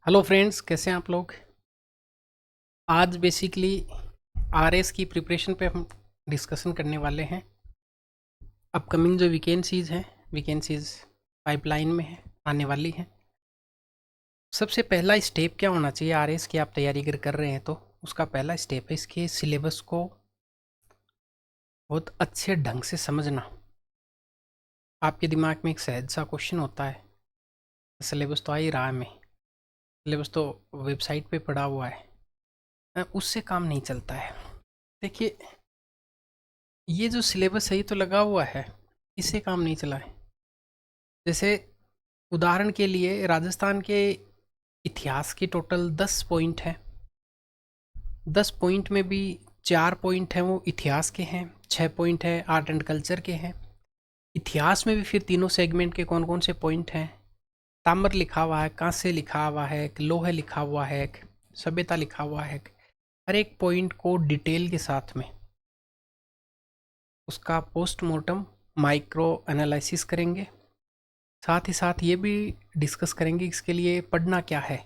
Hello friends, कैसे हैं आप लोग। आज बेसिकली आरएस की प्रिपरेशन पे हम डिस्कशन करने वाले हैं। अपकमिंग जो वैकेंसीज़ पाइपलाइन में है, आने वाली हैं। सबसे पहला स्टेप क्या होना चाहिए, आरएस की आप तैयारी अगर कर रहे हैं तो उसका पहला स्टेप है इसके सिलेबस को बहुत अच्छे ढंग से समझना। आपके दिमाग में एक सहज सा क्वेश्चन होता है, सिलेबस तो आ ही रहा है, मैं सिलेबस तो वेबसाइट पे पड़ा हुआ है, उससे काम नहीं चलता है। देखिए, ये जो सिलेबस है ये तो लगा हुआ है, इससे काम नहीं चला है। जैसे उदाहरण के लिए राजस्थान के इतिहास के टोटल 10 पॉइंट हैं। 10 पॉइंट में भी 4 पॉइंट हैं वो इतिहास के हैं, 6 पॉइंट है आर्ट एंड कल्चर के हैं। इतिहास में भी फिर तीनों सेगमेंट के कौन कौन से पॉइंट हैं। ताम्र लिखा हुआ है, कांस्य लिखा हुआ है, लोहे लिखा हुआ है, सभ्यता लिखा हुआ है। हर एक पॉइंट को डिटेल के साथ में उसका पोस्टमार्टम माइक्रो एनालिसिस करेंगे। साथ ही साथ ये भी डिस्कस करेंगे इसके लिए पढ़ना क्या है।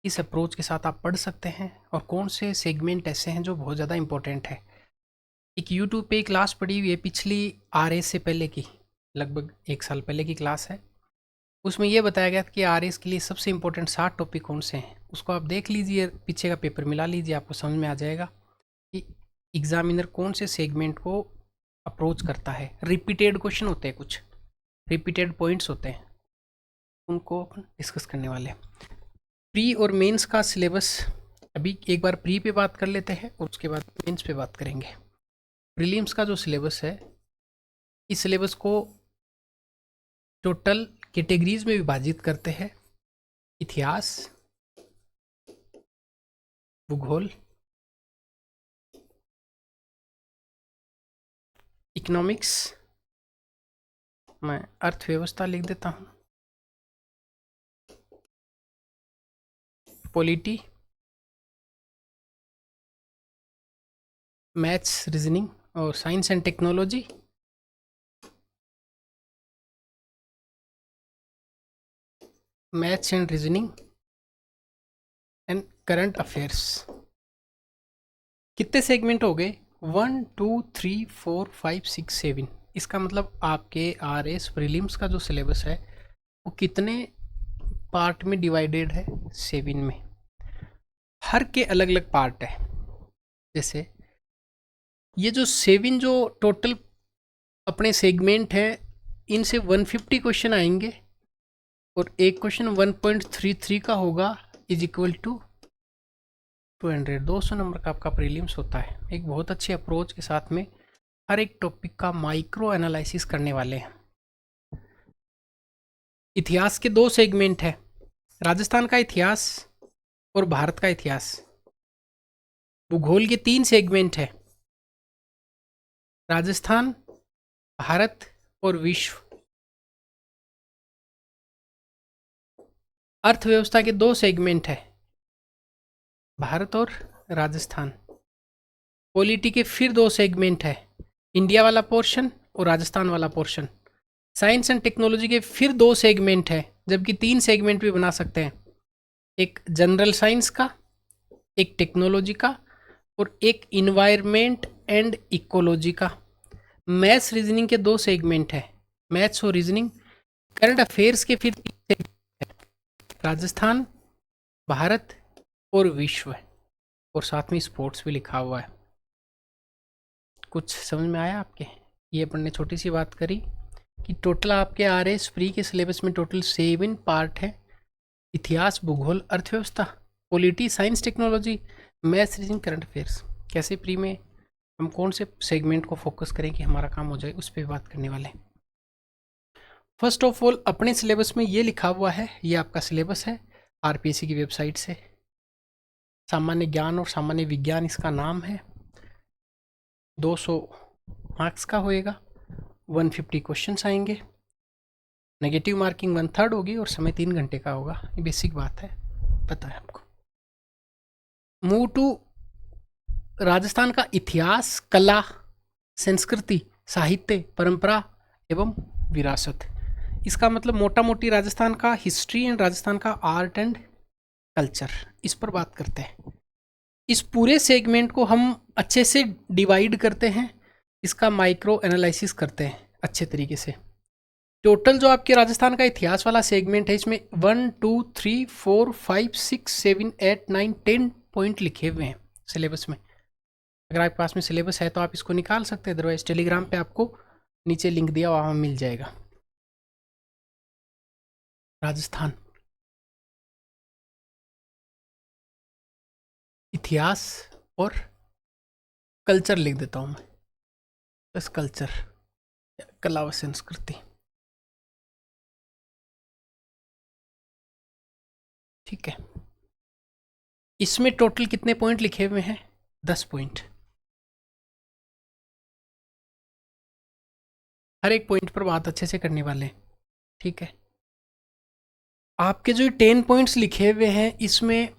इस अप्रोच के साथ आप पढ़ सकते हैं और कौन से सेगमेंट ऐसे हैं जो बहुत ज़्यादा इंपॉर्टेंट है। एक यूट्यूब पे क्लास पड़ी हुई है पिछली आरएस से पहले की, लगभग 1 साल पहले की क्लास है। उसमें यह बताया गया था कि आरएस के लिए सबसे इंपॉर्टेंट 7 टॉपिक कौन से हैं। उसको आप देख लीजिए, पीछे का पेपर मिला लीजिए, आपको समझ में आ जाएगा कि एग्जामिनर कौन से सेगमेंट को अप्रोच करता है। रिपीटेड क्वेश्चन होते हैं, कुछ रिपीटेड पॉइंट्स होते हैं, उनको डिस्कस करने वाले हैं। प्री और मेंस का सिलेबस, अभी एक बार प्री पे बात कर लेते हैं और उसके बाद मेंस पे बात करेंगे। प्रीलिम्स का जो सिलेबस है, इस सिलेबस को टोटल कैटेगरीज में विभाजित करते हैं। इतिहास, भूगोल, इकोनॉमिक्स, मैं अर्थव्यवस्था लिख देता हूँ, पॉलिटी, मैथ्स, रीजनिंग और science and technology, maths and reasoning and current affairs. कितने सेगमेंट हो गए? 1 2 3 4 5 6 7। इसका मतलब आपके आर एस प्रीलिम्स का जो सिलेबस है वो कितने पार्ट में डिवाइडेड है? 7 में। हर के अलग अलग पार्ट है। जैसे ये जो 7 जो टोटल अपने सेगमेंट है, इनसे 150 क्वेश्चन आएंगे और एक क्वेश्चन 1.33 का होगा, इज इक्वल टू 200 नंबर का आपका प्रीलिम्स होता है। एक बहुत अच्छी अप्रोच के साथ में हर एक टॉपिक का माइक्रो एनालिसिस करने वाले हैं। इतिहास के 2 सेगमेंट है, राजस्थान का इतिहास और भारत का इतिहास। भूगोल के 3 सेगमेंट है, राजस्थान, भारत और विश्व। अर्थव्यवस्था के 2 सेगमेंट है, भारत और राजस्थान। पॉलिटी के फिर 2 सेगमेंट है, इंडिया वाला पोर्शन और राजस्थान वाला पोर्शन। साइंस एंड टेक्नोलॉजी के फिर 2 सेगमेंट है, जबकि 3 सेगमेंट भी बना सकते हैं, एक जनरल साइंस का, एक टेक्नोलॉजी का और एक इन्वायरमेंट एंड इकोलॉजी का। मैथ्स रीजनिंग के 2 सेगमेंट है, मैथ्स और रीजनिंग। करंट अफेयर्स के फिर 3 सेगमेंट है, राजस्थान, भारत और विश्व है, और साथ में स्पोर्ट्स भी लिखा हुआ है। कुछ समझ में आया आपके? ये अपन ने छोटी सी बात करी कि टोटल आपके आ रहे प्री के सिलेबस में टोटल 7 पार्ट है। इतिहास, भूगोल, अर्थव्यवस्था, polity, science, technology, maths, reasoning, current affairs. कैसे प्री में हम कौन से सेगमेंट को फोकस करें कि हमारा काम हो जाए, उस पर बात करने वाले हैं। फर्स्ट ऑफ ऑल, अपने सिलेबस में ये लिखा हुआ है, ये आपका सिलेबस है आरपीएससी की वेबसाइट से। सामान्य ज्ञान और सामान्य विज्ञान इसका नाम है। 200 मार्क्स का होएगा, 150 क्वेश्चंस आएंगे, नेगेटिव मार्किंग 1/3 होगी और समय 3 घंटे का होगा। ये बेसिक बात है, पता है आपको। मूव टू राजस्थान का इतिहास, कला, संस्कृति, साहित्य, परंपरा एवं विरासत। इसका मतलब मोटा मोटी राजस्थान का हिस्ट्री एंड राजस्थान का आर्ट एंड कल्चर, इस पर बात करते हैं। इस पूरे सेगमेंट को हम अच्छे से डिवाइड करते हैं, इसका माइक्रो एनालिसिस करते हैं अच्छे तरीके से। टोटल जो आपके राजस्थान का इतिहास वाला सेगमेंट है, इसमें 1 2 3 4 5 6 7 8 9 10 पॉइंट लिखे हुए हैं सिलेबस में। अगर आपके पास में सिलेबस है तो आप इसको निकाल सकते हैं, अदरवाइज टेलीग्राम पे आपको नीचे लिंक दिया वहाँ मिल जाएगा। राजस्थान इतिहास और कल्चर लिख देता हूँ मैं, बस कल्चर, कला व संस्कृति। ठीक है, इसमें टोटल कितने पॉइंट लिखे हुए हैं? 10 पॉइंट। हर एक पॉइंट पर बात अच्छे से करने वाले हैं। ठीक है, आपके जो 10 पॉइंट्स लिखे हुए हैं, इसमें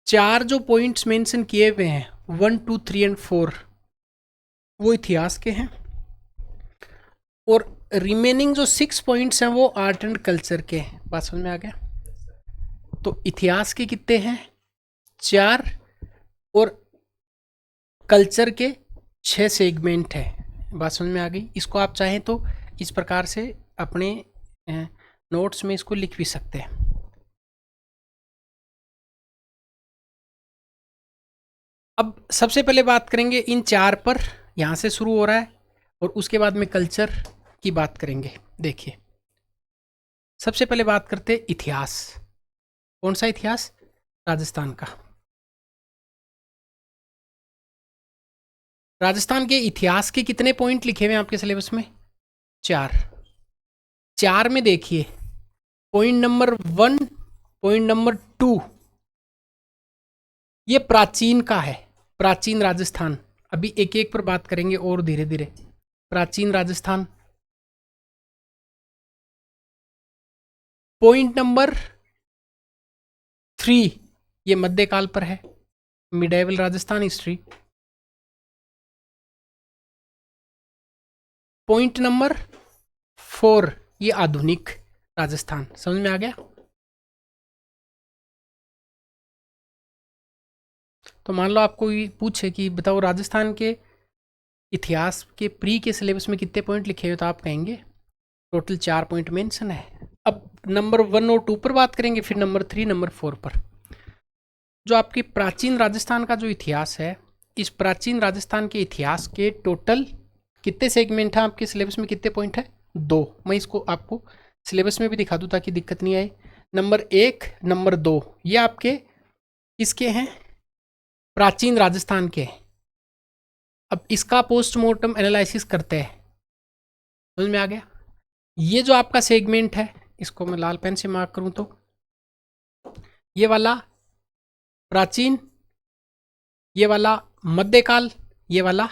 4 जो पॉइंट्स मेंशन किए हुए हैं 1 2 3 एंड 4 वो इतिहास के हैं, और रिमेनिंग जो 6 पॉइंट्स हैं वो आर्ट एंड कल्चर के हैं। बात समझ में आ गया? तो इतिहास के कितने हैं? 4, और कल्चर के 6 सेगमेंट है। बात समझ में आ गई? इसको आप चाहें तो इस प्रकार से अपने नोट्स में इसको लिख भी सकते हैं। अब सबसे पहले बात करेंगे इन 4 पर, यहाँ से शुरू हो रहा है, और उसके बाद में कल्चर की बात करेंगे। देखिए, सबसे पहले बात करते हैं इतिहास। कौन सा इतिहास? राजस्थान का। राजस्थान के इतिहास के कितने पॉइंट लिखे हुए हैं आपके सिलेबस में? 4। 4 में देखिए, पॉइंट नंबर 1, पॉइंट नंबर 2 ये प्राचीन का है, प्राचीन राजस्थान। अभी एक एक पर बात करेंगे और धीरे धीरे। प्राचीन राजस्थान। पॉइंट नंबर 3 ये मध्यकाल पर है, medieval Rajasthan history. Point number 4 ये आधुनिक राजस्थान। समझ में आ गया? तो मान लो आपको पूछे कि बताओ राजस्थान के इतिहास के प्री के सिलेबस में कितने पॉइंट लिखे हुए, तो आप कहेंगे टोटल 4 पॉइंट मेंशन है। अब नंबर 1 और 2 पर बात करेंगे, फिर नंबर 3, नंबर 4 पर। जो आपकी प्राचीन राजस्थान का जो इतिहास है, इस प्राचीन राजस्थान के इतिहास के टोटल कितने सेगमेंट हैं आपके सिलेबस में? कितने पॉइंट है? 2। मैं इसको आपको सिलेबस में भी दिखा दूँ ताकि दिक्कत नहीं आए। नंबर 1, नंबर 2 ये आपके किसके हैं? प्राचीन राजस्थान के। अब इसका पोस्टमार्टम एनालिसिस करते हैं। समझ में आ गया? ये जो आपका सेगमेंट है, इसको मैं लाल पेन से मार्क करूं तो ये वाला प्राचीन, ये वाला मध्यकाल, ये वाला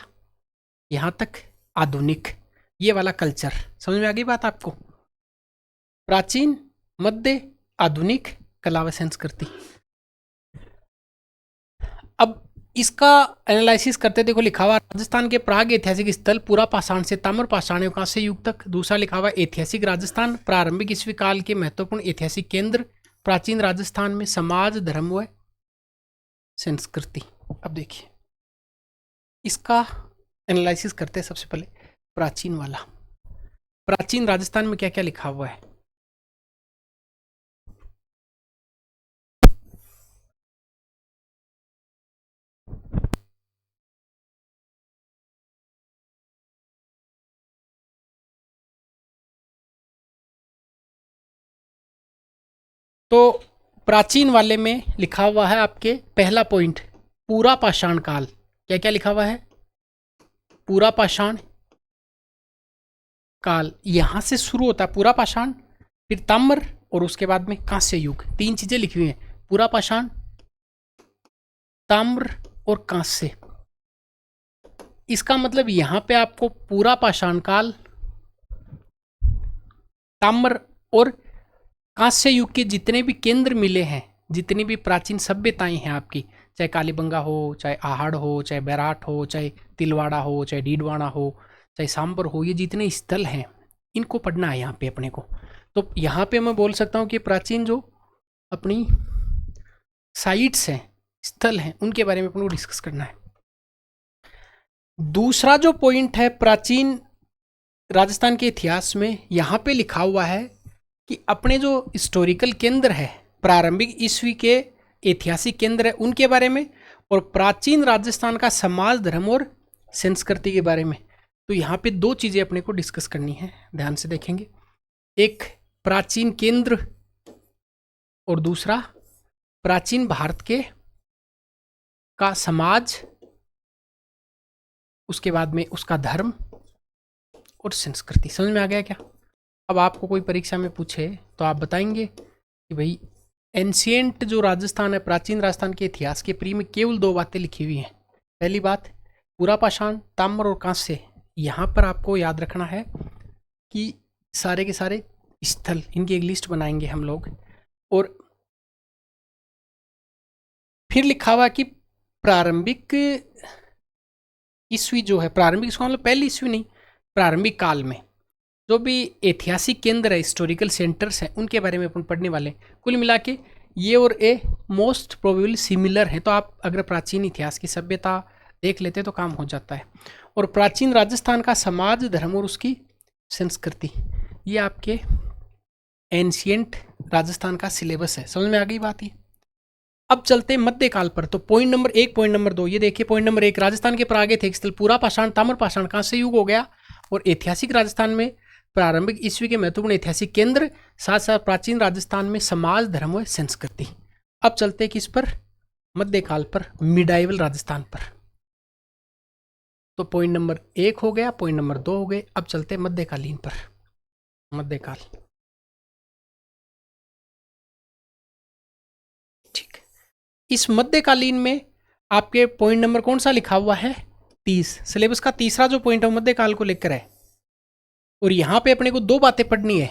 यहां तक आधुनिक, ये वाला कल्चर। समझ में आ गई बात आपको? प्राचीन, मध्य, आधुनिक, कला व संस्कृति। अब इसका एनालिसिस करते देखो, लिखा हुआ राजस्थान के प्राग ऐतिहासिक स्थल पूरा पाषाण से ताम्र पाषाण युग से युग तक। दूसरा लिखा हुआ ऐतिहासिक राजस्थान, प्रारंभिक ईस्वी काल के महत्वपूर्ण ऐतिहासिक केंद्र, प्राचीन राजस्थान में समाज, धर्म व संस्कृति। अब देखिए, इसका एनालिसिस करते हैं। सबसे पहले प्राचीन वाला, प्राचीन राजस्थान में क्या क्या लिखा हुआ है? तो प्राचीन वाले में लिखा हुआ है आपके पहला पॉइंट, पूरा पाषाण काल। क्या क्या लिखा हुआ है? पूरा पाषाण काल, यहां से शुरू होता है पूरा पाषाण, फिर ताम्र, और उसके बाद में कांस्य युग। 3 चीजें लिखी हुई हैं, पूरा पाषाण, ताम्र और कांस्य। इसका मतलब यहां पे आपको पूरा पाषाण काल, ताम्र और कांस्य युग के जितने भी केंद्र मिले हैं, जितनी भी प्राचीन सभ्यताएं हैं आपकी, चाहे कालीबंगा हो, चाहे आहड़ हो, चाहे बैराट हो, चाहे तिलवाड़ा हो, चाहे डीडवाड़ा हो, चाहे सांबर हो, ये जितने स्थल हैं इनको पढ़ना है यहाँ पे अपने को। तो यहाँ पे मैं बोल सकता हूँ कि प्राचीन जो अपनी साइट्स हैं, स्थल हैं, उनके बारे में अपन को डिस्कस करना है। दूसरा जो पॉइंट है प्राचीन राजस्थान के इतिहास में, यहाँ पे लिखा हुआ है कि अपने जो हिस्टोरिकल केंद्र है, प्रारंभिक ईस्वी के ऐतिहासिक केंद्र है, उनके बारे में, और प्राचीन राजस्थान का समाज, धर्म और संस्कृति के बारे में। तो यहाँ पे दो चीज़ें अपने को डिस्कस करनी है, ध्यान से देखेंगे। एक प्राचीन केंद्र और दूसरा प्राचीन भारत के का समाज, उसके बाद में उसका धर्म और संस्कृति। समझ में आ गया क्या? अब आपको कोई परीक्षा में पूछे तो आप बताएंगे कि भाई एंशियंट जो राजस्थान है, प्राचीन राजस्थान के इतिहास के प्री में केवल दो बातें लिखी हुई हैं। पहली बात, पूरा पाषाण, ताम्र और कांस्य। यहाँ पर आपको याद रखना है कि सारे के सारे स्थल, इनकी एक लिस्ट बनाएंगे हम लोग। और फिर लिखा हुआ कि प्रारंभिक ईस्वी जो है, प्रारंभिक इसका मतलब पहली ईस्वी नहीं, प्रारंभिक काल में जो भी ऐतिहासिक केंद्र है, हिस्टोरिकल सेंटर्स हैं, उनके बारे में अपन पढ़ने वाले। कुल मिला के ये और ए मोस्ट प्रोबेबली सिमिलर है। तो आप अगर प्राचीन इतिहास की सभ्यता देख लेते तो काम हो जाता है। और प्राचीन राजस्थान का समाज, धर्म और उसकी संस्कृति, ये आपके एंशियंट राजस्थान का सिलेबस है। समझ में आ गई बात? ये अब चलते हैं मध्यकाल पर। तो पॉइंट नंबर 1, पॉइंट नंबर 2, ये देखिए। पॉइंट नंबर 1, राजस्थान के प्रागैतिहासिक स्थल पूरा पाषाण, ताम्र पाषाण, कांस्य युग हो गया। और ऐतिहासिक राजस्थान में प्रारंभिक ईस्वी के महत्वपूर्ण ऐतिहासिक केंद्र, साथ साथ प्राचीन राजस्थान में समाज, धर्म और संस्कृति। अब चलते हैं किस पर? मध्यकाल पर, मिडाइवल राजस्थान पर। तो पॉइंट नंबर 1 हो गया, पॉइंट नंबर 2 हो गए। अब चलते हैं मध्यकालीन पर। मध्यकाल, ठीक। इस मध्यकालीन में आपके पॉइंट नंबर कौन सा लिखा हुआ है? 30। सिलेबस का तीसरा जो पॉइंट है मध्यकाल को लेकर है। और यहां पे अपने को दो बातें पढ़नी है।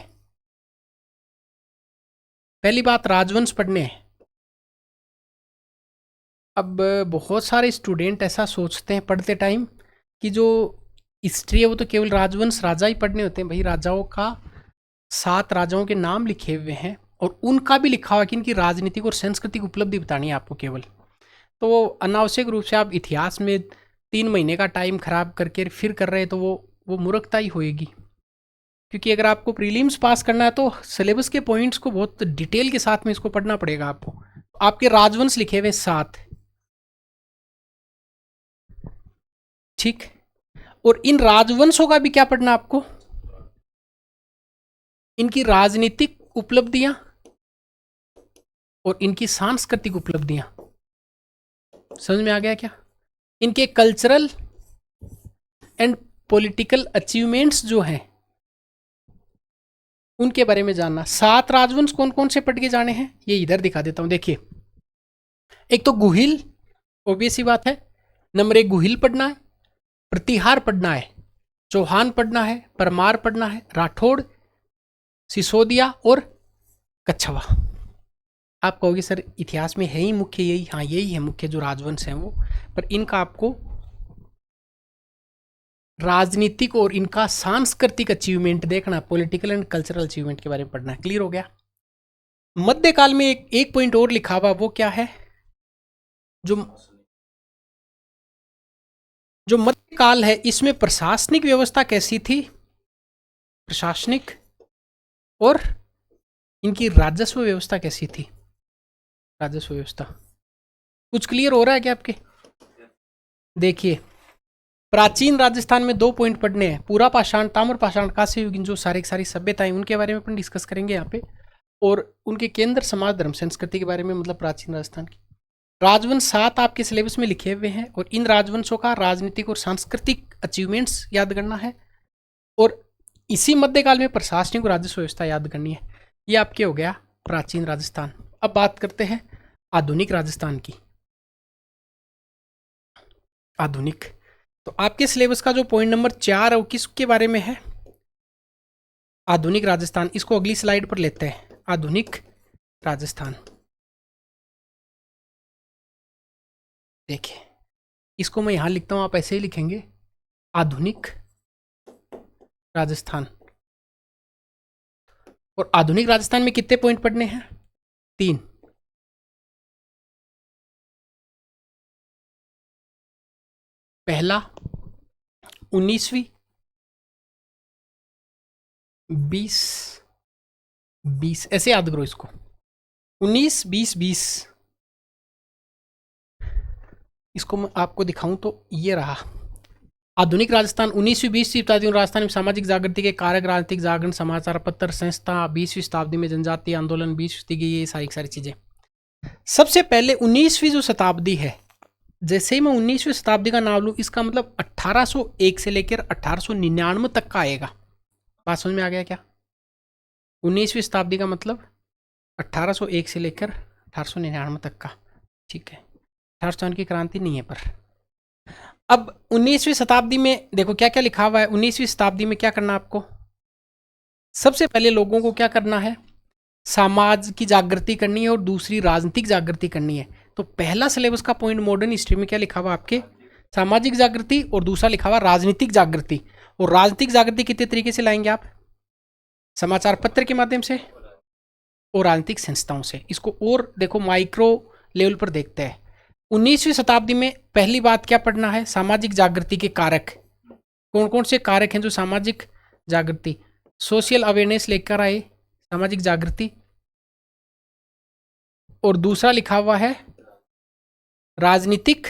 पहली बात, राजवंश पढ़ने हैं। अब बहुत सारे स्टूडेंट ऐसा सोचते हैं पढ़ते टाइम कि जो हिस्ट्री है वो तो केवल राजवंश, राजा ही पढ़ने होते हैं। भाई राजाओं का 7 राजाओं के नाम लिखे हुए हैं और उनका भी लिखा हुआ कि इनकी राजनीतिक और सांस्कृतिक उपलब्धि बतानी है आपको केवल। तो अनावश्यक रूप से आप इतिहास में 3 महीने का टाइम खराब करके फिर कर रहे हैं तो वो मूर्खता ही होएगी। क्योंकि अगर आपको प्रीलिम्स पास करना है तो सिलेबस के पॉइंट्स को बहुत डिटेल के साथ में इसको पढ़ना पड़ेगा आपको। आपके राजवंश लिखे हुए 7, ठीक। और इन राजवंशों का भी क्या पढ़ना आपको? इनकी राजनीतिक उपलब्धियां और इनकी सांस्कृतिक उपलब्धियां। समझ में आ गया क्या? इनके कल्चरल एंड पॉलिटिकल अचीवमेंट्स जो हैं उनके बारे में जानना। 7 राजवंश कौन कौन से पढ़ के जाने हैं ये इधर दिखा देता हूं। देखिए, एक तो गुहिल, ऑब्वियस सी बात है। नंबर 1 गुहिल पढ़ना है, प्रतिहार पढ़ना है, चौहान पढ़ना है, परमार पढ़ना है, राठौड़, सिसोदिया और कच्छवा। आप कहोगे सर इतिहास में है ही मुख्य यही। हाँ, यही है मुख्य जो राजवंश हैं वो। पर इनका आपको राजनीतिक और इनका सांस्कृतिक अचीवमेंट देखना, पॉलिटिकल एंड कल्चरल अचीवमेंट के बारे में पढ़ना है। क्लियर हो गया? मध्यकाल में एक पॉइंट और लिखा हुआ, वो क्या है? जो मध्यकाल है इसमें प्रशासनिक व्यवस्था कैसी थी? प्रशासनिक और इनकी राजस्व व्यवस्था कैसी थी? राजस्व व्यवस्था कुछ क्लियर हो रहा है क्या आपके? देखिए, प्राचीन राजस्थान में 2 पॉइंट पढ़ने हैं, पूरा पाषाण, ताम्र पाषाण, कांस्य युगीन जो सारी सारी सभ्यताएं, उनके बारे में अपन डिस्कस करेंगे यहाँ पे। और उनके केंद्र, समाज, धर्म, संस्कृति के बारे में, मतलब प्राचीन राजस्थान की। राजवंश 7 आपके सिलेबस में लिखे हुए हैं और इन राजवंशों का राजनीतिक और सांस्कृतिक अचीवमेंट्स याद करना है। और इसी मध्यकाल में प्रशासनिक और राजस्व व्यवस्था याद करनी है। ये आपके हो गया प्राचीन राजस्थान। अब बात करते हैं आधुनिक राजस्थान की। आधुनिक, तो आपके सिलेबस का जो पॉइंट नंबर 4 है वो किसके बारे में है? आधुनिक राजस्थान। इसको अगली स्लाइड पर लेते हैं। आधुनिक राजस्थान, देखिए इसको मैं यहां लिखता हूं, आप ऐसे ही लिखेंगे, आधुनिक राजस्थान। और आधुनिक राजस्थान में कितने पॉइंट पढ़ने हैं? 3। पहला 19वीं 20 20, ऐसे याद करो इसको, 19 20 20। इसको मैं आपको दिखाऊं तो ये रहा आधुनिक राजस्थान 19वीं 20वीं शताब्दी में राजस्थान में सामाजिक जागृति के कारक, राजनीतिक जागरण, समाचार पत्र, संस्था, 20वीं शताब्दी में जनजातीय आंदोलन, 20वीं शताब्दी की, ये सारी चीजें। सबसे पहले 19वीं जो शताब्दी है, जैसे ही मैं 19वीं शताब्दी का नाम लूँ, इसका मतलब 1801 से लेकर 1899 तक का आएगा। बात समझ में आ गया क्या? 19वीं शताब्दी का मतलब 1801 से लेकर 1899 तक का। ठीक है, 1857 की क्रांति नहीं है पर। अब 19वीं शताब्दी में देखो क्या क्या लिखा हुआ है। 19वीं शताब्दी में क्या करना आपको? सबसे पहले लोगों को क्या करना है? समाज की जागृति करनी है और दूसरी राजनीतिक जागृति करनी है। तो पहला सिलेबस का पॉइंट मॉडर्न हिस्ट्री में क्या लिखा हुआ आपके? सामाजिक जागृति, और दूसरा लिखा हुआ राजनीतिक जागृति। और राजनीतिक जागृति कितने तरीके से लाएंगे आप? समाचार पत्र के माध्यम से और राजनीतिक संस्थाओं से। इसको और देखो माइक्रो लेवल पर देखते हैं। 19वीं शताब्दी में पहली बात क्या पढ़ना है? सामाजिक जागृति के कारक। कौन कौन से कारक हैं जो सामाजिक जागृति, सोशल अवेयरनेस लेकर आए, सामाजिक जागृति। और दूसरा लिखा हुआ है राजनीतिक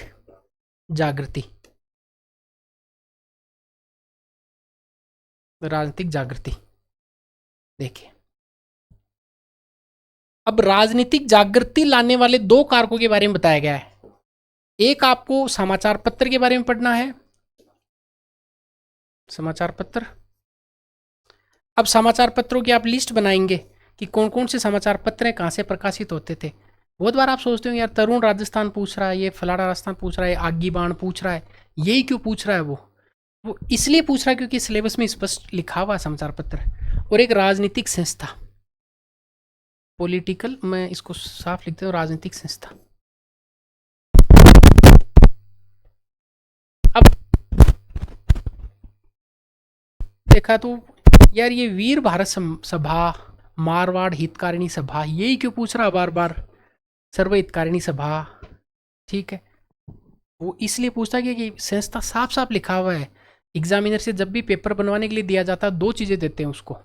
जागृति। राजनीतिक जागृति देखिए, अब राजनीतिक जागृति लाने वाले 2 कारकों के बारे में बताया गया है। एक आपको समाचार पत्र के बारे में पढ़ना है, समाचार पत्र। अब समाचार पत्रों की आप लिस्ट बनाएंगे कि कौन कौन से समाचार पत्र हैं, कहाँ से प्रकाशित होते थे। बहुत बार आप सोचते हो यार तरुण राजस्थान पूछ रहा है, ये फलाना राजस्थान पूछ रहा है, आगी बाण पूछ रहा है, यही क्यों पूछ रहा है? वो इसलिए पूछ रहा है क्योंकि सिलेबस में स्पष्ट लिखा हुआ है समाचार पत्र। और एक राजनीतिक संस्था, पॉलिटिकल, मैं इसको साफ लिखते हूँ, राजनीतिक संस्था। अब देखा तो यार ये वीर भारत सभा, मारवाड़ हितकारिणी सभा, यही क्यों पूछ रहा बार बार? सर्व हितकारिणी सभा, ठीक है। वो इसलिए पूछता है कि संस्था साफ साफ लिखा हुआ है। एग्जामिनर से जब भी पेपर बनवाने के लिए दिया जाता है 2 चीज़ें देते हैं उसको,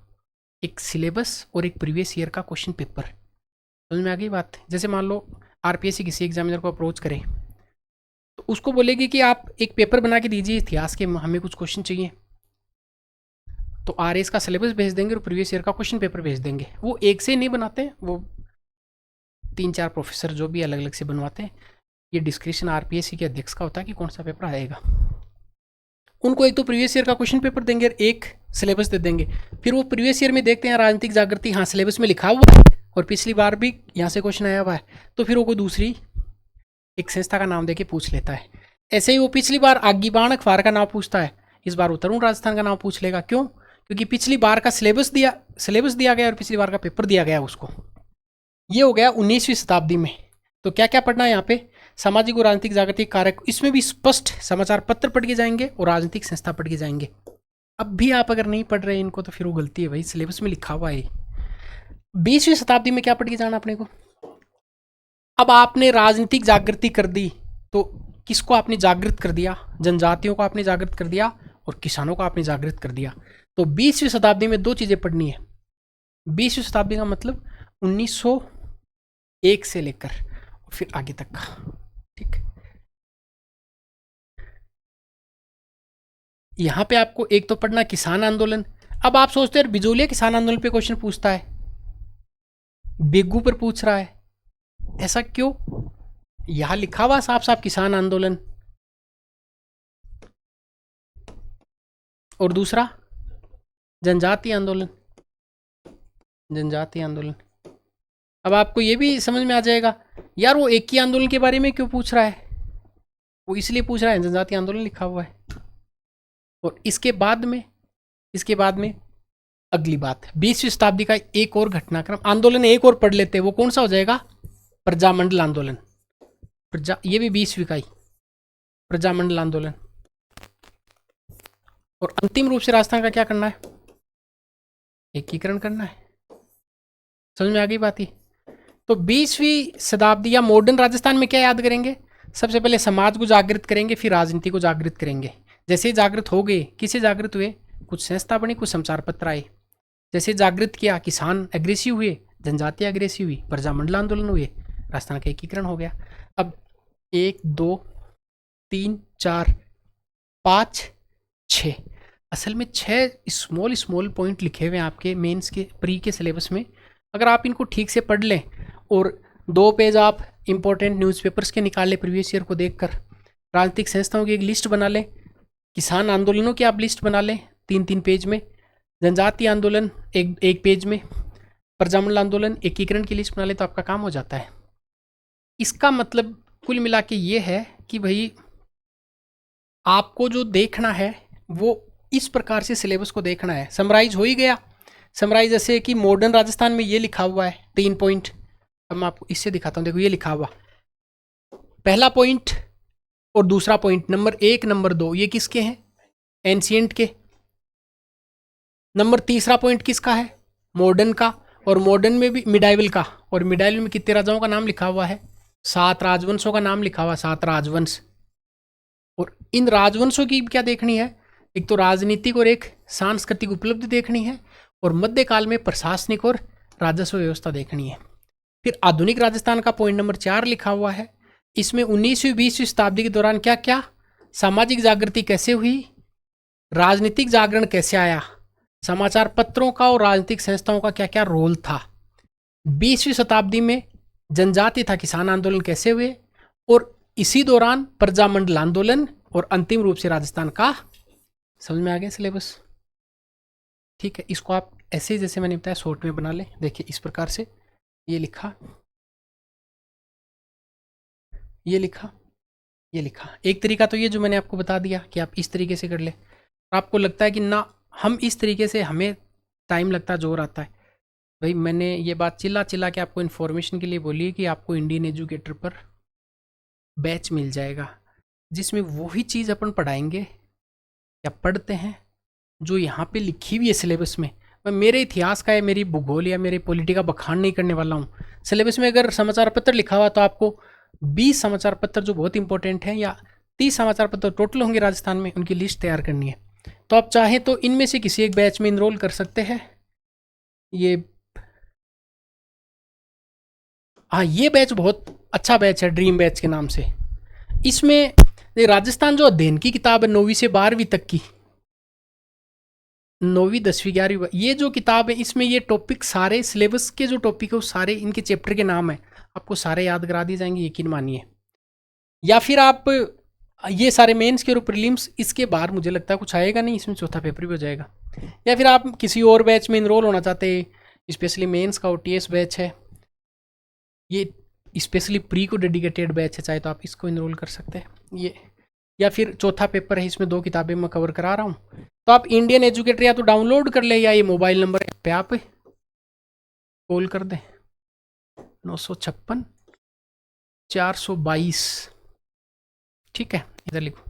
एक सिलेबस और एक प्रीवियस ईयर का क्वेश्चन पेपर। समझ में आ गई बात? जैसे मान लो आरपीएससी किसी एग्जामिनर को अप्रोच करे तो उसको बोलेगी कि आप एक पेपर बना के दीजिए इतिहास के, हमें कुछ क्वेश्चन चाहिए। तो आरएस का सिलेबस भेज देंगे और प्रीवियस ईयर का क्वेश्चन पेपर भेज देंगे। वो एक से नहीं बनाते, वो 3-4 प्रोफेसर जो भी अलग अलग से बनवाते हैं। ये डिस्क्रिप्शन आरपीएससी के अध्यक्ष का होता है कि कौन सा पेपर आएगा। उनको एक तो प्रीवियस ईयर का क्वेश्चन पेपर देंगे और एक सिलेबस दे देंगे। फिर वो प्रीवियस ईयर में देखते हैं राजनीतिक जागृति, हाँ सिलेबस में लिखा हुआ है और पिछली बार भी यहाँ से क्वेश्चन आया हुआ है, तो फिर वो कोई दूसरी एक संस्था का नाम देके पूछ लेता है। ऐसे ही वो पिछली बार आगी बाण अखबार का नाम पूछता है, इस बार वो तरुण राजस्थान का नाम पूछ लेगा। क्यों? क्योंकि पिछली बार का सिलेबस दिया गया और पिछली बार का पेपर दिया गया उसको। ये हो गया 19वीं शताब्दी में। तो क्या क्या पढ़ना है यहाँ पे? सामाजिक और राजनीतिक जागृति कारक, इसमें भी स्पष्ट समाचार पत्र पढ़ के जाएंगे और राजनीतिक संस्था पढ़ के जाएंगे। अब भी आप अगर नहीं पढ़ रहे इनको तो फिर वो गलती है भाई, सिलेबस में लिखा हुआ है। 20वीं शताब्दी में क्या पढ़ के जाना अपने को? अब आपने राजनीतिक जागृति कर दी तो किसको आपने जागृत कर दिया? जनजातियों को आपने जागृत कर दिया और किसानों को आपने जागृत कर दिया। तो 20वीं शताब्दी में 2 चीजें पढ़नी है। 20वीं शताब्दी का मतलब 1901 से लेकर फिर आगे तक का, ठीक। यहां पे आपको एक तो पढ़ना किसान आंदोलन। अब आप सोचते हैं बिजोलिया किसान आंदोलन पे क्वेश्चन पूछता है, बेगू पर पूछ रहा है, ऐसा क्यों? यहां लिखा हुआ साफ साफ किसान आंदोलन। और दूसरा जनजातीय आंदोलन, जनजातीय आंदोलन। अब आपको ये भी समझ में आ जाएगा यार वो एक ही आंदोलन के बारे में क्यों पूछ रहा है? वो इसलिए पूछ रहा है जनजातीय आंदोलन लिखा हुआ है। और इसके बाद में अगली बात 20वीं शताब्दी का एक और घटनाक्रम आंदोलन, एक और पढ़ लेते हैं। वो कौन सा हो जाएगा? प्रजामंडल आंदोलन। ये भी 20वीं का ही, प्रजामंडल आंदोलन। और अंतिम रूप से राजस्थान का क्या करना है? एकीकरण करना है। समझ में आ गई बात ही। तो 20वीं शताब्दी या मॉडर्न राजस्थान में क्या याद करेंगे? सबसे पहले समाज को जागृत करेंगे, फिर राजनीति को जागृत करेंगे। जैसे ही जागृत हो गए, किससे जागृत हुए? कुछ संस्था बनी, कुछ समाचार पत्र आए। जैसे जागृत किया, किसान एग्रेसिव हुए, जनजाति एग्रेसिव हुई, प्रजामंडल आंदोलन हुए, राजस्थान का एकीकरण हो गया। अब 1 2 3 4 5 6, असल में 6 स्मॉल स्मॉल पॉइंट लिखे हुए हैं आपके मेंस के प्री के सिलेबस में। अगर आप इनको ठीक से पढ़ लें और 2 पेज आप इंपॉर्टेंट न्यूज़पेपर्स के निकाल लें प्रीवियस ईयर को देखकर, राजनीतिक संस्थाओं की एक लिस्ट बना लें, किसान आंदोलनों की आप लिस्ट बना लें 3-3 पेज में, जनजातीय आंदोलन एक पेज में, प्रजामंडल आंदोलन एकीकरण की लिस्ट बना लें, तो आपका काम हो जाता है। इसका मतलब कुल मिला के ये है कि भाई आपको जो देखना है वो इस प्रकार से सिलेबस को देखना है। समराइज हो ही गया। समराइज जैसे कि मॉडर्न राजस्थान में ये लिखा हुआ है 3 पॉइंट। अब मैं आपको इससे दिखाता हूँ, देखो ये लिखा हुआ पहला पॉइंट और दूसरा पॉइंट, नंबर 1 नंबर 2 ये किसके हैं? एंशिएंट के। नंबर तीसरा पॉइंट किसका है? मॉडर्न का। और मॉडर्न में भी मिडाइवल का। और मिडाइवल में कितने राजाओं का नाम लिखा हुआ है? 7 राजवंशों का नाम लिखा हुआ है, 7 राजवंश। और इन राजवंशों की क्या देखनी है? एक तो राजनीतिक और एक सांस्कृतिक उपलब्धि देखनी है, और मध्यकाल में प्रशासनिक और राजस्व व्यवस्था देखनी है। फिर आधुनिक राजस्थान का पॉइंट नंबर 4 लिखा हुआ है। इसमें 19वीं 20वीं शताब्दी के दौरान क्या क्या सामाजिक जागृति कैसे हुई, राजनीतिक जागरण कैसे आया, समाचार पत्रों का और राजनीतिक संस्थाओं का क्या क्या रोल था, 20वीं शताब्दी में जनजाति था किसान आंदोलन कैसे हुए, और इसी दौरान प्रजामंडल आंदोलन, और अंतिम रूप से राजस्थान का। समझ में आ गया सिलेबस? ठीक है, इसको आप ऐसे जैसे मैंने बताया शॉर्ट में बना लें। देखिए इस प्रकार से ये लिखा, ये लिखा, ये लिखा। एक तरीका तो ये जो मैंने आपको बता दिया कि आप इस तरीके से कर ले। आपको लगता है कि ना हम इस तरीके से हमें टाइम लगता है, जोर आता है। भाई मैंने ये बात चिल्ला चिल्ला के आपको इन्फॉर्मेशन के लिए बोली है कि आपको इंडियन एजुकेटर पर बैच मिल जाएगा, जिसमें वही चीज़ अपन पढ़ाएंगे या पढ़ते हैं जो यहाँ पे लिखी हुई है सिलेबस में। मैं मेरे इतिहास का या मेरी भूगोल या मेरे पॉलिटी का बखान नहीं करने वाला हूँ। सिलेबस में अगर समाचार पत्र लिखा हुआ तो आपको 20 समाचार पत्र जो बहुत इंपॉर्टेंट हैं, या 30 समाचार पत्र टोटल होंगे राजस्थान में, उनकी लिस्ट तैयार करनी है। तो आप चाहें तो इनमें से किसी एक बैच में इनरोल कर सकते हैं। ये हाँ, ये बैच बहुत अच्छा बैच है, ड्रीम बैच के नाम से। इसमें राजस्थान जो अध्ययन की किताब है 9वीं से 12वीं तक की, 9वीं 10वीं 11वीं, ये जो किताब है इसमें ये टॉपिक सारे सिलेबस के जो टॉपिक है वो सारे इनके चैप्टर के नाम है, आपको सारे याद करा दिए जाएंगे, यकीन मानिए। या फिर आप ये सारे मेंस के और प्रीलिम्स, इसके बाहर मुझे लगता है कुछ आएगा नहीं, इसमें चौथा पेपर भी हो जाएगा। या फिर आप किसी और बैच में इनरोल होना चाहते हैं, स्पेशली मेंस का OTS बैच है, ये स्पेशली प्री को डेडिकेटेड बैच है, चाहे तो आप इसको इनरोल कर सकते हैं ये। या फिर चौथा पेपर है, इसमें 2 किताबें मैं कवर करा रहा हूँ। तो आप इंडियन एजुकेटर या तो डाउनलोड कर ले, या ये मोबाइल नंबर पे आप कॉल कर दें 956 422। ठीक है, इधर लिखो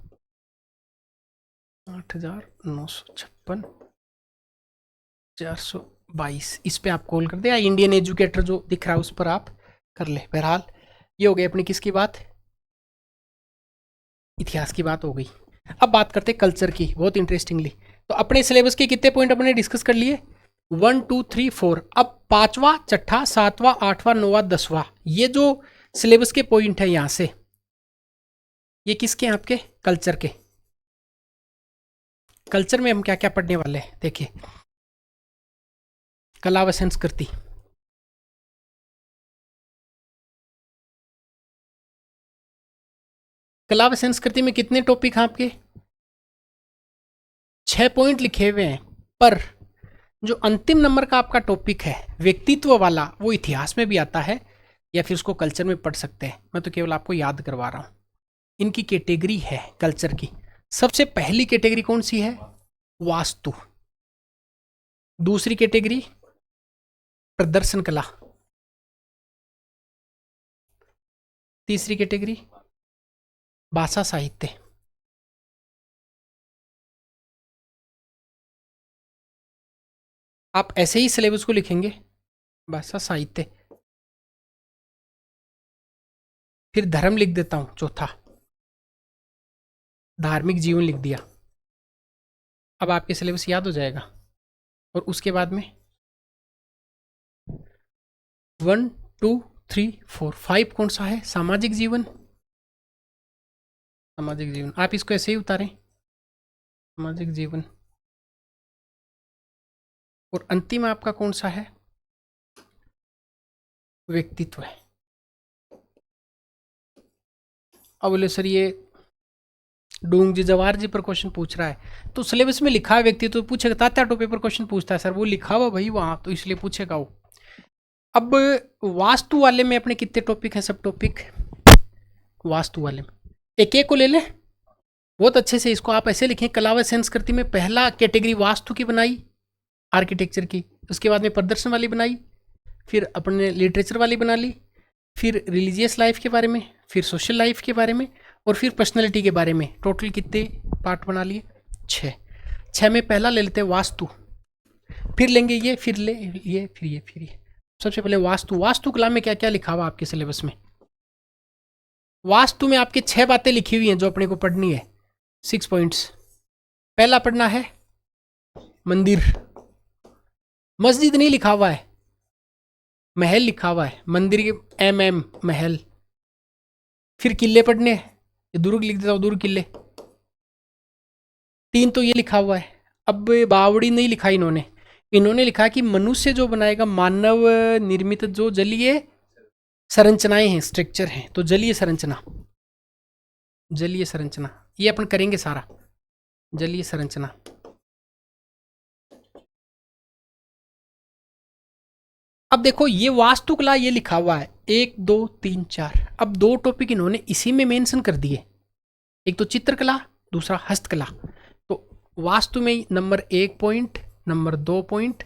8956 422, इस पे आप कॉल कर दे, या इंडियन एजुकेटर जो दिख रहा है उस पर आप कर ले। बहरहाल ये हो गई अपनी किसकी बात? इतिहास की बात हो गई। अब बात करते हैं कल्चर की, बहुत इंटरेस्टिंगली। तो अपने सिलेबस के कितने पॉइंट अपने डिस्कस कर लिए? 1 2 3 4। अब 5वां, छठा, 7वां, 8वां, 9वां, 10वां, ये जो सिलेबस के पॉइंट है यहाँ से, ये किसके हैं? आपके कल्चर के। कल्चर में हम क्या क्या पढ़ने वाले हैं देखिए। कला व संस्कृति, कला व संस्कृति में कितने टॉपिक हैं आपके? 6 पॉइंट लिखे हुए हैं, पर जो अंतिम नंबर का आपका टॉपिक है व्यक्तित्व वाला, वो इतिहास में भी आता है, या फिर उसको कल्चर में पढ़ सकते हैं। मैं तो केवल आपको याद करवा रहा हूँ। इनकी कैटेगरी है कल्चर की। सबसे पहली कैटेगरी कौन सी है? वास्तु। दूसरी कैटेगरी प्रदर्शन कला। तीसरी कैटेगरी भाषा साहित्य। आप ऐसे ही सिलेबस को लिखेंगे, भाषा साहित्य। फिर धर्म लिख देता हूं चौथा, धार्मिक जीवन लिख दिया। अब आपके सिलेबस याद हो जाएगा। और उसके बाद में 1 2 3 4 5 कौन सा है? सामाजिक जीवन। सामाजिक जीवन आप इसको ऐसे ही उतारें, सामाजिक जीवन। और अंतिम आपका कौन सा है? व्यक्तित्व है। अब बोले सर ये डूंग जी जवाहर जी पर क्वेश्चन पूछ रहा है, तो सिलेबस में लिखा है व्यक्तित्व, तो पूछेगा तात्या टोपे पर क्वेश्चन पूछता है सर, वो लिखा हुआ भाई वहां, तो इसलिए पूछेगा वो। अब वास्तु वाले में अपने कितने टॉपिक हैं? सब टॉपिक वास्तु वाले में एक एक को ले ले। बहुत अच्छे से इसको आप ऐसे लिखें, कला व संस्कृति में पहला कैटेगरी वास्तु की बनाई, आर्किटेक्चर की। उसके बाद में प्रदर्शन वाली बनाई, फिर अपने लिटरेचर वाली बना ली, फिर रिलीजियस लाइफ के बारे में, फिर सोशल लाइफ के बारे में, और फिर पर्सनैलिटी के बारे में। टोटल कितने पार्ट बना लिए? 6 में पहला ले लेते हैं वास्तु, फिर लेंगे ये, फिर ले ये, फिर ये, फिर ये। सबसे पहले वास्तु। वास्तुकला में क्या क्या लिखा हुआ आपके सिलेबस में? वास्तु में आपके 6 बातें लिखी हुई हैं जो अपने को पढ़नी है, 6 पॉइंट्स। पहला पढ़ना है मंदिर। मस्जिद नहीं लिखा हुआ है, महल लिखा हुआ है, मंदिर के एम महल। फिर किले पढ़ने हैं, ये दुर्ग लिख देता हूँ, दुर्ग किले। 3 तो ये लिखा हुआ है। अब बावड़ी नहीं लिखा इन्होंने, इन्होंने लिखा कि मनुष्य जो बनाएगा मानव निर्मित जो जलीय संरचनाएं हैं, स्ट्रक्चर हैं, तो जलीय संरचना, जलीय संरचना ये अपन करेंगे सारा, जलीय संरचना। अब देखो ये वास्तुकला ये लिखा हुआ है 1 2 3 4। अब 2 टॉपिक इन्होंने इसी में मेंशन कर दिए, एक तो चित्रकला, दूसरा हस्तकला। तो वास्तु में number 1 point, number 2 point,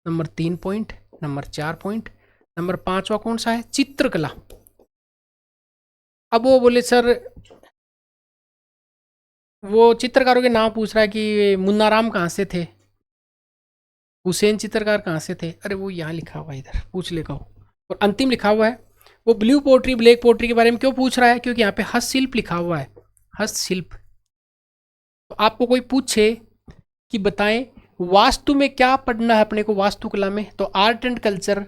number 3 point, number 4 point, number 5वां कौन सा है? चित्रकला। अब वो बोले सर, वो चित्रकारों के नाम पूछ रहा है कि मुन्नाराम कहाँ से थे, हुसैन चित्रकार कहाँ से थे? अरे वो यहाँ लिखा हुआ है, इधर पूछ लेगा वो। और अंतिम लिखा हुआ है वो ब्लू पोट्री ब्लैक पोट्री के बारे में क्यों पूछ रहा है? क्योंकि यहाँ पे हस्तशिल्प लिखा हुआ है, हस्तशिल्प। तो आपको कोई पूछे कि बताएं वास्तु में क्या पढ़ना है अपने को वास्तुकला में, तो आर्ट एंड कल्चर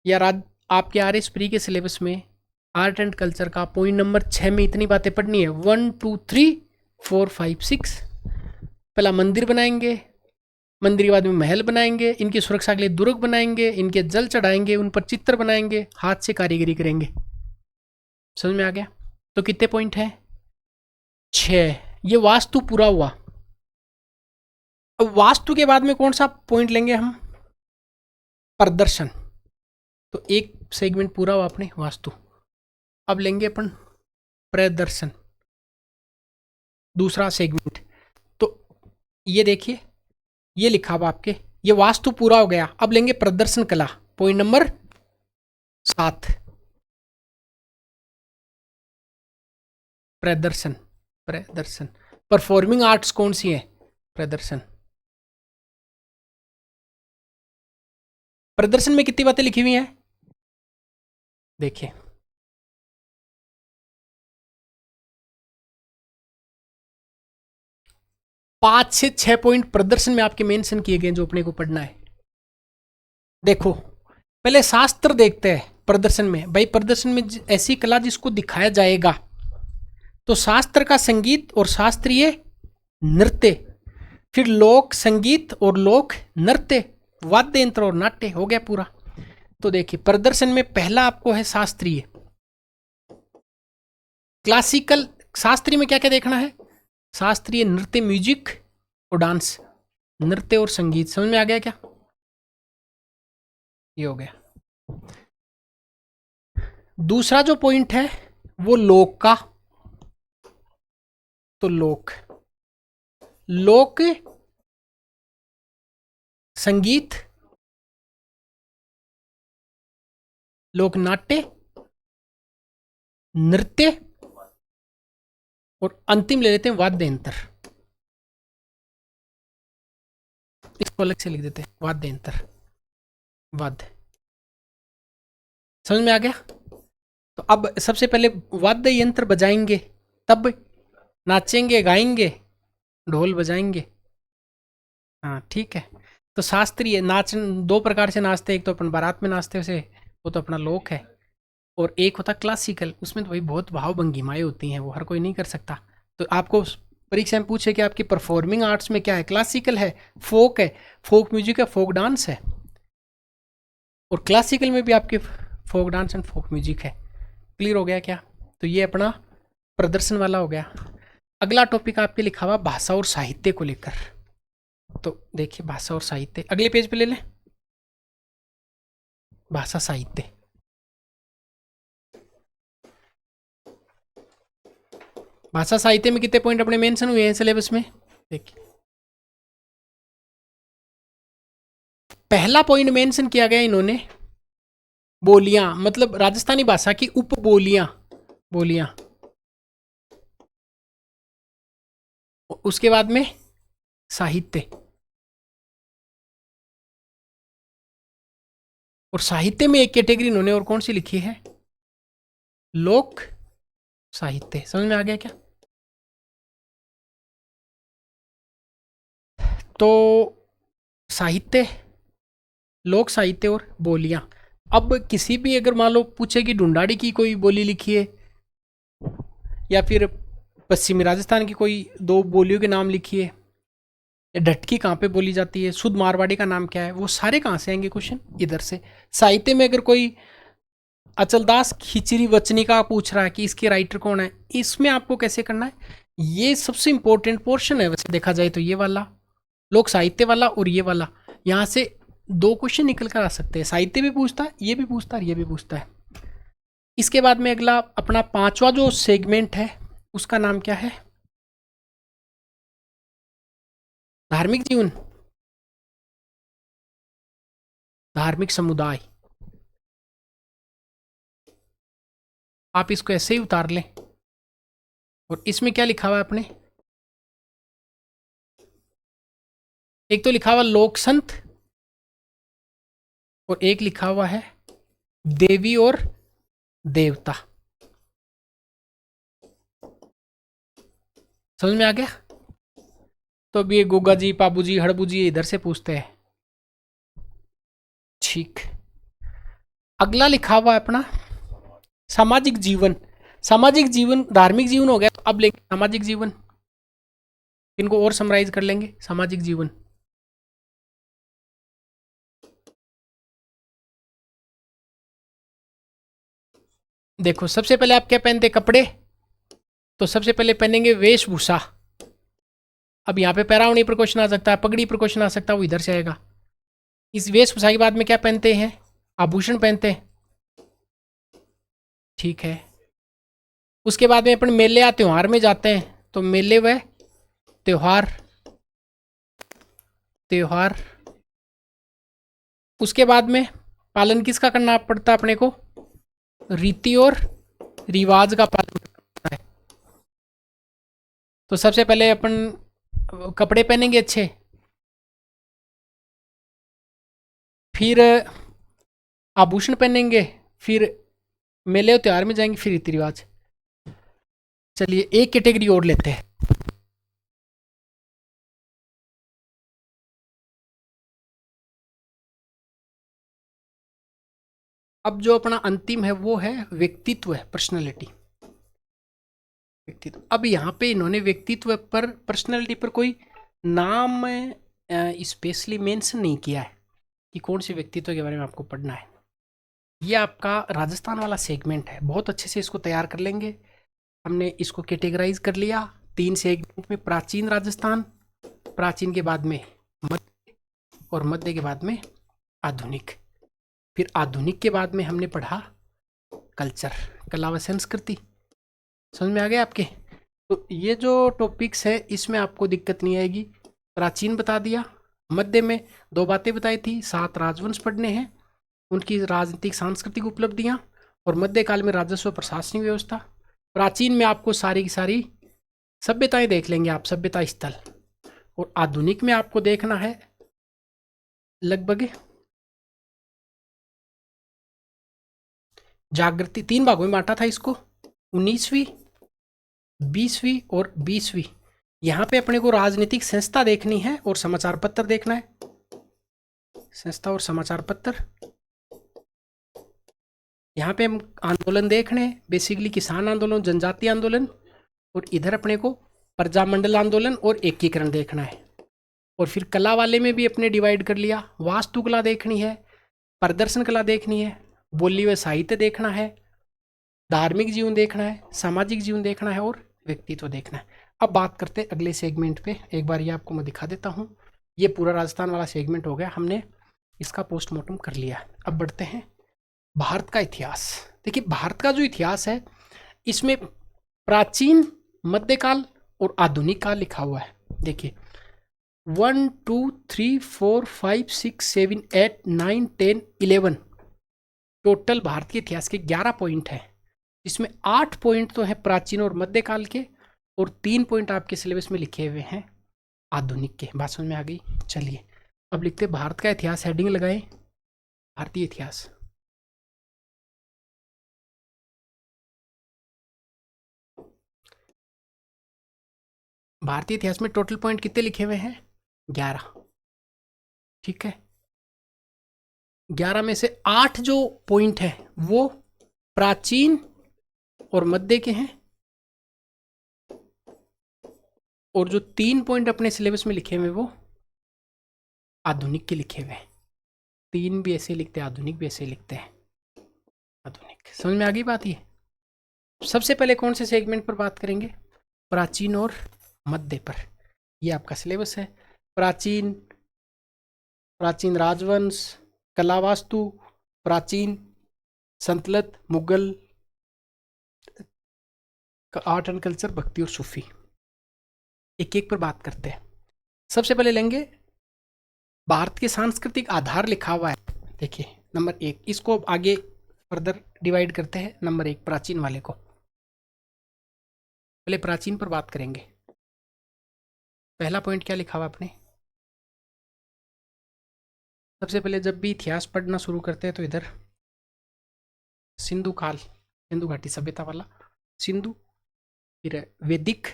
या आपके आर एस प्री के सिलेबस में आर्ट एंड कल्चर का पॉइंट नंबर 6 में इतनी बातें पढ़नी है, 1 2 3 4 5 6। पहला मंदिर बनाएंगे, मंदिर के बाद में महल बनाएंगे, इनकी सुरक्षा के लिए दुर्ग बनाएंगे, इनके जल चढ़ाएंगे, उन पर चित्र बनाएंगे, हाथ से कारीगरी करेंगे। समझ में आ गया? तो कितने पॉइंट हैं? 6। ये वास्तु पूरा हुआ। अब वास्तु के बाद में कौन सा पॉइंट लेंगे हम? प्रदर्शन। तो एक सेगमेंट पूरा हुआ अपने वास्तु। अब लेंगे अपन प्रदर्शन, दूसरा सेगमेंट। तो ये देखिए ये लिखा हुआ आपके, ये वास्तु पूरा हो गया। अब लेंगे प्रदर्शन कला, पॉइंट नंबर 7। प्रदर्शन, प्रदर्शन परफॉर्मिंग आर्ट्स कौन सी है? प्रदर्शन। प्रदर्शन में कितनी बातें लिखी हुई हैं? देखिए पांच से 6 पॉइंट प्रदर्शन में आपके मेंशन किए गए जो अपने को पढ़ना है। देखो पहले शास्त्र देखते हैं प्रदर्शन में। भाई प्रदर्शन में ऐसी कला जिसको दिखाया जाएगा, तो शास्त्र का संगीत और शास्त्रीय नृत्य, फिर लोक संगीत और लोक नृत्य, वाद्य यंत्र और नाट्य, हो गया पूरा। तो देखिए प्रदर्शन में पहला आपको है शास्त्रीय, क्लासिकल। शास्त्रीय में क्या क्या देखना है? शास्त्रीय नृत्य, म्यूजिक और डांस, नृत्य और संगीत। समझ में आ गया क्या? ये हो गया। दूसरा जो पॉइंट है वो लोक का। तो लोक, लोक संगीत, लोक नाट्य, नृत्य, और अंतिम ले लेते हैं वाद्य यंत्र। इसको अलग से लिख देते हैं, वाद्य यंत्र, वाद्य। समझ में आ गया? तो अब सबसे पहले वाद्य यंत्र बजाएंगे, तब नाचेंगे, गाएंगे, ढोल बजाएंगे। हाँ ठीक है। तो शास्त्रीय नाच दो प्रकार से नाचते हैं, एक तो अपन बारात में नाचते हैं उसे, वो तो अपना लोक है, और एक होता क्लासिकल, उसमें तो भाई बहुत भाव भंगिमाएं होती हैं, वो हर कोई नहीं कर सकता। तो आपको परीक्षा में पूछे कि आपकी परफॉर्मिंग आर्ट्स में क्या है, क्लासिकल है, फोक है, फोक म्यूजिक है, फोक डांस है, और क्लासिकल में भी आपके folk dance and folk music है। क्लियर हो गया क्या? तो ये अपना प्रदर्शन वाला हो गया। अगला टॉपिक आपके लिखा हुआ भाषा और साहित्य को लेकर। तो देखिए भाषा और साहित्य अगले पेज पे ले लें। भाषा साहित्य, भाषा साहित्य में कितने पॉइंट अपने मेंशन हुए हैं सिलेबस में? देखिए पहला पॉइंट मेंशन किया गया इन्होंने, बोलियां, मतलब राजस्थानी भाषा की उपबोलियां, बोलियां। उसके बाद में साहित्य, और साहित्य में एक कैटेगरी इन्होंने और कौन सी लिखी है, लोक साहित्य। समझ में आ गया क्या? तो साहित्य, लोक साहित्य और बोलियां। अब किसी भी अगर मान लो पूछे कि ढूंढाड़ी की कोई बोली लिखी है, या फिर पश्चिमी राजस्थान की कोई दो बोलियों के नाम लिखिए, या ढटकी कहाँ पे बोली जाती है, शुद्ध मारवाड़ी का नाम क्या है, वो सारे कहाँ से आएंगे क्वेश्चन, इधर से। साहित्य में अगर कोई अचलदास खिचड़ी वचनिका पूछ रहा है कि इसके राइटर कौन है, इसमें आपको कैसे करना है, ये सबसे इंपॉर्टेंट पोर्शन है वैसे देखा जाए तो, ये वाला लोक साहित्य वाला और ये वाला, यहाँ से दो क्वेश्चन निकल कर आ सकते हैं, साहित्य भी पूछता है, ये भी पूछता है, ये भी पूछता है। इसके बाद में अगला अपना पांचवा जो सेगमेंट है उसका नाम क्या है, धार्मिक जीवन, धार्मिक समुदाय। आप इसको ऐसे ही उतार लें, और इसमें क्या लिखा हुआ है अपने, एक तो लिखा हुआ लोक संत, और एक लिखा हुआ है देवी और देवता। समझ में आ गया? तो अब ये गोगा जी, पाबू जी, हड़बू जी इधर से पूछते हैं। ठीक, अगला लिखा हुआ है अपना सामाजिक जीवन। सामाजिक जीवन धार्मिक जीवन हो गया, तो अब लेंगे सामाजिक जीवन, इनको और समराइज कर लेंगे। सामाजिक जीवन, देखो सबसे पहले आप क्या पहनते कपड़े, तो सबसे पहले पहनेंगे वेशभूषा। अब यहाँ पे पैरावनी पर क्वेश्चन आ सकता है, पगड़ी पर क्वेश्चन आ सकता है, वो इधर से आएगा। इस वेशभूषा के बाद में क्या पहनते हैं, आभूषण पहनते हैं। ठीक है, उसके बाद में अपन मेले या त्योहार में जाते हैं, तो मेले व त्योहार, त्योहार। उसके बाद में पालन किसका करना पड़ता है अपने को, रीति और रिवाज का पालन करना पड़ता है। तो सबसे पहले अपन कपड़े पहनेंगे अच्छे, फिर आभूषण पहनेंगे, फिर मेले और त्योहार में जाएंगे, फिर रीति रिवाज। चलिए एक कैटेगरी और लेते हैं। अब जो अपना अंतिम है वो है व्यक्तित्व, है पर्सनैलिटी, व्यक्तित्व। अब यहाँ पे इन्होंने व्यक्तित्व पर, पर्सनैलिटी पर कोई नाम स्पेशली मेंशन नहीं किया है कि कौन से व्यक्तित्व के बारे में आपको पढ़ना है। ये आपका राजस्थान वाला सेगमेंट है, बहुत अच्छे से इसको तैयार कर लेंगे। हमने इसको कैटेगराइज कर लिया तीन सेगमेंट में, प्राचीन राजस्थान, प्राचीन के बाद में मध्य, और मध्य के बाद में आधुनिक, फिर आधुनिक के बाद में हमने पढ़ा कल्चर, कला व संस्कृति। समझ में आ गया आपके? तो ये जो टॉपिक्स है इसमें आपको दिक्कत नहीं आएगी। प्राचीन बता दिया, मध्य में दो बातें बताई थी, 7 राजवंश पढ़ने हैं, उनकी राजनीतिक सांस्कृतिक उपलब्धियां, और मध्यकाल में राजस्व प्रशासनिक व्यवस्था। प्राचीन में आपको सारी की सारी सभ्यताएं देख लेंगे आप, सभ्यता स्थल। और आधुनिक में आपको देखना है लगभग जागृति 3 भागों में बांटा था इसको, 19वीं, 20वीं और 20वीं। यहाँ पे अपने को राजनीतिक संस्था देखनी है और समाचार पत्र देखना है, संस्था और समाचार पत्र। यहाँ पे हम आंदोलन देख रहे हैं, बेसिकली किसान आंदोलन, जनजातीय आंदोलन, और इधर अपने को प्रजामंडल आंदोलन और एकीकरण देखना है। और फिर कला वाले में भी अपने डिवाइड कर लिया, वास्तुकला देखनी है, प्रदर्शन कला देखनी है, बोली व साहित्य देखना है, धार्मिक जीवन देखना है, सामाजिक जीवन देखना है और व्यक्तित्व देखना है। अब बात करते हैं अगले सेगमेंट पे। एक बार ये आपको मैं दिखा देता हूँ। ये पूरा राजस्थान वाला सेगमेंट हो गया, हमने इसका पोस्टमार्टम कर लिया। अब बढ़ते हैं भारत का इतिहास। देखिए भारत का जो इतिहास है इसमें प्राचीन, मध्यकाल और आधुनिक काल लिखा हुआ है। देखिए 1 2 3 4 5 6 7 8 9 10 11 टोटल भारत के इतिहास के 11 पॉइंट हैं, जिसमें 8 पॉइंट तो है प्राचीन और मध्यकाल के, और 3 पॉइंट आपके सिलेबस में लिखे हुए हैं आधुनिक के। बात समझ में आ गई? चलिए अब लिखते हैं भारत का इतिहास, हेडिंग लगाएं भारतीय इतिहास। भारतीय इतिहास में टोटल पॉइंट कितने लिखे हुए हैं? 11। ठीक है, 11 में से 8 जो पॉइंट है वो प्राचीन और मध्य के हैं, और जो 3 पॉइंट अपने सिलेबस में लिखे हुए वो आधुनिक के लिखे हुए हैं। 3 भी ऐसे लिखते हैं, आधुनिक भी ऐसे लिखते हैं। आधुनिक समझ में आ गई बात? ये सबसे पहले कौन से सेगमेंट पर बात करेंगे? प्राचीन और मध्य पर। ये आपका सिलेबस है। प्राचीन, प्राचीन राजवंश, कला वास्तु, प्राचीन संतलत, मुगल, आर्ट एंड कल्चर, भक्ति और सूफी। एक एक पर बात करते हैं। सबसे पहले लेंगे भारत के सांस्कृतिक आधार लिखा हुआ है। देखिए नंबर 1, इसको आगे फर्दर डिवाइड करते हैं। नंबर 1 प्राचीन वाले को, पहले प्राचीन पर बात करेंगे। पहला पॉइंट क्या लिखा हुआ आपने? सबसे पहले जब भी इतिहास पढ़ना शुरू करते हैं तो इधर सिंधु काल, सिंधु घाटी सभ्यता वाला सिंधु, फिर वैदिक,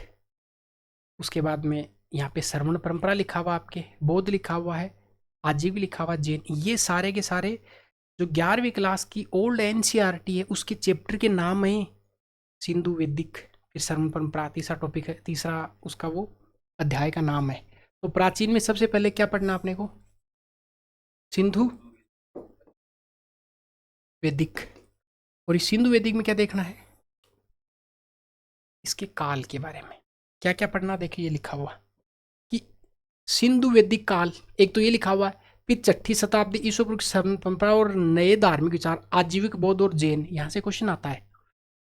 उसके बाद में यहाँ पे श्रवण परंपरा लिखा हुआ, आपके बौद्ध लिखा हुआ है, आजीवी लिखा हुआ, जैन। ये सारे के सारे जो 11वीं क्लास की ओल्ड एनसीईआरटी है उसके चैप्टर के नाम है। सिंधु, वैदिक, फिर श्रवण परंपरा तीसरा टॉपिक है, तीसरा उसका वो अध्याय का नाम है। तो प्राचीन में सबसे पहले क्या पढ़ना आपने को? सिंधु, वैदिक। और इस सिंधु वैदिक में क्या देखना है? इसके काल के बारे में क्या क्या पढ़ना। देखिए ये लिखा हुआ कि सिंधु वैदिक काल, एक तो ये लिखा हुआ है, फिर 6ठी शताब्दी ईसा पूर्व की श्रवण परंपरा और नए धार्मिक विचार, आजीविक, बौद्ध और जैन। यहाँ से क्वेश्चन आता है।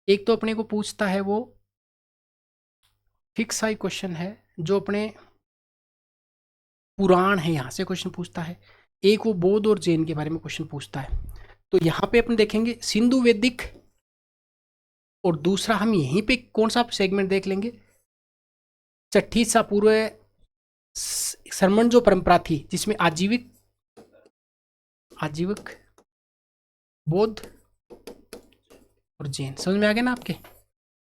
एक तो अपने को पूछता है वो फिक्स हाई क्वेश्चन है जो अपने पुराण है, यहाँ से क्वेश्चन पूछता है। एक वो बौद्ध और जैन के बारे में क्वेश्चन पूछता है। तो यहाँ पे अपन देखेंगे सिंधु वैदिक, और दूसरा हम यहीं पे कौन सा सेगमेंट देख लेंगे? 6ठी सा पूर्व श्रमण जो परंपरा थी, जिसमें आजीविक, आजीविक, बौद्ध और जैन। समझ में आ गया ना आपके?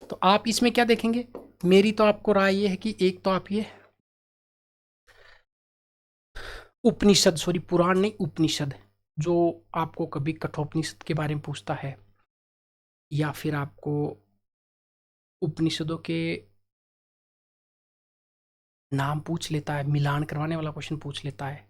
तो आप इसमें क्या देखेंगे? मेरी तो आपको राय ये है कि एक तो आप ये उपनिषद, सॉरी पुराण नहीं, उपनिषद, जो आपको कभी कठोपनिषद के बारे में पूछता है, या फिर आपको उपनिषदों के नाम पूछ लेता है, मिलान करवाने वाला क्वेश्चन पूछ लेता है,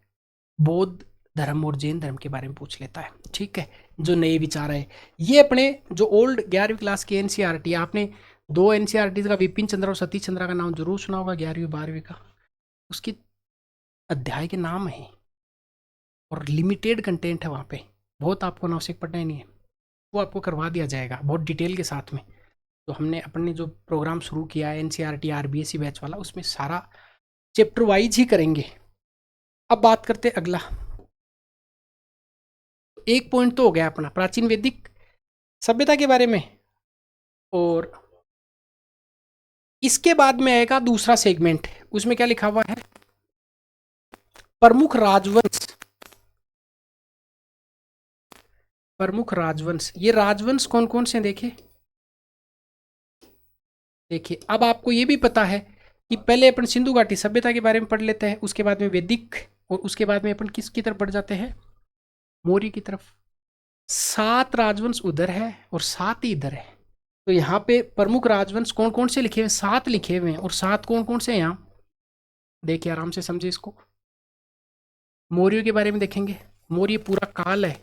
बौद्ध धर्म और जैन धर्म के बारे में पूछ लेता है। ठीक है, जो नए विचार है। ये अपने जो ओल्ड 11वीं क्लास की एनसीईआरटी, आपने 2 एनसीईआरटी का विपिन चंद्र और सतीश चंद्रा का नाम जरूर सुना होगा 11वीं 12वीं का। उसके अध्याय के नाम है और लिमिटेड कंटेंट है वहाँ पे, बहुत आपको आवश्यक पढ़ना ही नहीं है, वो आपको करवा दिया जाएगा बहुत डिटेल के साथ में। तो हमने अपने जो प्रोग्राम शुरू किया है एनसीईआरटी आरबीएसई बैच वाला, उसमें सारा चैप्टर वाइज ही करेंगे। अब बात करते हैं अगला। एक पॉइंट तो हो गया अपना प्राचीन वैदिक सभ्यता के बारे में, और इसके बाद में आएगा दूसरा सेगमेंट। उसमें क्या लिखा हुआ है? प्रमुख राजवंश प्रमुख राजवंश, ये राजवंश कौन कौन से देखे? देखिए अब आपको ये भी पता है कि पहले अपन सिंधु घाटी सभ्यता के बारे में पढ़ लेते हैं, उसके बाद में वैदिक, और उसके बाद में अपन किसकी तरफ बढ़ जाते हैं? मौर्य की तरफ। 7 राजवंश उधर है और 7 ही इधर है। तो यहाँ पे प्रमुख राजवंश कौन कौन से लिखे हुए? 7 लिखे हुए हैं। और 7 कौन कौन से हैं यहाँ? देखिए आराम से समझे इसको। मौर्य के बारे में देखेंगे। मौर्य पूरा काल है।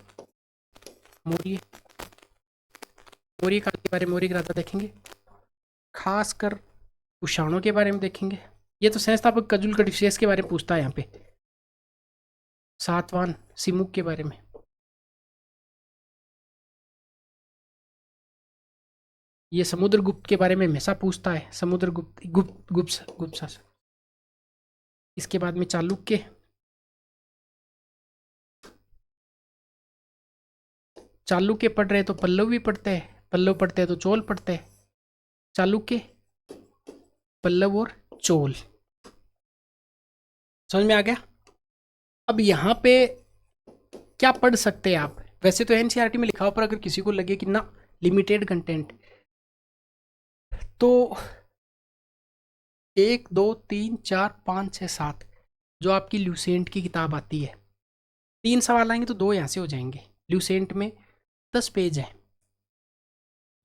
मौर्य मौर्य काल के बारे में मौर्य के राजा देखेंगे। खासकर कुषाणों के बारे में देखेंगे। ये तो संस्थापक कजुल कटिफिसेस के बारे में पूछता है यहाँ पे। सातवान सिमुक के बारे में। ये समुद्रगुप्त के बारे में हमेशा पूछता है। समुद्रगुप्त गुप्त गुप्त गुप्त शासक। इसके बाद में चालुक्य। चालुक्य पढ़ रहे तो पल्लव भी पढ़ते हैं, पल्लव पढ़ते हैं तो चोल पढ़ते हैं। चालुक्य, पल्लव और चोल। समझ में आ गया? अब यहाँ पे क्या पढ़ सकते हैं आप? वैसे तो एनसीईआरटी में लिखा हो, पर अगर किसी को लगे कि ना लिमिटेड कंटेंट, तो 1 2 3 4 5 6 7 जो आपकी ल्यूसेंट की किताब आती है, 3 सवाल आएंगे तो 2 यहाँ से हो जाएंगे। ल्यूसेंट में 10 पेज है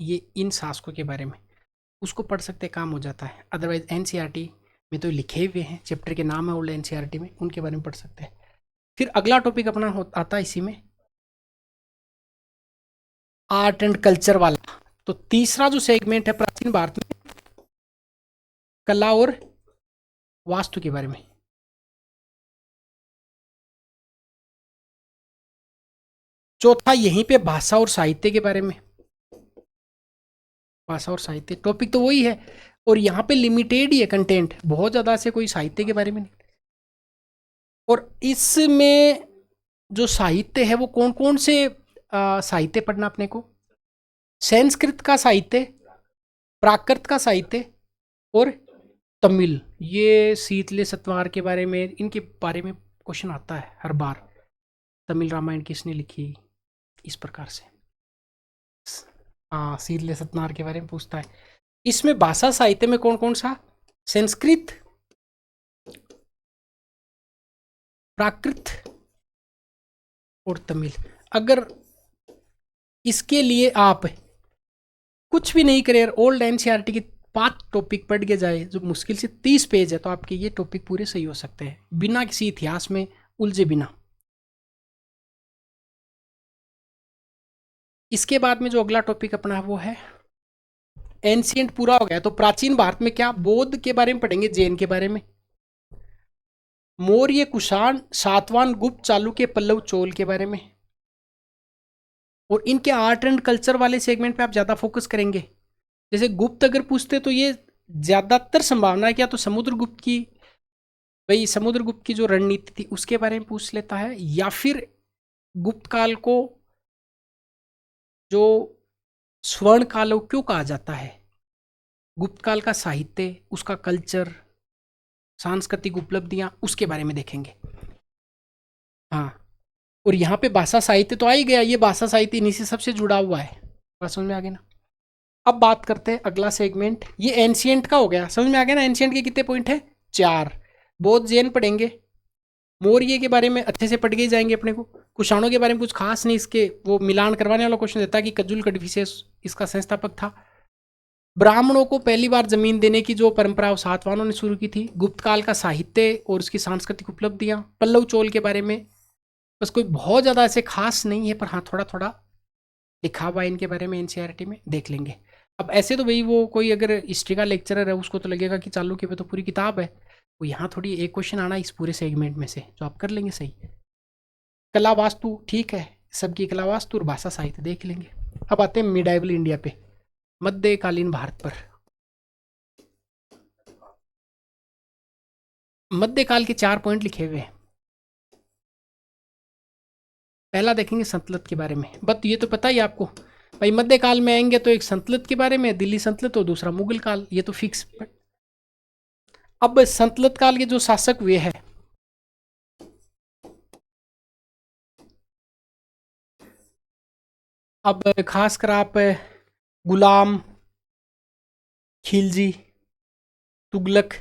ये इन शासकों के बारे में, उसको पढ़ सकते, काम हो जाता है। अदरवाइज एनसीईआरटी में तो लिखे हुए हैं, चैप्टर के नाम है ओल्ड एनसीईआरटी में, उनके बारे में पढ़ सकते हैं। फिर अगला टॉपिक अपना आता है इसी में, आर्ट एंड कल्चर वाला। तो तीसरा जो सेगमेंट है प्राचीन भारत में कला और वास्तु के बारे में। चौथा यहीं पे भाषा और साहित्य के बारे में। भाषा और साहित्य टॉपिक तो वही है, और यहाँ पे लिमिटेड ही है कंटेंट, बहुत ज़्यादा से कोई साहित्य के बारे में नहीं। और इसमें जो साहित्य है वो कौन कौन से साहित्य पढ़ना अपने को? संस्कृत का साहित्य, प्राकृत का साहित्य और तमिल। ये शीतले सतवार के बारे में, इनके बारे में क्वेश्चन आता है हर बार। तमिल रामायण किसने लिखी, इस प्रकार से। हाँ, शीतले सतनार के बारे में पूछता है। इसमें भाषा साहित्य में कौन कौन सा? संस्कृत, प्राकृत और तमिल। अगर इसके लिए आप कुछ भी नहीं करें, ओल्ड एनसीईआरटी की 5 टॉपिक पढ़ के जाए जो मुश्किल से 30 पेज है, तो आपके ये टॉपिक पूरे सही हो सकते हैं बिना किसी इतिहास में उलझे बिना। इसके बाद में जो अगला टॉपिक अपना है वो है एंशिएंट। पूरा हो गया तो प्राचीन भारत में क्या? बौद्ध के बारे में पढ़ेंगे, जैन के बारे में, मौर्य, कुषाण, सातवाहन, गुप्त, चालुक्य, पल्लव, चोल के बारे में। और इनके आर्ट एंड कल्चर वाले सेगमेंट पे आप ज़्यादा फोकस करेंगे। जैसे गुप्त अगर पूछते तो ये ज़्यादातर संभावना है क्या, तो समुद्रगुप्त की, भाई समुद्रगुप्त की जो रणनीति थी उसके बारे में पूछ लेता है, या फिर गुप्त काल को जो स्वर्ण काल क्यों कहा जाता है, गुप्त काल का साहित्य, उसका कल्चर, सांस्कृतिक उपलब्धियां, उसके बारे में देखेंगे। हाँ, और यहाँ पे भाषा साहित्य तो आ ही गया, ये भाषा साहित्य इन्हीं से सबसे जुड़ा हुआ है। बात समझ में आ गई ना? अब बात करते हैं अगला सेगमेंट, ये एंशिएंट का हो गया। समझ में आ गया ना? एंशिएंट के कितने पॉइंट है? 4। बौद्ध जैन पढ़ेंगे, मौर्य के बारे में अच्छे से पढ़ के ही जाएंगे अपने को। कुषाणों के बारे में कुछ खास नहीं, इसके वो मिलान करवाने वाला क्वेश्चन देता है कि कजुल कड़फिसेस इसका संस्थापक था। ब्राह्मणों को पहली बार जमीन देने की जो परंपरा सातवाहनों ने शुरू की थी। गुप्त काल का साहित्य और उसकी सांस्कृतिक उपलब्धियां, पल्लव चोल के बारे में बस कोई बहुत ज़्यादा ऐसे खास नहीं है, पर हाँ थोड़ा थोड़ा लिखा हुआ है इनके बारे में, एनसीईआरटी में देख लेंगे। अब ऐसे तो भाई वो कोई अगर हिस्ट्री का लेक्चरर है उसको तो लगेगा कि चालुक्य पे तो पूरी किताब है, वो यहाँ थोड़ी एक क्वेश्चन आना इस पूरे सेगमेंट में से जो आप कर लेंगे सही। कला वास्तु ठीक है, सबकी कला वास्तु और भाषा साहित्य देख लेंगे। अब आते हैं मिडाइवल इंडिया पे, मध्यकालीन भारत पर। मध्यकाल के 4 पॉइंट लिखे हुए हैं। पहला देखेंगे संतलत के बारे में। बट ये तो पता ही आपको भाई, मध्यकाल में आएंगे तो एक संतलत के बारे में, दिल्ली संतलत, और दूसरा मुगल काल, ये तो फिक्स। अब संतलत काल के जो शासक हुए हैं, अब खासकर आप गुलाम, खिलजी, तुगलक,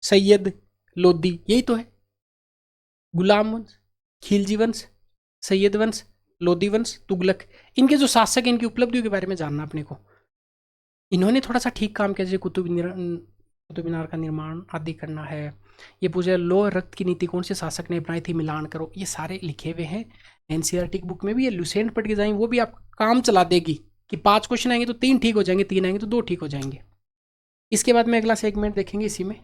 सैयद, लोदी, यही तो है। गुलाम वंश, खिलजी वंश, सैयद वंश, लोदी वंश, तुगलक। इनके जो शासक हैं, इनकी उपलब्धियों के बारे में जानना अपने को। इन्होंने थोड़ा सा ठीक काम किया, जैसे कुतुब मीनार का निर्माण आदि करना है। ये पूछा लो रक्त की नीति कौन से शासक ने अपनाई थी, मिलान करो। ये सारे लिखे हुए हैं एनसीईआरटी की बुक में भी। ये लुसेंट पढ़ के जाएंगे, वो भी आप काम चला देगी कि 5 क्वेश्चन आएंगे तो 3 ठीक हो जाएंगे, 3 आएंगे तो 2 ठीक हो जाएंगे। इसके बाद में अगला सेगमेंट देखेंगे इसी में।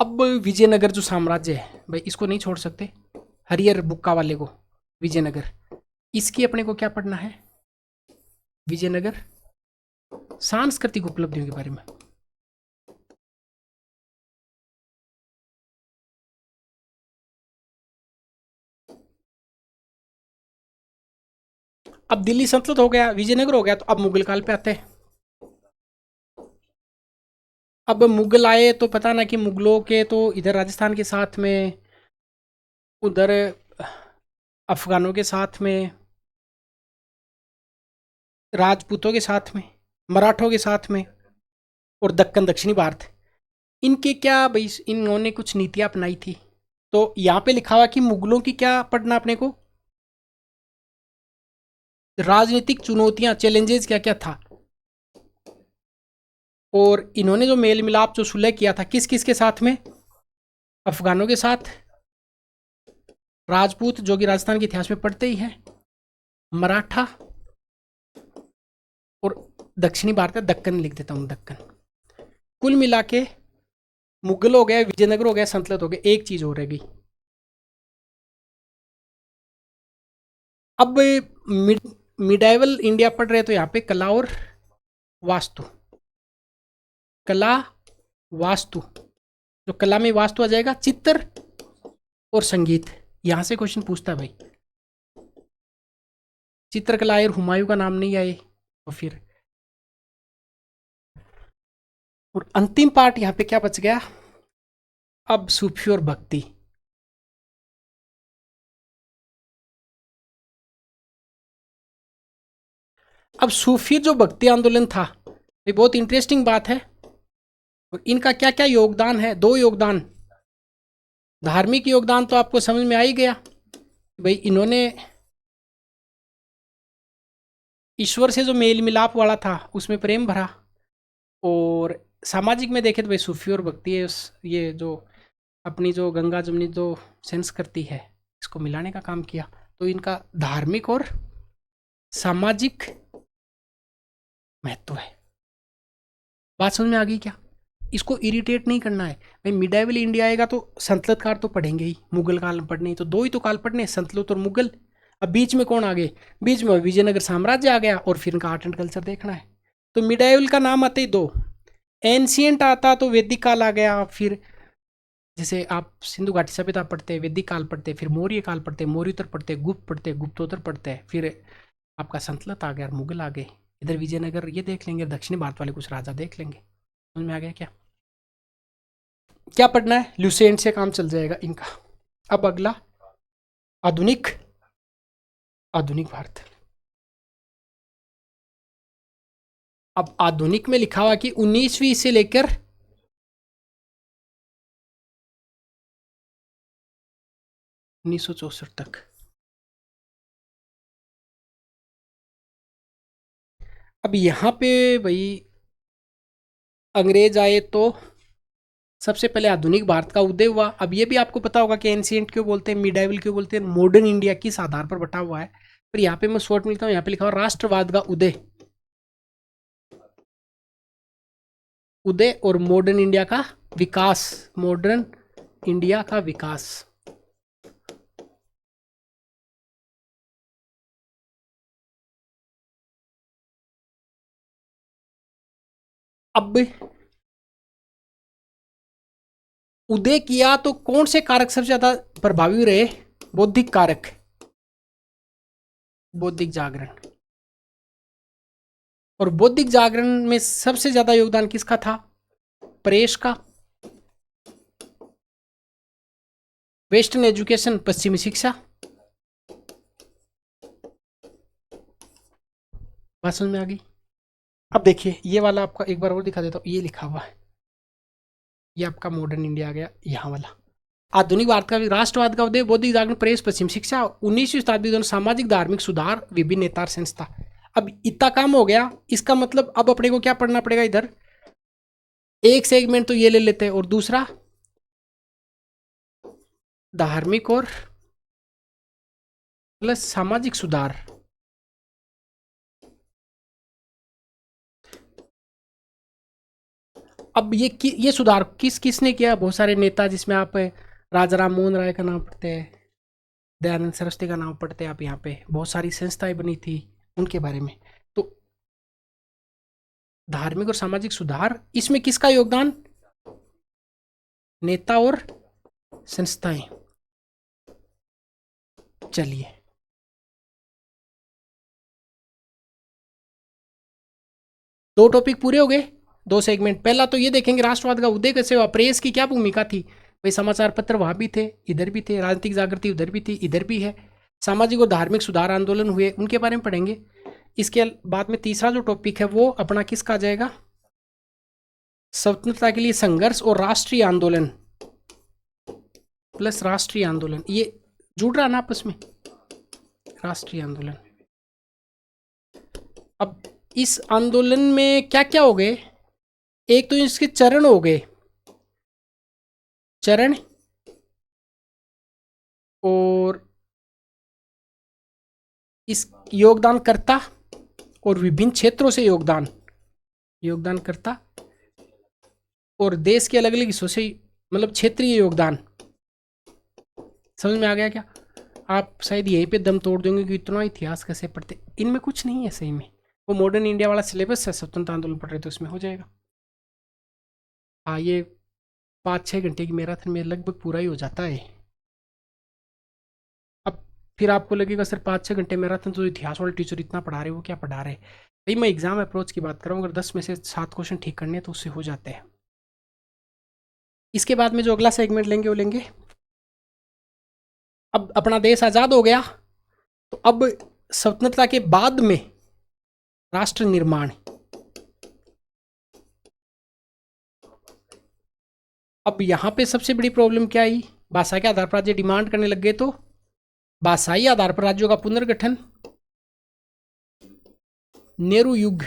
अब विजयनगर जो साम्राज्य है भाई, इसको नहीं छोड़ सकते, हरियर बुक्का वाले को। विजयनगर, इसकी अपने को क्या पढ़ना है, विजयनगर सांस्कृतिक उपलब्धियों के बारे में। अब दिल्ली सल्तनत हो गया, विजयनगर हो गया, तो अब मुगल काल पे आते हैं। अब मुगल आए तो पता ना कि मुगलों के तो इधर राजस्थान के साथ में, उधर अफगानों के साथ में, राजपूतों के साथ में, मराठों के साथ में, और दक्कन दक्षिणी भारत, इनके क्या भाई, इन्होंने कुछ नीतियां अपनाई थी। तो यहाँ पे लिखा हुआ कि मुगलों की क्या पढ़ना अपने को, राजनीतिक चुनौतियां, चैलेंजेस क्या क्या था। और इन्होंने जो मेल मिलाप, जो सुलह किया था, किस किस के साथ में, अफगानों के साथ, राजपूत जो कि राजस्थान के इतिहास में पढ़ते ही हैं, मराठा, और दक्षिणी भारत का दक्कन लिख देता हूँ, दक्कन। कुल मिला के मुगल हो गया, विजयनगर हो गया, संतलत हो गया, एक चीज हो रह गई। अब मिडाइवल इंडिया पढ़ रहे, तो यहाँ पे कला और वास्तु, कला वास्तु, जो कला में वास्तु आ जाएगा, चित्र और संगीत। यहां से क्वेश्चन पूछता है भाई, चित्रकला और हुमायूं का नाम नहीं आए तो फिर। और अंतिम पार्ट यहाँ पे क्या बच गया, अब सूफी और भक्ति। अब सूफी जो भक्ति आंदोलन था, ये बहुत इंटरेस्टिंग बात है। और इनका क्या क्या योगदान है, 2 योगदान। धार्मिक योगदान तो आपको समझ में आ ही गया भाई, इन्होंने ईश्वर से जो मेल मिलाप वाला था उसमें प्रेम भरा। और सामाजिक में देखें तो भाई सूफी और भक्ति है, ये जो अपनी जो गंगा जमनी जो सेंस करती है, इसको मिलाने का काम किया। तो इनका धार्मिक और सामाजिक महत्व है। बात समझ में आ गई क्या। इसको इरिटेट नहीं करना है भाई। मिडाइवल इंडिया आएगा तो संतलत काल तो पढ़ेंगे ही, मुगल काल पढ़ने, तो 2 ही तो काल पढ़ने, संतलत और मुगल। अब बीच में कौन आ गए, बीच में विजयनगर साम्राज्य आ गया, और फिर इनका आर्ट एंड कल्चर देखना है। तो मिडाइवल का नाम आते ही 2, एंशियंट आता तो वैदिक काल आ गया। फिर जैसे आप सिंधु घाटी सभ्यता पढ़ते हैं, वैदिक काल पढ़ते हैं, फिर मौर्य काल पढ़ते हैं, मौर्योत्तर पढ़ते हैं, गुप्त पढ़ते हैं, गुप्तोत्तर पढ़ते हैं, फिर आपका संतलत आ गया और मुगल आ गए। इधर विजयनगर ये देख लेंगे, दक्षिणी भारत वाले कुछ राजा देख लेंगे। समझ में आ गया क्या। क्या पढ़ना है, ल्यूसेंट से काम चल जाएगा इनका। अब अगला, आधुनिक, आधुनिक भारत। अब आधुनिक में लिखा हुआ कि 19वीं से लेकर 1964 तक। अब यहां पे भाई अंग्रेज आए तो सबसे पहले आधुनिक भारत का उदय हुआ। अब ये भी आपको पता होगा कि एंशियंट क्यों बोलते हैं, मिडाइवल क्यों बोलते हैं, मॉडर्न इंडिया किस आधार पर बटा हुआ है। पर यहाँ पे मैं शॉर्ट मिलता हूँ, यहाँ पे लिखा हुआ राष्ट्रवाद का उदय, उदय और मॉडर्न इंडिया का विकास, मॉडर्न इंडिया का विकास। अब उदय किया तो कौन से कारक सबसे ज्यादा प्रभावी रहे, बौद्धिक कारक, बौद्धिक जागरण। और बौद्धिक जागरण में सबसे ज्यादा योगदान किसका था, प्रेस का, वेस्टर्न एजुकेशन, पश्चिमी शिक्षा, बात समझ में आ गई? अब देखिए ये वाला आपका एक बार और दिखा देता हूँ, ये लिखा हुआ है, ये आपका मॉडर्न इंडिया आ गया यहाँ वाला। आधुनिक भारत का राष्ट्रवाद का उदय, बौद्धिक जागरण, प्रेस, पश्चिम शिक्षा, 19वीं शताब्दी दोनों, सामाजिक धार्मिक सुधार, विभिन्न नेता और संस्था। अब इतना काम हो गया, इसका मतलब अब अपने को क्या पढ़ना पड़ेगा इधर, एक सेगमेंट तो ये ले लेते हैं और दूसरा धार्मिक और प्लस सामाजिक सुधार। अब ये सुधार किसने किया? बहुत सारे नेता, जिसमें आप राजा राम मोहन राय का नाम पढ़ते हैं, दयानंद सरस्वती का नाम पढ़ते हैं आप, यहाँ पे बहुत सारी संस्थाएं बनी थी उनके बारे में। तो धार्मिक और सामाजिक सुधार, इसमें किसका योगदान? नेता और संस्थाएं। चलिए दो टॉपिक पूरे हो गए, दो सेगमेंट। पहला तो ये देखेंगे राष्ट्रवाद का उदय कैसे हुआ, प्रेस की क्या भूमिका थी, भाई समाचार पत्र वहां भी थे, इधर भी थे, राजनीतिक जागृति उधर भी थी, इधर भी है, सामाजिक और धार्मिक सुधार आंदोलन हुए उनके बारे में पढ़ेंगे। इसके बाद में तीसरा जो टॉपिक है वो अपना किसका आ जाएगा, स्वतंत्रता के लिए संघर्ष और राष्ट्रीय आंदोलन प्लस राष्ट्रीय आंदोलन, ये जुड़ रहा ना आपस में, राष्ट्रीय आंदोलन। अब इस आंदोलन में क्या क्या हो गए, एक तो इसके चरण हो गए, चरण, और इस योगदानकर्ता और विभिन्न क्षेत्रों से योगदानकर्ता और देश के अलग अलग हिस्सों से, मतलब क्षेत्रीय योगदान। समझ में आ गया क्या? आप शायद यहीं पे दम तोड़ देंगे कि इतना इतिहास कैसे पढ़ते, इनमें कुछ नहीं है सही में, वो मॉडर्न इंडिया वाला सिलेबस है, स्वतंत्रता आंदोलन पढ़ रहे तो उसमें हो जाएगा। हाँ, ये 5-6 घंटे की मैराथन में लगभग पूरा ही हो जाता है। अब फिर आपको लगेगा सर 5-6 घंटे मैराथन तो इतिहास वाले टीचर इतना पढ़ा रहे, वो क्या पढ़ा रहे? भाई मैं एग्जाम अप्रोच की बात कर रहा हूँ, अगर 10 में से 7 क्वेश्चन ठीक करने हैं तो उससे हो जाते हैं। इसके बाद में जो अगला सेगमेंट लेंगे वो लेंगे, अब अपना देश आज़ाद हो गया तो अब स्वतंत्रता के बाद में राष्ट्र निर्माण। अब यहाँ पे सबसे बड़ी प्रॉब्लम क्या आई, भाषा के आधार पर राज्य डिमांड करने लग गए, तो भाषाई आधार पर राज्यों का पुनर्गठन, नेहरू युग,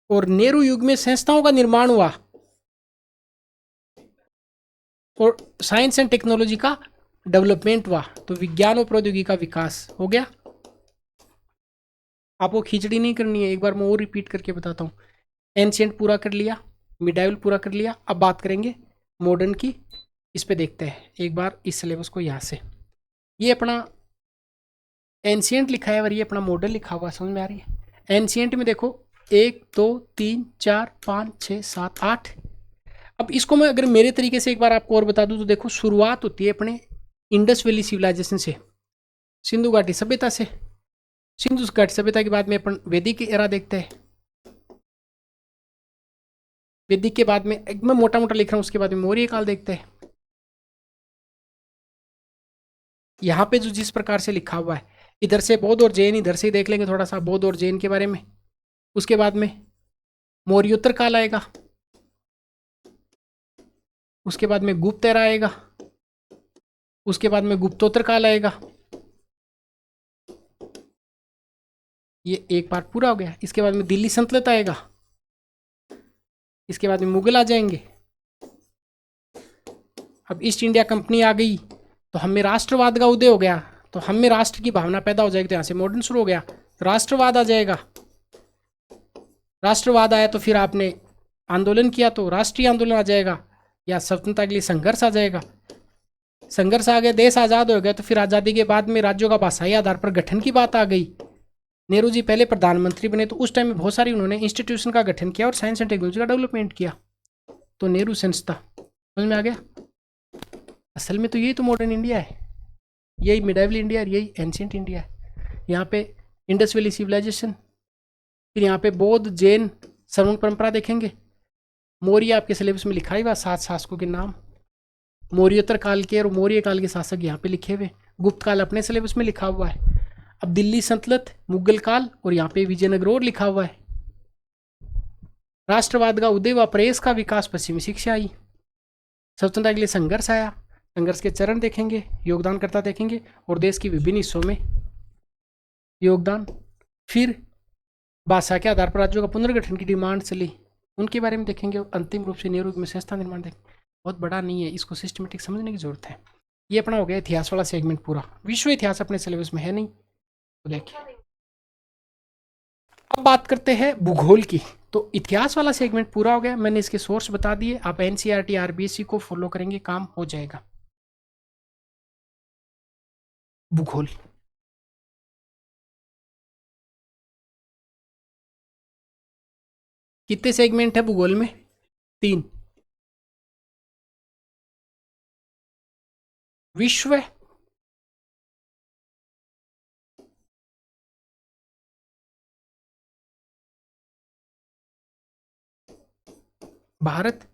और नेहरू युग में संस्थाओं का निर्माण हुआ और साइंस एंड टेक्नोलॉजी का डेवलपमेंट हुआ, तो विज्ञान और प्रौद्योगिकी का विकास हो गया। आपको खिचड़ी नहीं करनी है, एक बार मैं और रिपीट करके बताता हूँ। एंशिएंट पूरा कर लिया, मिडाइवल पूरा कर लिया, अब बात करेंगे मॉडर्न की। इस पे देखते हैं एक बार इस सिलेबस को, यहाँ से ये अपना एंशिएंट लिखा है और ये अपना मॉडर्न लिखा हुआ, समझ में आ रही है? एंशिएंट में देखो 1 2 3 4 5 6 7 8। अब इसको मैं अगर मेरे तरीके से एक बार आपको और बता दूं तो देखो, शुरुआत होती है अपने इंडस वैली सिविलाइजेशन से, सिंधु घाटी सभ्यता से। सिंधु घाटी सभ्यता के बाद में अपन वैदिक एरा देखते हैं, वैदिक के बाद में एक मैं मोटा मोटा लिख रहा हूँ, उसके बाद में मौर्य काल देखते हैं। यहाँ पे जो जिस प्रकार से लिखा हुआ है, इधर से बौद्ध और जैन, इधर से देख लेंगे थोड़ा सा बौद्ध और जैन के बारे में। उसके बाद में मौर्योत्तर काल आएगा, उसके बाद में गुप्त एरा आएगा, उसके बाद में गुप्तोत्तर काल आएगा। ये एक पार्ट पूरा हो गया। इसके बाद में दिल्ली सल्तनत आएगा, इसके बाद में मुगल आ जाएंगे। अब ईस्ट इंडिया कंपनी आ गई तो हमें राष्ट्रवाद का उदय हो गया, तो हमें राष्ट्र की भावना पैदा हो जाएगी, तो यहाँ से मॉडर्न शुरू हो गया, राष्ट्रवाद आ जाएगा। राष्ट्रवाद आया तो फिर आपने आंदोलन किया तो राष्ट्रीय आंदोलन आ जाएगा, या स्वतंत्रता के लिए संघर्ष आ जाएगा। संघर्ष आ गया, देश आज़ाद हो गया, तो फिर आज़ादी के बाद में राज्यों का भाषाई आधार पर गठन की बात आ गई। नेहरू जी पहले प्रधानमंत्री बने तो उस टाइम में बहुत सारी उन्होंने इंस्टीट्यूशन का गठन किया और साइंस एंड टेक्नोलॉजी का डेवलपमेंट किया, तो नेहरू संस्था। समझ में आ गया? असल में तो यही तो मॉडर्न इंडिया है, यही मिडाइवल इंडिया है, यही एंशिएंट इंडिया है। यहाँ पे इंडस वैली सिविलाइजेशन, फिर यहाँ पे बौद्ध जैन श्रवण परंपरा देखेंगे। मौर्य आपके सिलेबस में लिखा ही हुआ, 7 शासकों के नाम, मौर्योत्तर काल के और मौर्य काल के शासक यहाँ पे लिखे हुए। गुप्त काल अपने सिलेबस में लिखा हुआ है। अब दिल्ली सल्तनत, मुगल काल, और यहाँ पे विजयनगर और लिखा हुआ है। राष्ट्रवाद का उदय व प्रेस का विकास, पश्चिमी शिक्षा आई। स्वतंत्रता के लिए संघर्ष आया, संघर्ष के चरण देखेंगे, योगदानकर्ता देखेंगे, और देश की विभिन्न हिस्सों में योगदान। फिर भाषा के आधार पर राज्यों का पुनर्गठन की डिमांड चली, उनके बारे में देखेंगे। अंतिम रूप से नेहरू में संस्था निर्माण देखेंगे। बहुत बड़ा नहीं है, इसको सिस्टमेटिक समझने की जरूरत है। ये अपना हो गया इतिहास वाला सेगमेंट पूरा। विश्व इतिहास अपने सिलेबस में है नहीं, तो देखिए। अब बात करते हैं भूगोल की। तो इतिहास वाला सेगमेंट पूरा हो गया, मैंने इसके सोर्स बता दिए। आप एनसीईआरटी आरबीएससी को फॉलो करेंगे, काम हो जाएगा। भूगोल कितने सेगमेंट है भूगोल में? 3। विश्व, भारत,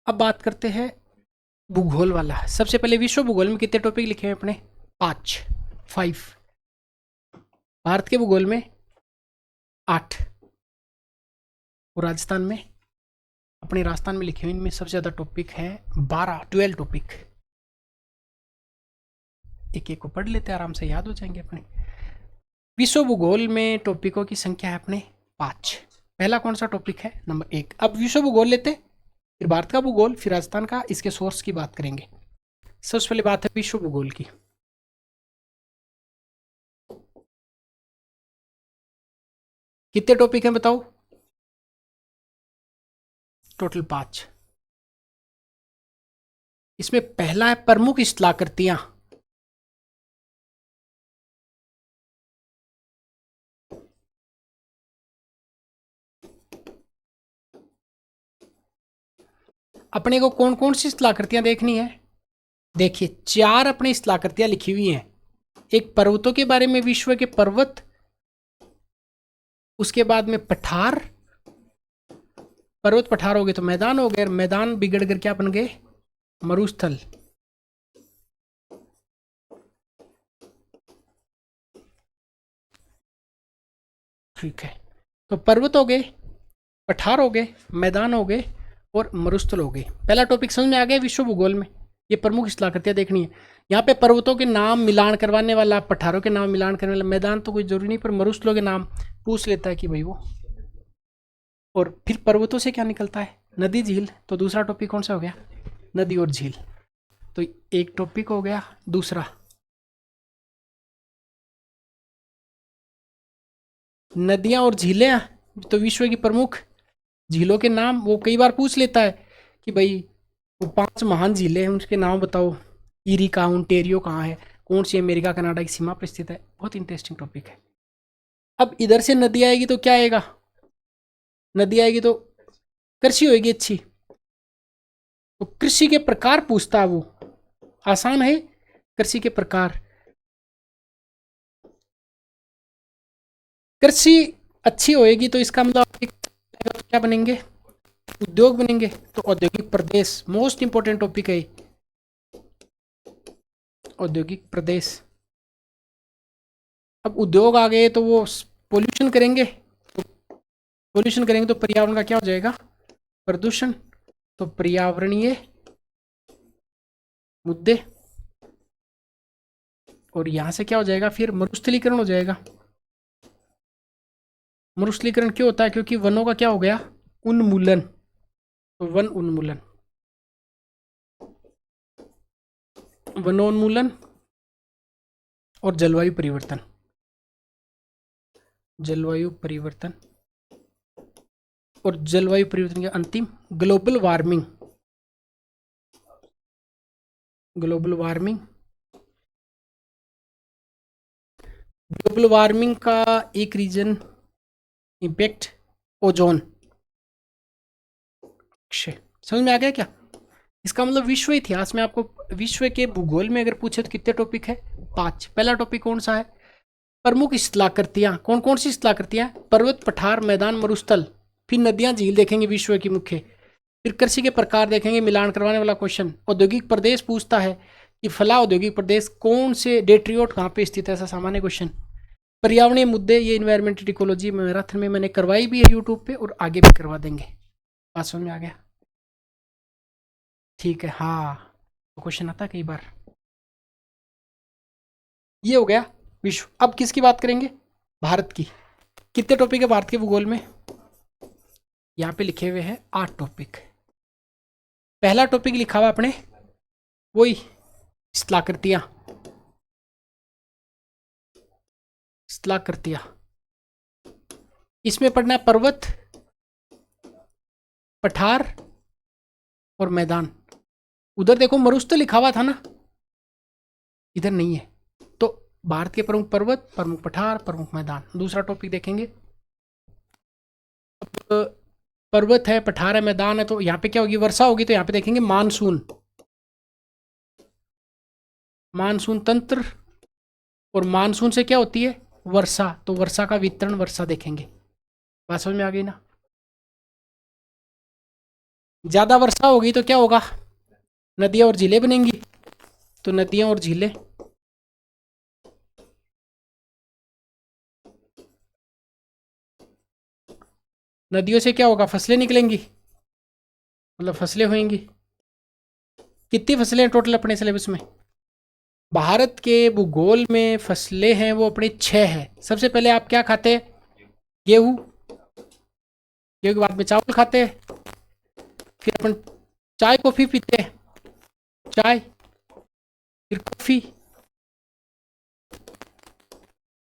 अब बात करते हैं भूगोल वाला। सबसे पहले विश्व भूगोल में कितने टॉपिक लिखे हैं अपने? 5, 5। भारत के भूगोल में 8, और राजस्थान में, अपने राजस्थान में लिखे हुए इनमें सबसे ज़्यादा टॉपिक है 12, 12 टॉपिक। एक एक को पढ़ लेते हैं, आराम से याद हो जाएंगे अपने। विश्व भूगोल में टॉपिकों की संख्या है अपने 5। पहला कौन सा टॉपिक है? नंबर 1। अब विश्व भूगोल लेते, फिर भारत का भूगोल, फिर राजस्थान का, इसके सोर्स की बात करेंगे। सबसे पहले बात है विश्व भूगोल की। कितने टॉपिक हैं बताओ? टोटल 5। इसमें पहला है प्रमुख स्थलाकृतियां। अपने को कौन कौन सी स्थलाकृतियां देखनी है? देखिए 4 अपनी स्थलाकृतियां लिखी हुई हैं। एक पर्वतों के बारे में, विश्व के पर्वत, उसके बाद में पठार, पर्वत पठार हो गए तो मैदान हो गए, मैदान बिगड़ कर क्या बन गए? मरुस्थल। ठीक है, तो पर्वत हो गए, पठार हो गए, मैदान हो गए, और मरुस्थल हो गए। पहला टॉपिक समझ में आ गया विश्व भूगोल में। ये प्रमुख स्थलाकृतियां देखनी है। यहाँ पे पर्वतों के नाम मिलान करवाने वाला, पठारों के नाम मिलान करने वाला, मैदान तो कोई जरूरी नहीं, पर मरुस्थलों के नाम पूछ लेता है कि भाई वो। और फिर पर्वतों से क्या निकलता है? नदी, झील। तो दूसरा टॉपिक कौन सा हो गया? नदी और झील। तो एक टॉपिक हो गया। दूसरा, नदियां और झीलें, तो विश्व की प्रमुख झीलों के नाम वो कई बार पूछ लेता है कि भाई वो 5 महान झीलें हैं, उनके नाम बताओ। ईरी कहाँ, ओंटेरियो कहाँ है, कौन सी अमेरिका कनाडा की सीमा पर स्थित है। बहुत इंटरेस्टिंग टॉपिक है। अब इधर से नदी आएगी तो क्या आएगा? नदी आएगी तो कृषि होगी अच्छी, तो कृषि के प्रकार पूछता है वो। आसान है, कृषि के प्रकार। कृषि अच्छी होएगी तो इसका मतलब क्या बनेंगे? उद्योग बनेंगे। तो औद्योगिक प्रदेश मोस्ट इंपोर्टेंट टॉपिक है। औद्योगिक प्रदेश। अब उद्योग आ गए तो वो पोल्यूशन करेंगे, तो पोल्यूशन करेंगे तो पर्यावरण का क्या हो जाएगा? प्रदूषण। तो पर्यावरणीय मुद्दे। और यहां से क्या हो जाएगा? फिर मरुस्थलीकरण हो जाएगा। मरुस्थलीकरण क्यों होता है? क्योंकि वनों का क्या हो गया? उन्मूलन। तो वन उन्मूलन, वनोन्मूलन, और जलवायु परिवर्तन। जलवायु परिवर्तन, और जलवायु परिवर्तन के अंतिम global warming. Global warming global warming का एक रीजन इम्पैक्ट ओजोन। समझ में आ गया क्या? इसका मतलब विश्व इतिहास में आपको, विश्व के भूगोल में अगर पूछे तो कितने टॉपिक है? 5। पहला टॉपिक कौन सा है? प्रमुख स्थलाकृतियां। कौन कौन सी स्थलाकृतियां? पर्वत, पठार, मैदान, मरुस्थल। फिर नदियां, झील देखेंगे विश्व की मुख्य। फिर कृषि के प्रकार देखेंगे, मिलान करवाने वाला क्वेश्चन। औद्योगिक प्रदेश पूछता है कि फला औद्योगिक प्रदेश कौन से, डेट्रियोट कहाँ पे स्थित है, ऐसा सामान्य क्वेश्चन। पर्यावरणीय मुद्दे, ये इन्वायरमेंटल इकोलॉजी मैराथन में मैंने करवाई भी है यूट्यूब पे, और आगे भी करवा देंगे। बात समझ में आ गया? ठीक है। हाँ, तो क्वेश्चन आता है कई बार। ये हो गया विश्व। अब किसकी बात करेंगे? भारत की। कितने टॉपिक है भारत के भूगोल में? यहाँ पे लिखे हुए हैं 8 टॉपिक। पहला टॉपिक लिखा हुआ अपने वही स्थलाकृतियां। स्थलाकृतियां, इसमें पढ़ना पर्वत, पठार और मैदान। उधर देखो मरुस्थल लिखा हुआ था ना, इधर नहीं है। तो भारत के प्रमुख पर्वत, प्रमुख पठार, प्रमुख मैदान। दूसरा टॉपिक देखेंगे। अब पर्वत है, पठार है, मैदान है, तो यहाँ पे क्या होगी? वर्षा होगी। तो यहाँ पे देखेंगे मानसून, मानसून तंत्र। और मानसून से क्या होती है? वर्षा। तो वर्षा का वितरण, वर्षा देखेंगे। बात समझ में आ गई ना? ज्यादा वर्षा होगी तो क्या होगा? नदियां और झीलें बनेंगी। तो नदियां और झीलें, नदियों से क्या होगा? फसलें निकलेंगी, मतलब फसलें होंगी। कितनी फसलें हैं टोटल अपने सिलेबस में? भारत के भूगोल में फसलें हैं वो अपने 6 है। सबसे पहले आप क्या खाते हैं? गेहूं। गेहूं के बाद में चावल खाते हैं। फिर अपन चाय कॉफी पीते हैं। चाय, फिर कॉफी,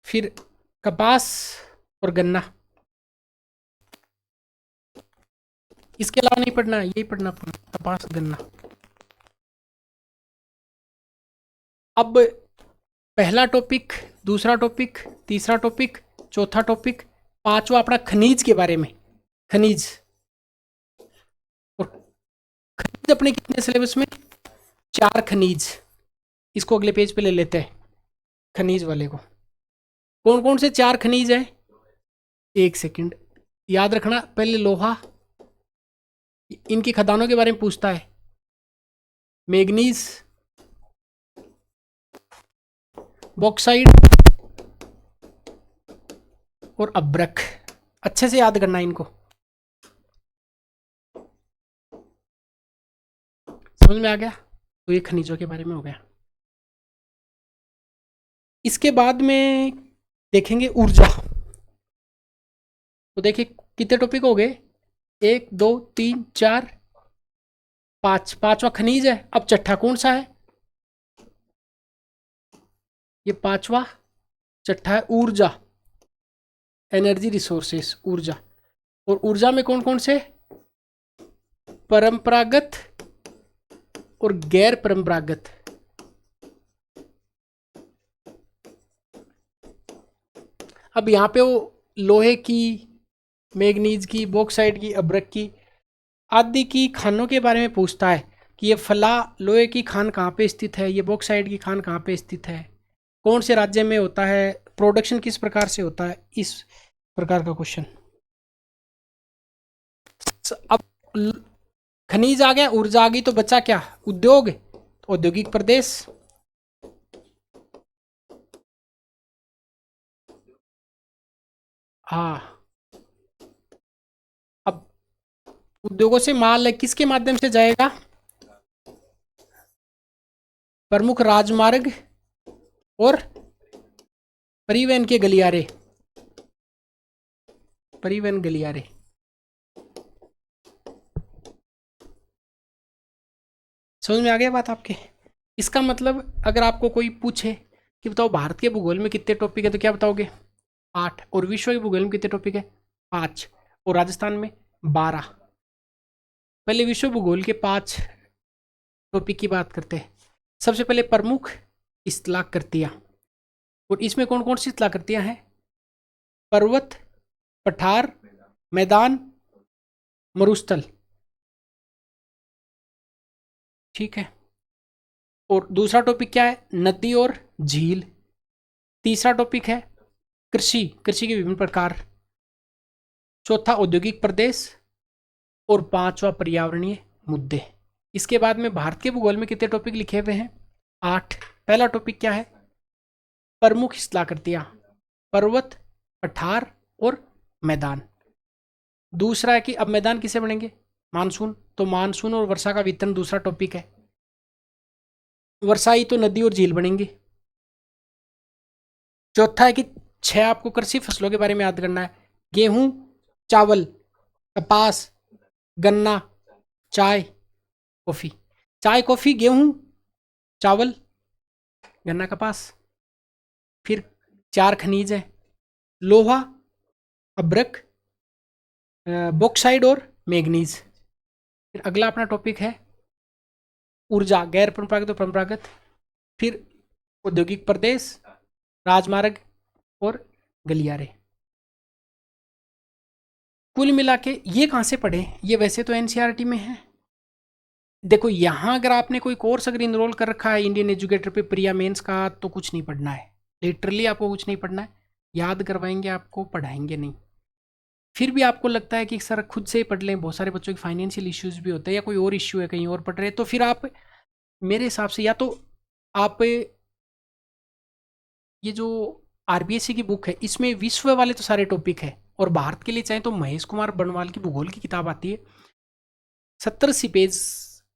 फिर कपास और गन्ना। इसके अलावा नहीं पढ़ना, यही पढ़ना कपास गन्ना। अब पहला टॉपिक, दूसरा टॉपिक, तीसरा टॉपिक, चौथा टॉपिक, पांचवा अपना खनिज के बारे में। खनिज। और खनिज अपने कितने सिलेबस में? 4 खनिज। इसको अगले पेज पे ले लेते हैं, खनिज वाले को। कौन कौन से 4 खनिज हैं? एक सेकंड, याद रखना। पहले लोहा, इनकी खदानों के बारे में पूछता है। मैग्नीज, बॉक्साइड और अब्रक। अच्छे से याद करना इनको। समझ में आ गया? तो ये खनिजों के बारे में हो गया। इसके बाद में देखेंगे ऊर्जा। तो देखिए कितने टॉपिक हो गए? 1 2 3 4 5। पांचवा खनिज है। अब छठा कौन सा है? ये पांचवा। छठा है ऊर्जा, एनर्जी रिसोर्सेस, ऊर्जा। और ऊर्जा में कौन कौन से? परंपरागत और गैर परंपरागत। अब यहाँ पे वो लोहे की, मैग्नीज की, बॉक्साइड की, अब्रक की आदि की खानों के बारे में पूछता है कि ये फला लोहे की खान कहाँ पे स्थित है, ये बॉक्साइड की खान कहाँ पे स्थित है, कौन से राज्य में होता है, प्रोडक्शन किस प्रकार से होता है, इस प्रकार का क्वेश्चन। अब खनिज आ गया, ऊर्जा आ गई, तो बचा क्या? उद्योग, औद्योगिक प्रदेश। हाँ। अब उद्योगों से माल किसके माध्यम से जाएगा? प्रमुख राजमार्ग और परिवहन के गलियारे, परिवहन गलियारे। समझ में आ गया बात आपके? इसका मतलब अगर आपको कोई पूछे कि बताओ भारत के भूगोल में कितने टॉपिक है, तो क्या बताओगे? 8। और विश्व के भूगोल में कितने टॉपिक है? 5। और राजस्थान में 12। पहले विश्व भूगोल के 5 टॉपिक की बात करते हैं। सबसे पहले प्रमुख स्थलाकृतियां। और इसमें कौन कौन सी स्थलाकृतियां हैं? पर्वत, पठार, मैदान, मरुस्थल। ठीक है। और दूसरा टॉपिक क्या है? नदी और झील। तीसरा टॉपिक है कृषि, कृषि के विभिन्न प्रकार। चौथा औद्योगिक प्रदेश। और पांचवा पर्यावरणीय मुद्दे। इसके बाद में भारत के भूगोल में कितने टॉपिक लिखे हुए हैं? 8। पहला टॉपिक क्या है? प्रमुख स्थलाकृतियां, पर्वत, पठार और मैदान। दूसरा है कि अब मैदान किसे बनेंगे? मानसून। तो मानसून और वर्षा का वितरण दूसरा टॉपिक है। वर्षाई तो नदी और झील बनेंगी। चौथा है कि 6 आपको कृषि फसलों के बारे में याद करना है। गेहूं, चावल, कपास, गन्ना, चाय, कॉफी। चाय, कॉफी, गेहूं, चावल, गन्ना, कपास। फिर 4 खनिज है, लोहा, अब्रक, बॉक्साइड और मैग्नीज। फिर अगला अपना टॉपिक है ऊर्जा, गैर परंपरागत और परंपरागत। फिर औद्योगिक प्रदेश, राजमार्ग और गलियारे। कुल मिला के ये कहाँ से पढ़े? ये वैसे तो एनसीईआरटी में है। देखो यहाँ अगर आपने कोई कोर्स अगर इनरोल कर रखा है इंडियन एजुकेटर पे प्रिया मेंस का, तो कुछ नहीं पढ़ना है। लिटरली आपको कुछ नहीं पढ़ना है। याद करवाएंगे आपको, पढ़ाएंगे नहीं। फिर भी आपको लगता है कि सर खुद से ही पढ़ लें, बहुत सारे बच्चों के फाइनेंशियल इश्यूज भी होते हैं या कोई और इश्यू है, कहीं और पढ़ रहे हैं, तो फिर आप मेरे हिसाब से या तो आप ये जो आरबीएससी की बुक है इसमें विश्व वाले तो सारे टॉपिक है, और भारत के लिए चाहे तो महेश कुमार बनवाल की भूगोल की किताब आती है, 70-80 पेज।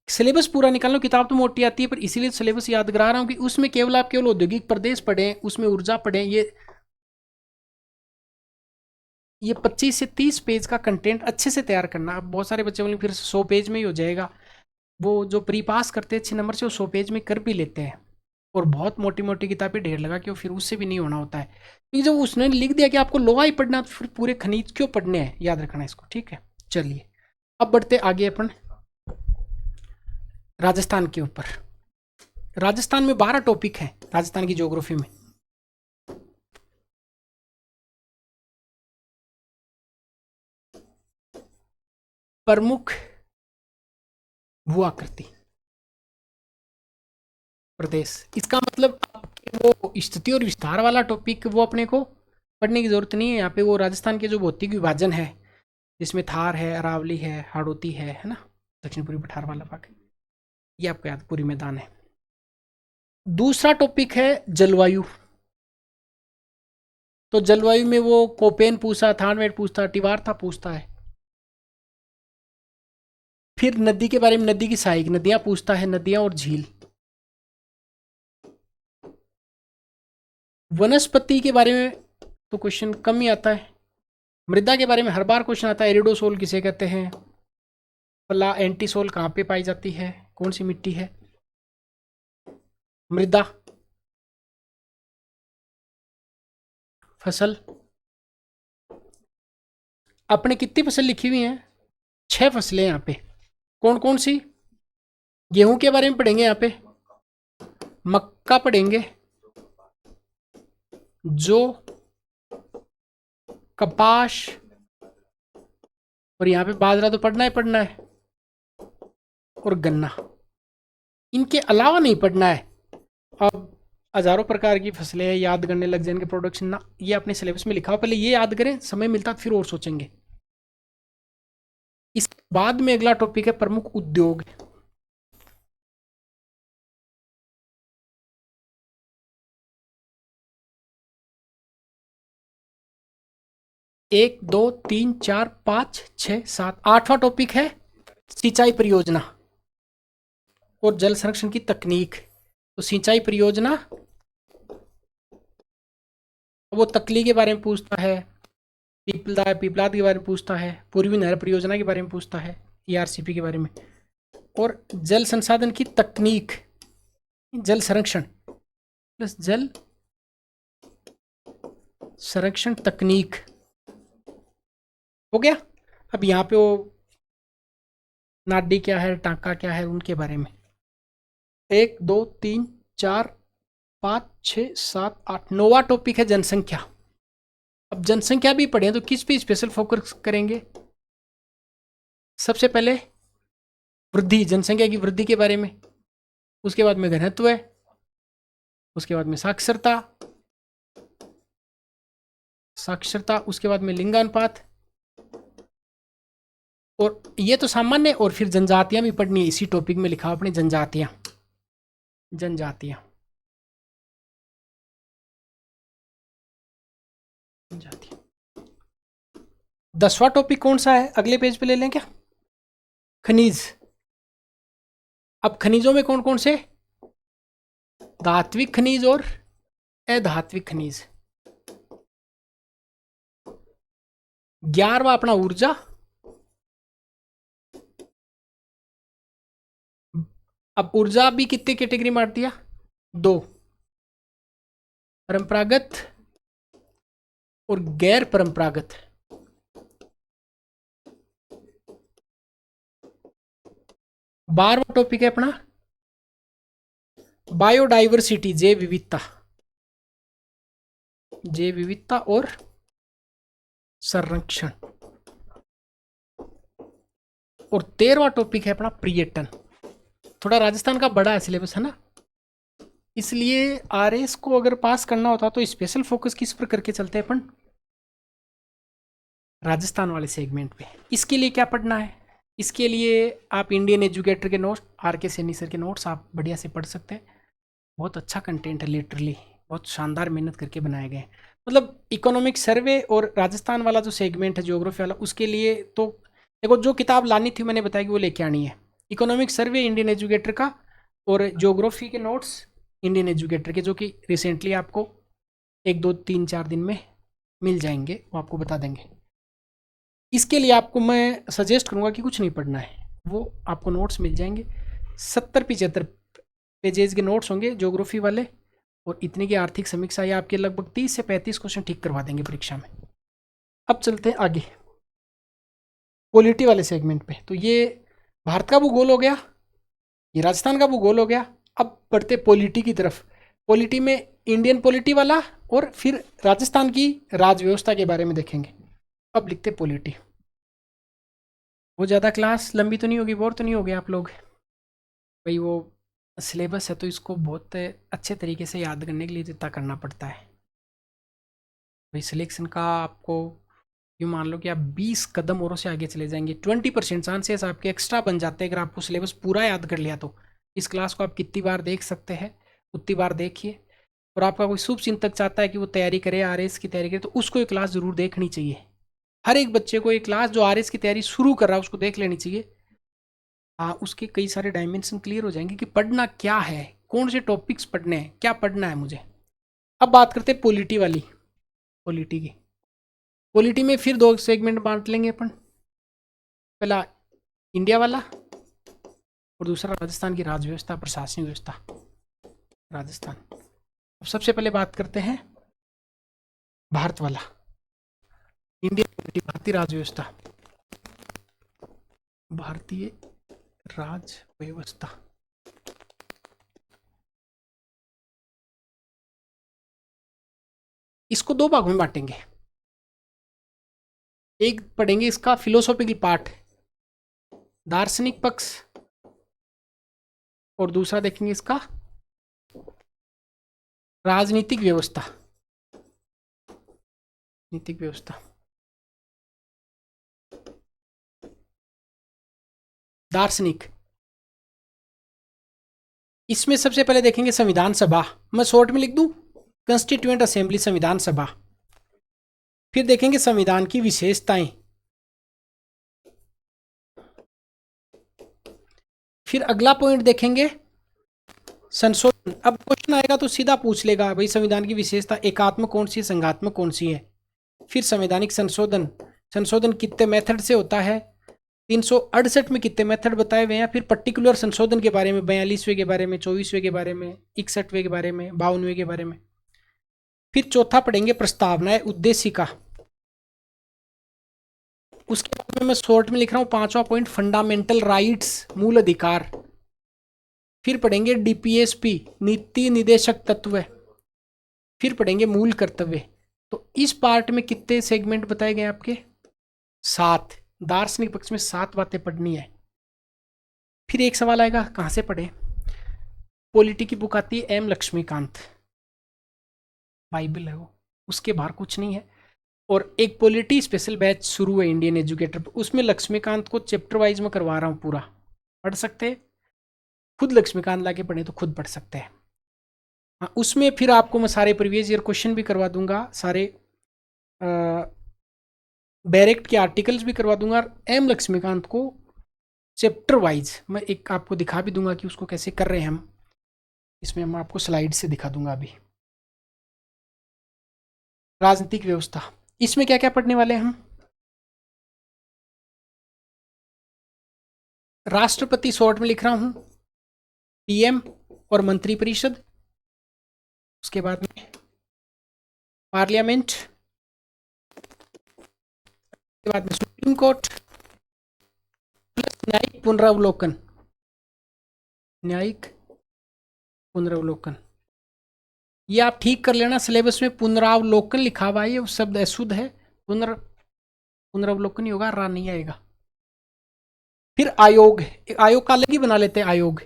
सिलेबस पूरा निकाल लो, किताब तो मोटी आती है, पर इसीलिए सिलेबस याद करा रहा हूँ कि उसमें केवल आप केवल औद्योगिक प्रदेश पढ़ें, उसमें ऊर्जा पढ़ें। ये 25 से 30 पेज का कंटेंट अच्छे से तैयार करना। अब बहुत सारे बच्चे बोलेंगे फिर 100 पेज में ही हो जाएगा। वो जो प्री पास करते हैं अच्छे नंबर से, वो 100 पेज में कर भी लेते हैं, और बहुत मोटी मोटी किताबें ढेर लगा के फिर उससे भी नहीं होना होता है, क्योंकि जब उसने लिख दिया कि आपको लोहा ही पढ़ना, तो फिर पूरे खनिज क्यों पढ़ने हैं? याद रखना इसको, ठीक है। चलिए अब बढ़ते आगे अपन राजस्थान के ऊपर। राजस्थान में 12 टॉपिक हैं राजस्थान की ज्योग्राफी में। प्रमुख भू आकृति प्रदेश, इसका मतलब वो स्थिति और विस्तार वाला टॉपिक वो अपने को पढ़ने की जरूरत नहीं है। यहाँ पे वो राजस्थान के जो भौतिक विभाजन है, जिसमें थार है, अरावली है, हाड़ौती है ना, दक्षिण पूर्वी पठार वाला भाग, ये आपको याद, पूरी मैदान है। दूसरा टॉपिक है जलवायु। तो जलवायु में वो कोपेन पूछता, थानवेट पूछता, टिवारथा पूछता है। फिर नदी के बारे में, नदी की सहायक नदियां पूछता है, नदियां और झील। वनस्पति के बारे में तो क्वेश्चन कम ही आता है। मृदा के बारे में हर बार क्वेश्चन आता है, एरिडोसोल किसे कहते हैं, पला एंटीसोल कहाँ पे पाई जाती है, कौन सी मिट्टी है। मृदा, फसल, अपने कितनी फसल लिखी हुई हैं? 6 फसलें यहाँ पे। कौन कौन सी? गेहूं के बारे में पढ़ेंगे यहाँ पे, मक्का पढ़ेंगे, जो, कपास, और यहाँ पे बाजरा तो पढ़ना ही पढ़ना है, और गन्ना। इनके अलावा नहीं पढ़ना है। अब हजारों प्रकार की फसलें हैं, याद करने लग जाएंगे, प्रोडक्शन ना, ये अपने सिलेबस में लिखा हो, पहले ये याद करें, समय मिलता तो फिर और सोचेंगे। इसके बाद में अगला टॉपिक है प्रमुख उद्योग। एक, दो, तीन, चार, 5, 6, 7, 8वां टॉपिक है सिंचाई परियोजना और जल संरक्षण की तकनीक। तो सिंचाई परियोजना, वो तकली के बारे में पूछता है, पीपलाद के बारे में पूछता है, पूर्वी नहर परियोजना के बारे में पूछता है, ईआरसीपी के बारे में, और जल संसाधन की तकनीक, जल संरक्षण प्लस जल संरक्षण तकनीक हो गया। अब यहाँ पे वो नाडी क्या है, टांका क्या है, उनके बारे में 1, 2, 3, 4, 5 6 7 8 9वां टॉपिक है जनसंख्या। अब जनसंख्या भी पढ़े तो किस पे स्पेशल फोकस करेंगे? सबसे पहले वृद्धि, जनसंख्या की वृद्धि के बारे में, उसके बाद में घनत्व, उसके बाद में साक्षरता, उसके बाद में लिंगानुपात, और ये तो सामान्य, और फिर जनजातियां भी पढ़नी है। इसी टॉपिक में लिखा अपने जनजातियां। 10वां टॉपिक कौन सा है? अगले पेज पे ले लें क्या? खनिज। अब खनिजों में कौन कौन से? धात्विक खनिज और अधात्विक खनिज। 11वां अपना ऊर्जा। अब ऊर्जा भी कितने कैटेगरी बांट दिया? 2, परंपरागत और गैर परंपरागत। 12वां टॉपिक है अपना बायोडाइवर्सिटी, जैव विविधता और संरक्षण। और 13वां टॉपिक है अपना पर्यटन। थोड़ा राजस्थान का बड़ा है सिलेबस, है ना, इसलिए आरएस को अगर पास करना होता तो स्पेशल फोकस किस पर करके चलते हैं अपन? राजस्थान वाले सेगमेंट पे। इसके लिए क्या पढ़ना है? इसके लिए आप इंडियन एजुकेटर के नोट्स, आर के सैनी सर के नोट्स आप बढ़िया से पढ़ सकते हैं। बहुत अच्छा कंटेंट है, लिटरली बहुत शानदार मेहनत करके बनाए गए। मतलब इकोनॉमिक सर्वे और राजस्थान वाला जो सेगमेंट है ज्योग्राफी वाला, उसके लिए तो देखो जो किताब लानी थी मैंने बताया कि वो लेके आनी है। इकोनॉमिक सर्वे इंडियन एजुकेटर का, और ज्योग्राफी के नोट्स इंडियन एजुकेटर के, जो कि रिसेंटली आपको 1 2 3 4 दिन में मिल जाएंगे, वो आपको बता देंगे। इसके लिए आपको मैं सजेस्ट करूँगा कि कुछ नहीं पढ़ना है, वो आपको नोट्स मिल जाएंगे। 70-75 पेजेस के नोट्स होंगे ज्योग्राफी वाले, और इतने की आर्थिक समीक्षा, या आपके लगभग 30 से 35 क्वेश्चन ठीक करवा देंगे परीक्षा में। अब चलते हैं आगे पॉलिटी वाले सेगमेंट पे। तो ये भारत का भूगोल हो गया, ये राजस्थान का भूगोल हो गया। अब बढ़ते पॉलिटी की तरफ। पॉलिटी में इंडियन पॉलिटी वाला, और फिर राजस्थान की राज व्यवस्था के बारे में देखेंगे। अब लिखते पॉलिटी। वो ज़्यादा क्लास लंबी तो नहीं होगी, बोर तो नहीं हो गए आप लोग? भाई वो सिलेबस है तो इसको बहुत अच्छे तरीके से याद करने के लिए जितना करना पड़ता है। भाई सिलेक्शन का आपको यूँ मान लो कि आप 20 कदम औरों से आगे चले जाएंगे। 20% चांसेस आपके एक्स्ट्रा बन जाते हैं अगर आपको सिलेबस पूरा याद कर लिया तो। इस क्लास को आप कितनी बार देख सकते हैं, उतनी बार देखिए। और आपका कोई शुभ चिंतक चाहता है कि वो तैयारी करे, आरएस की तैयारी करे, तो उसको ये क्लास ज़रूर देखनी चाहिए। हर एक बच्चे को ये क्लास जो आरएस की तैयारी शुरू कर रहा है उसको देख लेनी चाहिए। हाँ, उसके कई सारे डायमेंशन क्लियर हो जाएंगे कि पढ़ना क्या है, कौन से टॉपिक्स पढ़ने हैं, क्या पढ़ना है मुझे। अब बात करते हैं पॉलिटी वाली। पॉलिटी की, पॉलिटी में फिर 2 सेगमेंट बांट लेंगे अपन। पहला इंडिया वाला, और दूसरा राजस्थान की राज व्यवस्था, प्रशासनिक व्यवस्था राजस्थान। अब सबसे पहले बात करते हैं भारत वाला, इंडियन पॉलिटी, भारतीय राज व्यवस्था। भारतीय राज व्यवस्था इसको 2 भागों में बांटेंगे। एक पढ़ेंगे इसका फिलोसॉफिकल पार्ट, दार्शनिक पक्ष, और दूसरा देखेंगे इसका राजनीतिक व्यवस्था, नीतिक व्यवस्था। दार्शनिक, इसमें सबसे पहले देखेंगे संविधान सभा। मैं शॉर्ट में लिख दूं, कंस्टिट्यूएंट असेंबली, संविधान सभा। फिर देखेंगे संविधान की विशेषताएं। फिर अगला पॉइंट देखेंगे संशोधन। अब क्वेश्चन आएगा तो सीधा पूछ लेगा भाई संविधान की विशेषता एकात्मक कौन सी है, संघात्मक कौन सी है। फिर संवैधानिक संशोधन, संशोधन कितने मेथड से होता है, 368 में कितने मेथड बताए हुए हैं। फिर पर्टिकुलर संशोधन के बारे में, 42वें के बारे में, 24वें के बारे में, 61वें के बारे में, 52वें के बारे में। फिर चौथा पढ़ेंगे प्रस्तावना उद्देशिका। उसके बाद में मैं शॉर्ट में लिख रहा हूँ 5वां पॉइंट फंडामेंटल राइट्स, मूल अधिकार। फिर पढ़ेंगे डीपीएसपी, नीति निदेशक तत्व। फिर पढ़ेंगे मूल कर्तव्य। तो इस पार्ट में कितने सेगमेंट बताए गए आपके? 7। दार्शनिक पक्ष में 7 बातें पढ़नी है। फिर एक सवाल आएगा, कहाँ से पढ़े? पॉलिटी की बुक आती है एम लक्ष्मीकांत, बाइबल है वो, उसके बाहर कुछ नहीं है। और एक पॉलिटी स्पेशल बैच शुरू है इंडियन एजुकेटर पर, उसमें लक्ष्मीकांत को चैप्टर वाइज में करवा रहा हूँ पूरा, पढ़ सकते हैं। खुद लक्ष्मीकांत लाके पढ़े तो खुद पढ़ सकते हैं। हाँ, उसमें फिर आपको मैं सारे प्रीवियस ईयर क्वेश्चन भी करवा दूंगा, सारे डायरेक्ट के आर्टिकल्स भी करवा दूंगा, और एम लक्ष्मीकांत को चैप्टर वाइज मैं एक आपको दिखा भी दूंगा कि उसको कैसे कर रहे हैं हम। इसमें मैं आपको स्लाइड से दिखा दूंगा अभी। राजनीतिक व्यवस्था, इसमें क्या क्या पढ़ने वाले हैं हम? राष्ट्रपति शॉर्ट में लिख रहा हूं, पीएम और मंत्रिपरिषद, उसके बाद में पार्लियामेंट, उसके बाद में सुप्रीम कोर्ट, प्लस न्यायिक पुनरावलोकन। न्यायिक पुनरावलोकन ये आप ठीक कर लेना, सिलेबस में पुनरावलोकन लिखा हुआ है, ये शब्द अशुद्ध है, पुनरावलोकन ही होगा, रा नहीं आएगा। फिर आयोग, आयोग का अलग ही बना लेते हैं आयोग।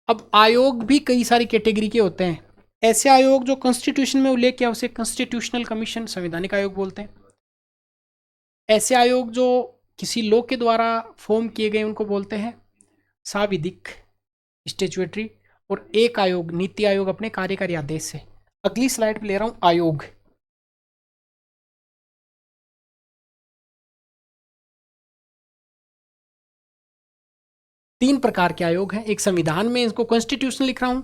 अब आयोग भी कई सारी कैटेगरी के होते हैं। ऐसे आयोग जो कॉन्स्टिट्यूशन में उल्लेख किया उसे कॉन्स्टिट्यूशनल कमीशन, संवैधानिक आयोग बोलते हैं। ऐसे आयोग जो किसी लॉ के द्वारा फॉर्म किए गए उनको बोलते हैं सांविधिक, स्टैट्यूटरी। और एक आयोग, नीति आयोग, अपने कार्यकारी आदेश से। अगली स्लाइड पे ले रहा हूं आयोग। तीन प्रकार के आयोग हैं, एक संविधान में इसको कॉन्स्टिट्यूशन लिख रहा हूं,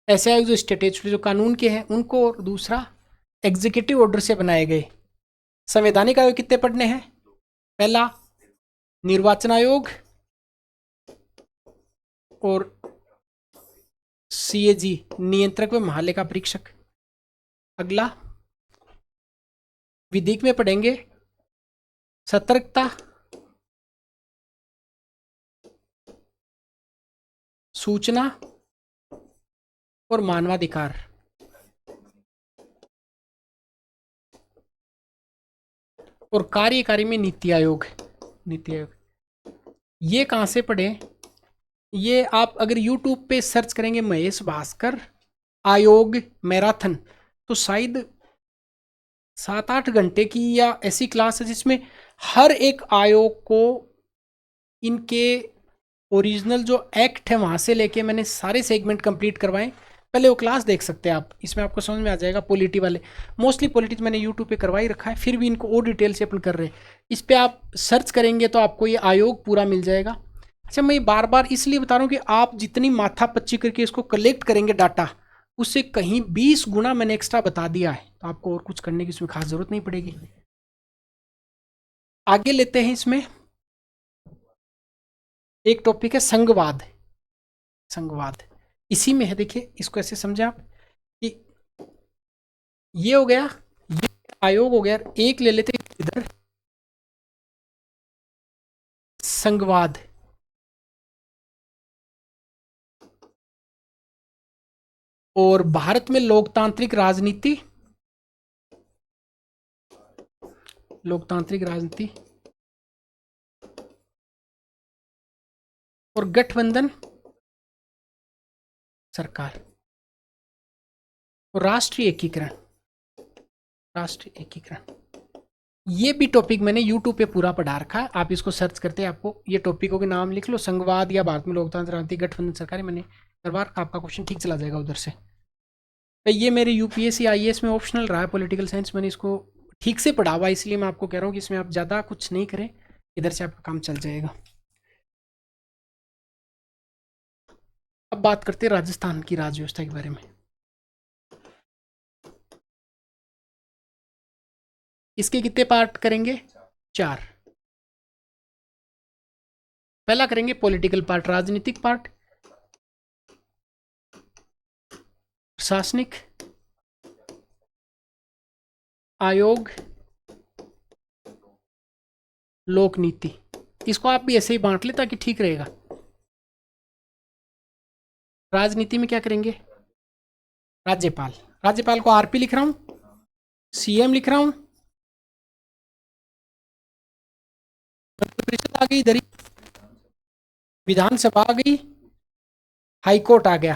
ऐसे आयोग जो स्टैट्यूटरी जो कानून के हैं उनको, और दूसरा एग्जीक्यूटिव ऑर्डर से बनाए गए। संवैधानिक आयोग कितने पढ़ने हैं? पहला निर्वाचन आयोग और सीएजी नियंत्रक व महालेखा परीक्षक। अगला विधिक में पढ़ेंगे सतर्कता, सूचना और मानवाधिकार। और कार्यकारी में नीति आयोग। नीति आयोग ये कहाँ से पढ़े? ये आप अगर YouTube पे सर्च करेंगे महेश भास्कर आयोग मैराथन, तो शायद 7-8 घंटे की या ऐसी क्लास है जिसमें हर एक आयोग को इनके ओरिजिनल जो एक्ट है वहाँ से लेके मैंने सारे सेगमेंट कंप्लीट करवाए। पहले वो क्लास देख सकते हैं आप, इसमें आपको समझ में आ जाएगा। पॉलिटी वाले मोस्टली पॉलिटिक्स मैंने यूट्यूब पे करवा ही रखा है, फिर भी इनको और डिटेल से अपन कर रहे हैं। इस पर आप सर्च करेंगे तो आपको ये आयोग पूरा मिल जाएगा। अच्छा, मैं बार बार इसलिए बता रहा हूँ कि आप जितनी माथा पच्ची करके इसको कलेक्ट करेंगे डाटा, उससे कहीं 20 गुना मैंने एक्स्ट्रा बता दिया है, तो आपको और कुछ करने की इसमें खास जरूरत नहीं पड़ेगी। आगे लेते हैं, इसमें एक टॉपिक है संघवाद। संघवाद इसी में है, देखिए इसको ऐसे समझे आप कि ये हो गया, ये आयोग हो गया, एक ले लेते इधर संघवाद। और भारत में लोकतांत्रिक राजनीति, लोकतांत्रिक राजनीति और गठबंधन सरकार और राष्ट्रीय एकीकरण। राष्ट्रीय एकीकरण ये भी टॉपिक मैंने YouTube पे पूरा पढ़ा रखा है, आप इसको सर्च करते हैं आपको ये टॉपिकों के नाम लिख लो, संघवाद या भारत में लोकतांत्रिक राजनीति, गठबंधन सरकार, मैंने हर बार आपका क्वेश्चन ठीक चला जाएगा उधर से। तो ये मेरे यूपीएससी आईएएस में ऑप्शनल रहा है पॉलिटिकल साइंस, मैंने इसको ठीक से पढ़ा हुआ, इसलिए मैं आपको कह रहा हूँ कि इसमें आप ज़्यादा कुछ नहीं करें, इधर से आपका काम चल जाएगा। अब बात करते हैं राजस्थान की राज्य व्यवस्था के बारे में। इसके कितने पार्ट करेंगे? 4। पहला करेंगे पॉलिटिकल पार्ट, राजनीतिक पार्ट, प्रशासनिक, आयोग, लोक नीति। इसको आप भी ऐसे ही बांट ले ताकि ठीक रहेगा। राजनीति में क्या करेंगे? राज्यपाल, राज्यपाल को आरपी लिख रहा हूं, सीएम लिख रहा हूं, परिषद आ गई इधर ही, विधानसभा आ गई, हाईकोर्ट आ गया।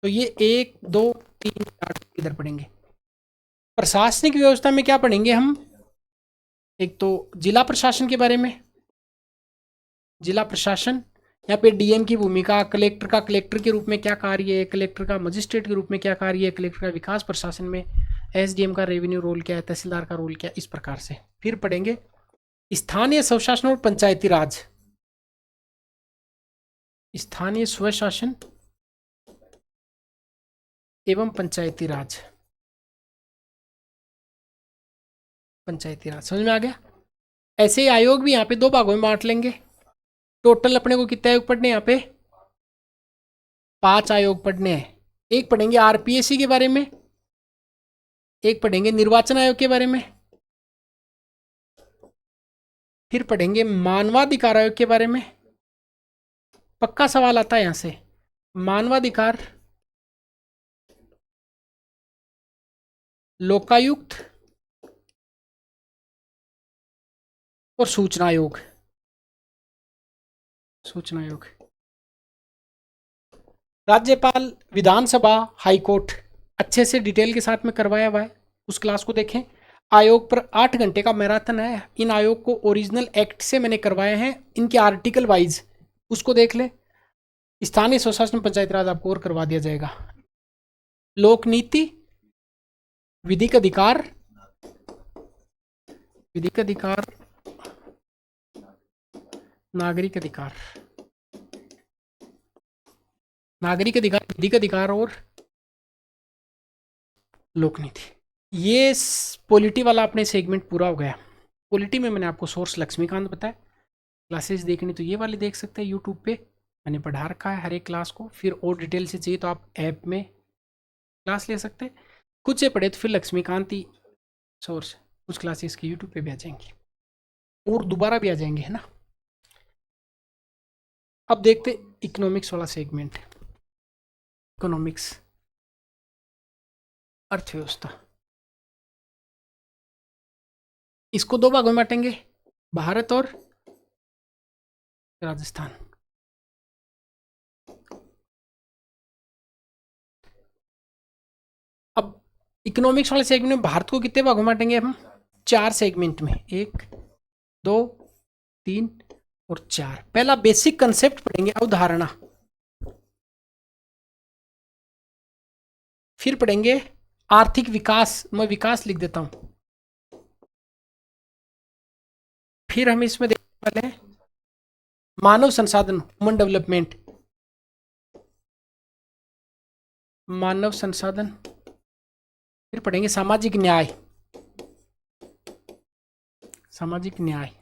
तो ये 1 2 3 4 इधर पढ़ेंगे। प्रशासनिक व्यवस्था में क्या पढ़ेंगे हम? एक तो जिला प्रशासन के बारे में, जिला प्रशासन, यहाँ पे डीएम की भूमिका, कलेक्टर का कलेक्टर के रूप में क्या कार्य है, कलेक्टर का मजिस्ट्रेट के रूप में क्या कार्य है, कलेक्टर का विकास प्रशासन में, एसडीएम का रेवेन्यू रोल क्या है, तहसीलदार का रोल क्या है, इस प्रकार से। फिर पढ़ेंगे स्थानीय स्वशासन और पंचायती राज, स्थानीय स्वशासन एवं पंचायती राज, पंचायती राज समझ में आ गया। ऐसे ही आयोग भी यहाँ पे 2 भागों में बांट लेंगे। टोटल अपने को कितने आयोग पढ़ने हैं यहाँ पे? 5 आयोग पढ़ने हैं। एक पढ़ेंगे आरपीएससी के बारे में, एक पढ़ेंगे निर्वाचन आयोग के बारे में, फिर पढ़ेंगे मानवाधिकार आयोग के बारे में। पक्का सवाल आता है यहां से, मानवाधिकार, लोकायुक्त और सूचना आयोग, सूचना आयोग। राज्यपाल, विधानसभा, हाईकोर्ट अच्छे से डिटेल के साथ में करवाया हुआ है, उस क्लास को देखें। आयोग पर 8 घंटे का मैराथन है। इन आयोग को ओरिजिनल एक्ट से मैंने करवाए हैं, इनके आर्टिकल वाइज उसको देख ले। स्थानीय स्वशासन पंचायती राज आपको और करवा दिया जाएगा। लोक नीति, विधिक अधिकार, विधिक अधिकार, नागरिक अधिकार, नागरिक अधिकार, विधिक अधिकार और लोक नीति। ये पॉलिटी वाला अपने सेगमेंट पूरा हो गया। पॉलिटी में मैंने आपको सोर्स लक्ष्मीकांत बताया। क्लासेस देखनी तो ये वाली देख सकते हैं यूट्यूब पे, मैंने पढ़ा रखा है हर एक क्लास को। फिर और डिटेल से चाहिए तो आप ऐप में क्लास ले सकते हैं। खुद से पढ़े तो फिर लक्ष्मीकांत ही सोर्स, उस क्लासेस की यूट्यूब पे भी आ जाएंगी और दोबारा भी आ जाएंगे, है ना। अब देखते इकोनॉमिक्स वाला सेगमेंट। इकोनॉमिक्स, अर्थव्यवस्था, इसको 2 भागों में बांटेंगे, भारत और राजस्थान। अब इकोनॉमिक्स वाले सेगमेंट में भारत को कितने भागों में बांटेंगे हम? 4 सेगमेंट में, 1 2 3 और 4। पहला बेसिक कंसेप्ट पढ़ेंगे, अवधारणा। फिर पढ़ेंगे आर्थिक विकास, मैं विकास लिख देता हूं। फिर हम इसमें देखने वाले हैं मानव संसाधन, ह्यूमन डेवलपमेंट, मानव संसाधन। फिर पढ़ेंगे सामाजिक न्याय, सामाजिक न्याय।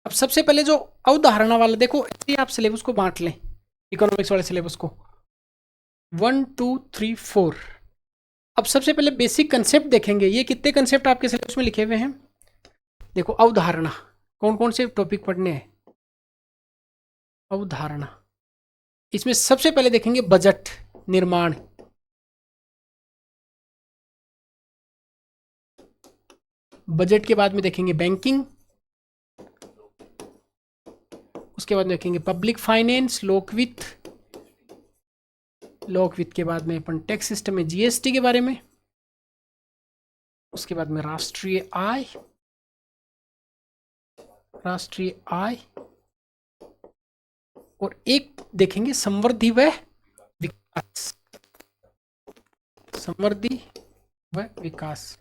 अब सबसे पहले जो अवधारणा वाला देखो, ऐसे आप सिलेबस को बांट लें, इकोनॉमिक्स वाले सिलेबस को 1 2 3 4। अब सबसे पहले बेसिक कंसेप्ट देखेंगे। ये कितने कंसेप्ट आपके सिलेबस में लिखे हुए हैं? देखो, अवधारणा, कौन कौन से टॉपिक पढ़ने हैं? अवधारणा, इसमें सबसे पहले देखेंगे बजट निर्माण, बजट के बाद में देखेंगे बैंकिंग, उसके बाद देखेंगे पब्लिक फाइनेंस, लोकवित्त, लोकवित्त के बाद में अपन टैक्स सिस्टम में जीएसटी के बारे में, उसके बाद में राष्ट्रीय आय, राष्ट्रीय आय, और एक देखेंगे समृद्धि व विकास, समृद्धि व विकास।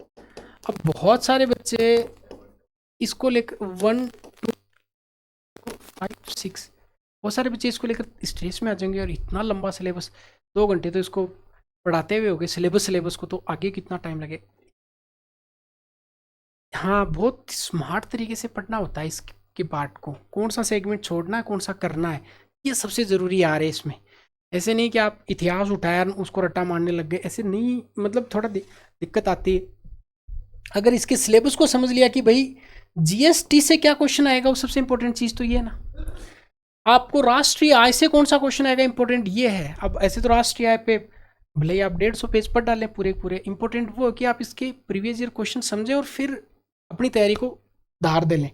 अब बहुत सारे बच्चे इसको लेकर 1 2 5 6, बहुत सारे बच्चे इसको लेकर स्ट्रेस में आ जाएंगे, और इतना लंबा सिलेबस, 2 घंटे तो इसको पढ़ाते हुए हो गए सिलेबस को, तो आगे कितना टाइम लगे। हाँ, बहुत स्मार्ट तरीके से पढ़ना होता है इसके पार्ट को, कौन सा सेगमेंट छोड़ना है, कौन सा करना है, ये सबसे ज़रूरी आ रहा है इसमें। ऐसे नहीं कि आप इतिहास उठाया उसको रट्टा मारने लग गए, ऐसे नहीं, मतलब थोड़ा दिक्कत आती है। अगर इसके सिलेबस को समझ लिया कि भाई जीएसटी से क्या क्वेश्चन आएगा, वो सबसे इंपॉर्टेंट चीज़ तो ये है ना। आपको राष्ट्रीय आय से कौन सा क्वेश्चन आएगा इंपॉर्टेंट ये है। अब ऐसे तो राष्ट्रीय आय पे भले ही आप 150 पेज पर डालें पूरे पूरे, इंपॉर्टेंट वो है कि आप इसके प्रीवियस ईयर क्वेश्चन समझें और फिर अपनी तैयारी को धार दे लें।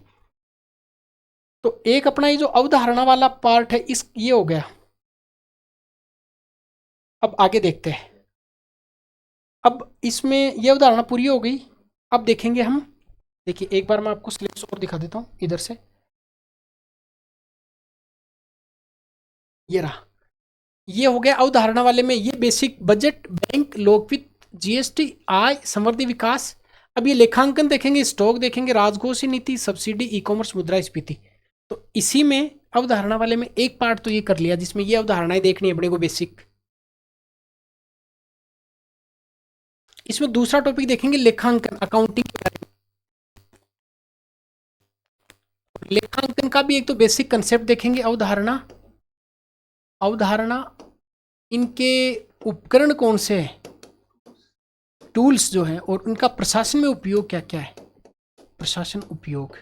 तो एक अपना ये जो अवधारणा वाला पार्ट है इस ये हो गया। अब आगे देखते हैं। अब इसमें ये अवधारणा पूरी हो गई। अब देखेंगे हम, देखिए एक बार मैं आपको स्लिप्स और दिखा देता हूँ इधर से। ये रहा, ये हो गया अवधारणा वाले में। ये बेसिक बजट, बैंक, लोकवित्त, जीएसटी, आय, समृद्धि, विकास। अब ये लेखांकन देखेंगे, स्टॉक देखेंगे, राजकोषीय नीति, सब्सिडी, ई कॉमर्स, मुद्रास्फीति। तो इसी में अवधारणा वाले में एक पार्ट तो ये कर लिया जिसमें ये अवधारणाएं देखनी है अपने को बेसिक। इसमें दूसरा टॉपिक देखेंगे लेखांकन, अकाउंटिंग के बारे में। लेखांकन का भी एक तो बेसिक कंसेप्ट देखेंगे, अवधारणा। अवधारणा, इनके उपकरण कौन से हैं, टूल्स जो हैं, और उनका प्रशासन में उपयोग क्या क्या है। प्रशासन उपयोग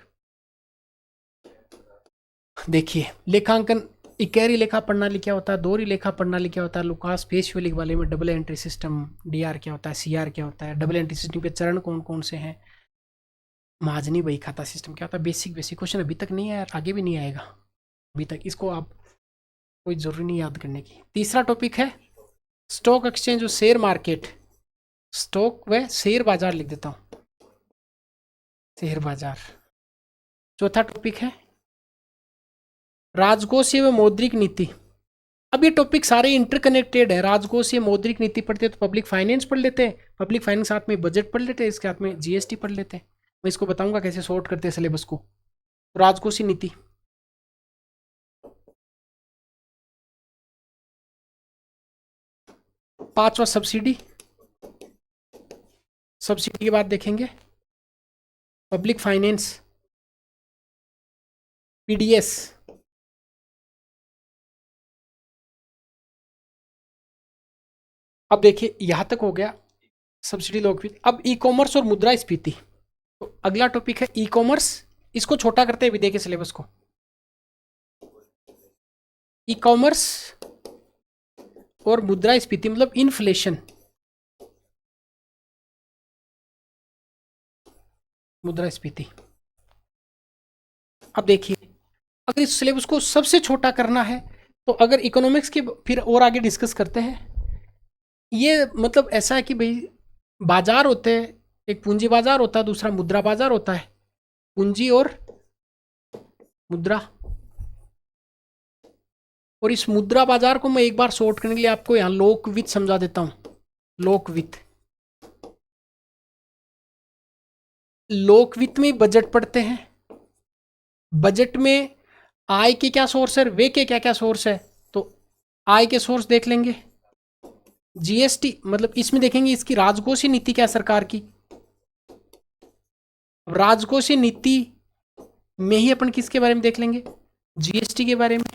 देखिए, लेखांकन, इकाई लेखा प्रणाली क्या होता है, दोहरी लेखा प्रणाली क्या होता है, लुकास पेशवेलिक वाले में डबल एंट्री सिस्टम, डीआर क्या होता है, सीआर क्या होता है, डबल एंट्री सिस्टम के चरण कौन कौन से हैं, महाजनी बही खाता सिस्टम क्या होता है। बेसिक बेसिक क्वेश्चन अभी तक नहीं आया, आगे भी नहीं आएगा अभी तक, इसको आप कोई जरूरी नहीं याद करने की। तीसरा टॉपिक है स्टॉक एक्सचेंज और शेयर मार्केट। स्टॉक व शेयर बाजार लिख देता हूं, शेयर बाजार। चौथा टॉपिक है राजकोषीय व मौद्रिक नीति। अब ये टॉपिक सारे इंटरकनेक्टेड है। राजकोषीय मौद्रिक नीति पढ़ते हैं तो पब्लिक फाइनेंस पढ़ लेते हैं, पब्लिक फाइनेंस साथ में बजट पढ़ लेते हैं, इसके साथ में जीएसटी पढ़ लेते हैं। मैं इसको बताऊंगा कैसे सॉर्ट करते हैं सिलेबस को। राजकोषीय नीति, पांचवा सब्सिडी। सब्सिडी के बाद देखेंगे पब्लिक फाइनेंस, पीडीएस। अब देखिए यहां तक हो गया सब्सिडी, लोकवित्त। अब ई कॉमर्स और मुद्रास्फीति। तो अगला टॉपिक है ई कॉमर्स। इसको छोटा करते हैं विदेश के सिलेबस को। ई कॉमर्स और मुद्रास्फीति मतलब इन्फ्लेशन, मुद्रास्फीति। अब देखिए, अगर इस सिलेबस को सबसे छोटा करना है तो अगर इकोनॉमिक्स के फिर और आगे डिस्कस करते हैं। ये मतलब ऐसा है कि भाई बाजार होते हैं, एक पूंजी बाजार होता है, दूसरा मुद्रा बाजार होता है। पूंजी और मुद्रा, और इस मुद्रा बाजार को मैं एक बार सॉर्ट करने के लिए आपको यहां लोकवित्त समझा देता हूं। लोकवित्त, लोकवित्त में बजट पढ़ते हैं। बजट में आय के क्या सोर्स है, वे के क्या क्या सोर्स है। तो आय के सोर्स देख लेंगे। जीएसटी मतलब इसमें देखेंगे इसकी राजकोषीय नीति क्या है सरकार की। राजकोषीय नीति में ही अपन किसके बारे में देख लेंगे, जीएसटी के बारे में।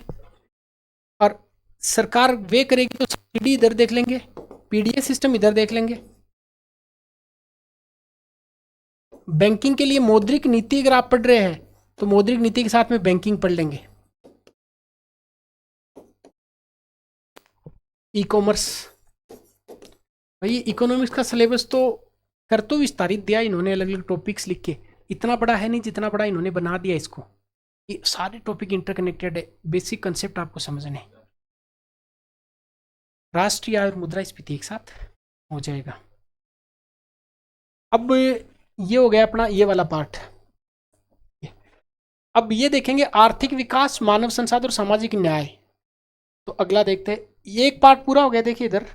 और सरकार वे करेगी तो सब्सिडी इधर देख लेंगे, पीडीएस सिस्टम इधर देख लेंगे। बैंकिंग के लिए मौद्रिक नीति अगर आप पढ़ रहे हैं तो मौद्रिक नीति के साथ में बैंकिंग पढ़ लेंगे। ई कॉमर्स, भाई इकोनॉमिक्स का सिलेबस तो कर तो विस्तारित दिया इन्होंने, अलग अलग टॉपिक्स लिख के। इतना बड़ा है नहीं जितना बड़ा इन्होंने बना दिया इसको। ये सारे टॉपिक इंटरकनेक्टेड है, बेसिक कंसेप्ट आपको समझने। राष्ट्रीय आय और मुद्रास्फीति एक साथ हो जाएगा। अब ये हो गया अपना ये वाला पार्ट। अब ये देखेंगे आर्थिक विकास, मानव संसाधन और सामाजिक न्याय। तो अगला देखते हैं, ये एक पार्ट पूरा हो गया। देखिए इधर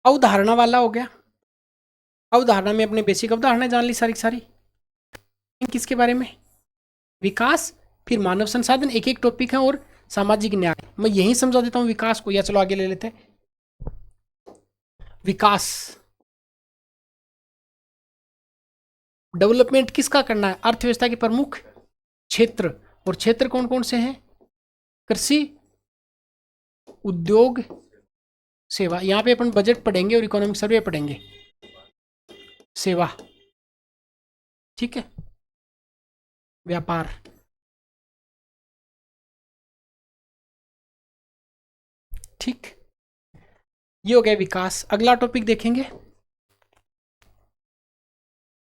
अवधारणा वाला हो गया। अवधारणा में अपने बेसिक अवधारणा जान ली सारी सारी। किसके बारे में, विकास, फिर मानव संसाधन एक एक टॉपिक है, और सामाजिक न्याय। मैं यही समझा देता हूं विकास को, या चलो आगे ले लेते हैं। विकास, डेवलपमेंट किसका करना है, अर्थव्यवस्था के प्रमुख क्षेत्र। और क्षेत्र कौन कौन से हैं, कृषि, उद्योग, सेवा। यहां पे अपन बजट पढ़ेंगे और इकोनॉमिक सर्वे पढ़ेंगे। सेवा, ठीक है, व्यापार। ठीक, ये हो गया विकास। अगला टॉपिक देखेंगे,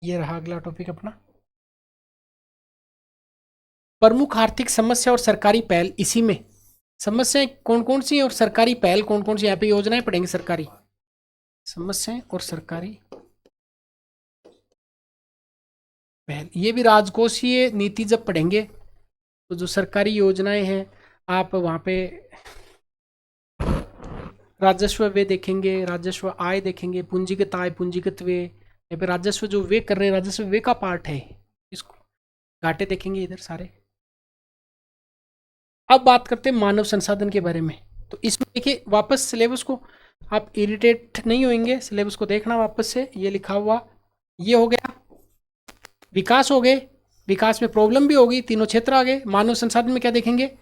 ये रहा अगला टॉपिक अपना, प्रमुख आर्थिक समस्या और सरकारी पहल। इसी में समस्याएं कौन कौन सी और सरकारी पहल कौन कौन सी, यहाँ पे योजनाएं पढ़ेंगे, सरकारी समस्याएं और सरकारी पहल। ये भी राजकोषीय नीति जब पढ़ेंगे तो जो सरकारी योजनाएं हैं आप वहाँ पे राजस्व व्यय देखेंगे, राजस्व आय देखेंगे, पूंजीगत आय, पूंजीगत व्यय, या फिर राजस्व जो व्यय कर रहे हैं राजस्व व्यय का पार्ट है, इसको घाटे देखेंगे इधर सारे। अब बात करते हैं मानव संसाधन के बारे में। तो इसमें देखिए वापस सिलेबस को, आप इरिटेट नहीं होंगे, सिलेबस को देखना वापस से। ये लिखा हुआ, ये हो गया विकास हो गए, विकास में प्रॉब्लम भी होगी, तीनों क्षेत्र आ गए। मानव संसाधन में क्या देखेंगे,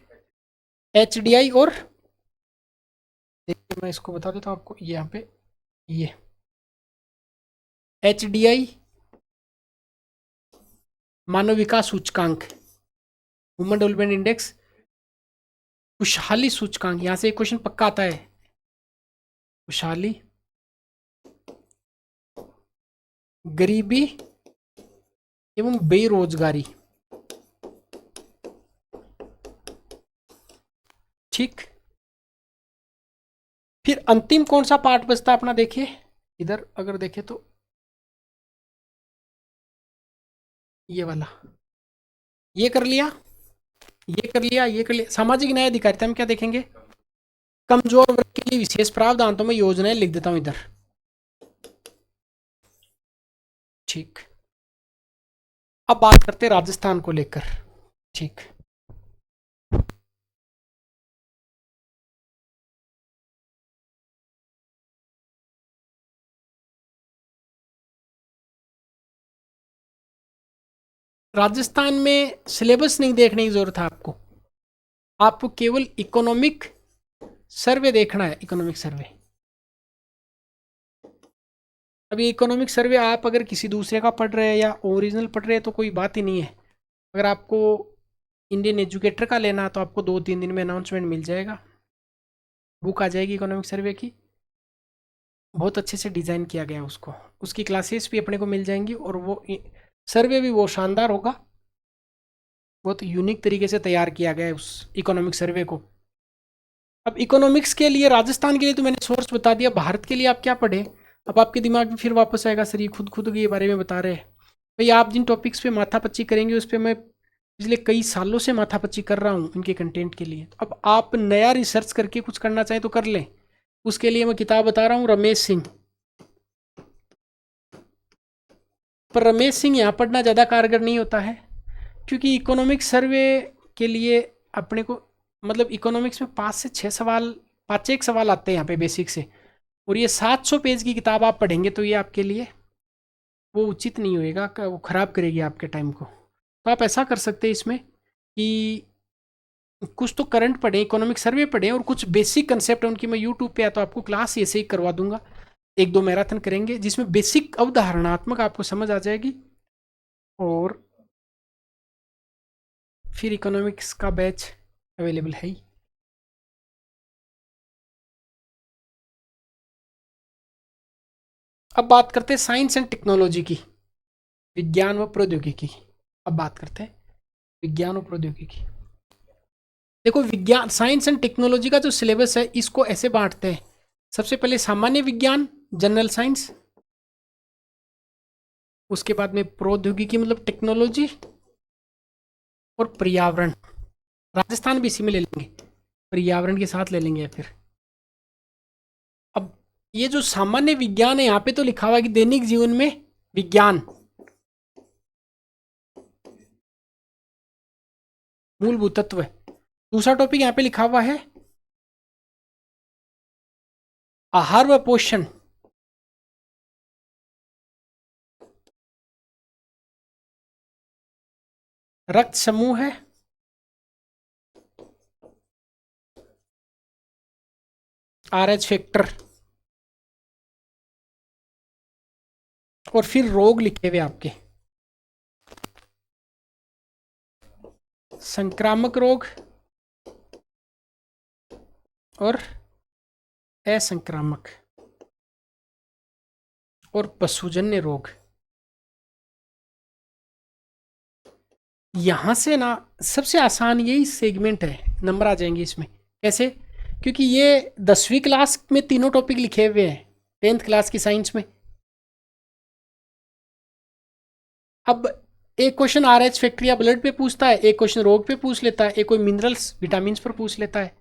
एचडीआई और, देखिए मैं इसको बता देता हूँ आपको, यहाँ पे ये एचडीआई मानव विकास सूचकांक, ह्यूमन डेवलपमेंट इंडेक्स, खुशहाली सूचकांक, यहां से एक क्वेश्चन पक्का आता है, खुशहाली, गरीबी एवं बेरोजगारी, ठीक। फिर अंतिम कौन सा पार्ट बचता है अपना, देखिए इधर अगर देखें तो ये वाला, ये कर लिया, ये कर लिया, ये कर लिया। सामाजिक न्याय अधिकारिता में क्या देखेंगे, कमजोर वर्ग के लिए विशेष प्रावधान, तो मैं योजनाएं लिख देता हूं इधर, ठीक। अब बात करते हैं राजस्थान को लेकर, ठीक। राजस्थान में सिलेबस नहीं देखने की जरूरत है आपको, आपको केवल इकोनॉमिक सर्वे देखना है, इकोनॉमिक सर्वे। अभी इकोनॉमिक सर्वे आप अगर किसी दूसरे का पढ़ रहे हैं या ओरिजिनल पढ़ रहे हैं तो कोई बात ही नहीं है। अगर आपको इंडियन एजुकेटर का लेना तो आपको 2-3 दिन में अनाउंसमेंट मिल जाएगा, बुक आ जाएगी इकोनॉमिक सर्वे की, बहुत अच्छे से डिज़ाइन किया गया है उसको, उसकी क्लासेस भी अपने को मिल जाएंगी, और वो सर्वे भी वो शानदार होगा, बहुत यूनिक तरीके से तैयार किया गया है उस इकोनॉमिक सर्वे को। अब इकोनॉमिक्स के लिए, राजस्थान के लिए तो मैंने सोर्स बता दिया, भारत के लिए आप क्या पढ़े, अब आपके दिमाग में फिर वापस आएगा सर ये खुद के बारे में बता रहे हैं। भाई आप जिन टॉपिक्स पे माथापच्ची करेंगे उस पर मैं पिछले कई सालों से माथापच्ची कर रहा हूँ इनके कंटेंट के लिए। तो अब आप नया रिसर्च करके कुछ करना चाहें तो कर लें, उसके लिए मैं किताब बता रहा हूँ, रमेश सिंह। पर रमेश सिंह यहाँ पढ़ना ज़्यादा कारगर नहीं होता है, क्योंकि इकोनॉमिक सर्वे के लिए अपने को, मतलब इकोनॉमिक्स में 5 से 6 सवाल, 5 से 1 सवाल आते हैं यहाँ पे बेसिक से, और ये 700 पेज की किताब आप पढ़ेंगे तो ये आपके लिए वो उचित नहीं होएगा, वो ख़राब करेगी आपके टाइम को। तो आप ऐसा कर सकते हैं इसमें कि कुछ तो करंट पढ़ें, इकोनॉमिक सर्वे पढ़ें, और कुछ बेसिक कंसेप्ट है उनकी मैं यूट्यूब पे या तो आपको क्लास ऐसे ही करवा दूंगा, 1-2 मैराथन करेंगे जिसमें बेसिक अवधारणात्मक आपको समझ आ जाएगी, और फिर इकोनॉमिक्स का बैच अवेलेबल है ही। अब बात करते हैं साइंस एंड टेक्नोलॉजी की, विज्ञान व प्रौद्योगिकी। अब बात करते हैं विज्ञान व प्रौद्योगिकी। देखो विज्ञान, साइंस एंड टेक्नोलॉजी का जो सिलेबस है इसको ऐसे बांटते हैं, सबसे पहले सामान्य विज्ञान, जनरल साइंस, उसके बाद में प्रौद्योगिकी मतलब टेक्नोलॉजी, और पर्यावरण, राजस्थान भी इसी में ले लेंगे, पर्यावरण के साथ ले लेंगे फिर। अब ये जो सामान्य विज्ञान है यहाँ पे तो लिखा हुआ है कि दैनिक जीवन में विज्ञान, मूलभूत तत्व है। दूसरा टॉपिक यहाँ पे लिखा हुआ है आहार व पोषण, रक्त समूह है, आरएच फैक्टर, और फिर रोग लिखे हुए आपके, संक्रामक रोग और असंक्रामक और पशुजन्य रोग। यहां से ना सबसे आसान यही सेगमेंट है, नंबर आ जाएंगे इसमें। कैसे? क्योंकि ये 10वीं क्लास में तीनों टॉपिक लिखे हुए हैं, 10th क्लास की साइंस में। अब एक क्वेश्चन आरएच फैक्टर या ब्लड पे पूछता है, एक क्वेश्चन रोग पे पूछ लेता है, एक कोई मिनरल्स विटामिन पर पूछ लेता है।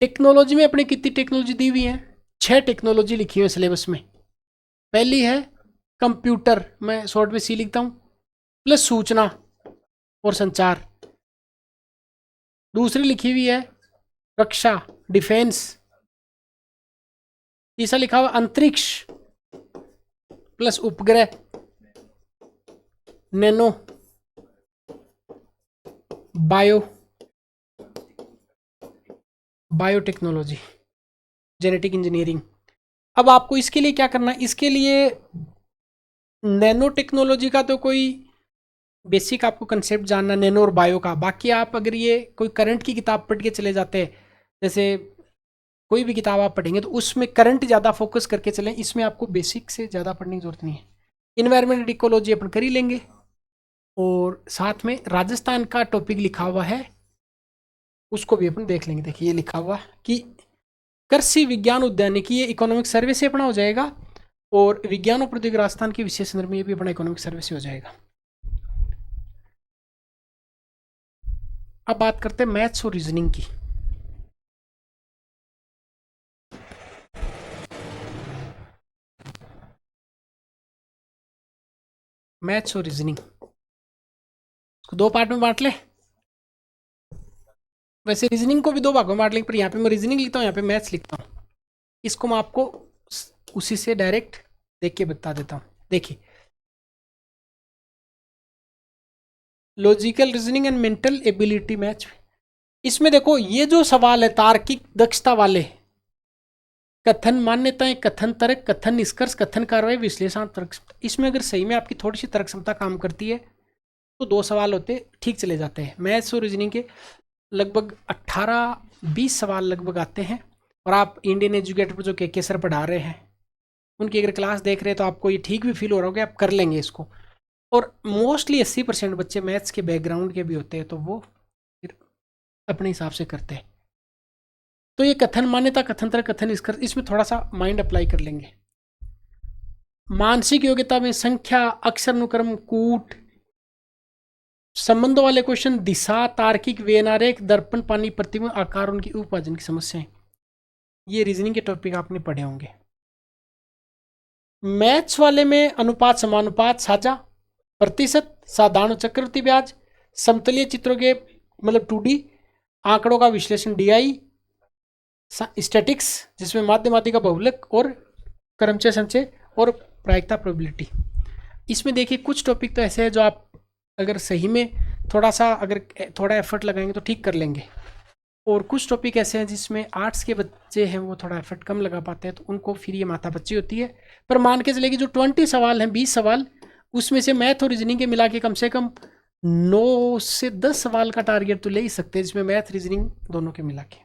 टेक्नोलॉजी में अपने कितनी टेक्नोलॉजी दी हुई है? 6 टेक्नोलॉजी लिखी हुई है सिलेबस में। पहली है कंप्यूटर, मैं शॉर्ट में सी लिखता हूँ, प्लस सूचना और संचार। दूसरी लिखी हुई है रक्षा, डिफेंस। तीसरा लिखा हुआ अंतरिक्ष प्लस उपग्रह, nano, bio, biotechnology, genetic engineering. अब आपको इसके लिए क्या करना है? इसके लिए नैनो टेक्नोलॉजी का तो कोई बेसिक आपको कंसेप्ट जानना, नैनो और बायो का। बाकी आप अगर ये कोई करंट की किताब पढ़ के चले जाते हैं, जैसे कोई भी किताब आप पढ़ेंगे तो उसमें करंट ज़्यादा फोकस करके चलें, इसमें आपको बेसिक से ज़्यादा पढ़ने की जरूरत नहीं है। इन्वायरमेंट इकोलॉजी अपन कर ही लेंगे, और साथ में राजस्थान का टॉपिक लिखा हुआ है उसको भी अपन देख लेंगे। देखिए ये लिखा हुआ कि कृषि विज्ञान उद्यानिकी, ये इकोनॉमिक सर्वे से अपना हो जाएगा, और विज्ञान और प्रौद्योगिकी राजस्थान के विशेष संदर्भ में ये भी अपना इकोनॉमिक सर्वे से हो जाएगा। अब बात करते हैं मैथ्स और रीजनिंग की। मैथ्स और रीजनिंग को दो पार्ट में बांट ले। वैसे रीजनिंग को भी दो भागों में बांट लेंगे, पर यहाँ पे मैं रीजनिंग लिखता हूँ, यहाँ पे मैथ्स लिखता हूँ। इसको मैं आपको उसी से डायरेक्ट देख के बता देता हूँ। देखिए, logical reasoning and mental ability match. इसमें देखो ये जो सवाल है तार्किक दक्षता वाले, कथन मान्यताएं, कथन तर्क, कथन निष्कर्ष, कथन कार्रवाई, विश्लेषण, तर्क, इसमें अगर सही में आपकी थोड़ी सी तर्क क्षमता काम करती है तो दो सवाल होते ठीक चले जाते हैं। मैथ्स और रीजनिंग के लगभग 18-20 सवाल लगभग आते हैं, और आप इंडियन एजुकेटर पर जो के सर पढ़ा रहे हैं उनकी अगर क्लास देख रहे हैं तो आपको ये ठीक भी फील हो रहा होगा, आप कर लेंगे इसको। और मोस्टली 80% बच्चे मैथ्स के बैकग्राउंड के भी होते हैं, तो वो फिर अपने हिसाब से करते हैं। तो ये कथन मान्यता, कथन तर्क, कथन निष्कर्ष, इसमें थोड़ा सा माइंड अप्लाई कर लेंगे। मानसिक योग्यता में संख्या, अक्षर अनुक्रम, कूट, संबंधों वाले क्वेश्चन, दिशा, तार्किक, व्यनारेख, दर्पण, पानी, प्रतिबिंब, आकार, उनकी उपार्जन की समस्याएं, ये रीजनिंग के टॉपिक आपने पढ़े होंगे। मैथ्स वाले में अनुपात, समानुपात, साझा, प्रतिशत, साधारण चक्रवृद्धि ब्याज, समतलीय चित्रों के मतलब 2D, आंकड़ों का विश्लेषण DI, स्टैटिक्स जिसमें माध्यमाति का बहुलक, और क्रमचय संचय, और प्रायिकता प्रोबेबिलिटी। इसमें देखिए कुछ टॉपिक तो ऐसे हैं जो आप अगर सही में थोड़ा सा अगर थोड़ा एफर्ट लगाएंगे तो ठीक कर लेंगे, और कुछ टॉपिक ऐसे हैं जिसमें आर्ट्स के बच्चे हैं वो थोड़ा एफर्ट कम लगा पाते हैं, तो उनको फिर ये माथापच्ची होती है। पर मान के चले कि जो 20 सवाल हैं, 20 सवाल, उसमें से मैथ और रीजनिंग के मिला के कम से कम 9 से 10 सवाल का टारगेट तो ले ही सकते हैं, जिसमें मैथ रीजनिंग दोनों के मिला के।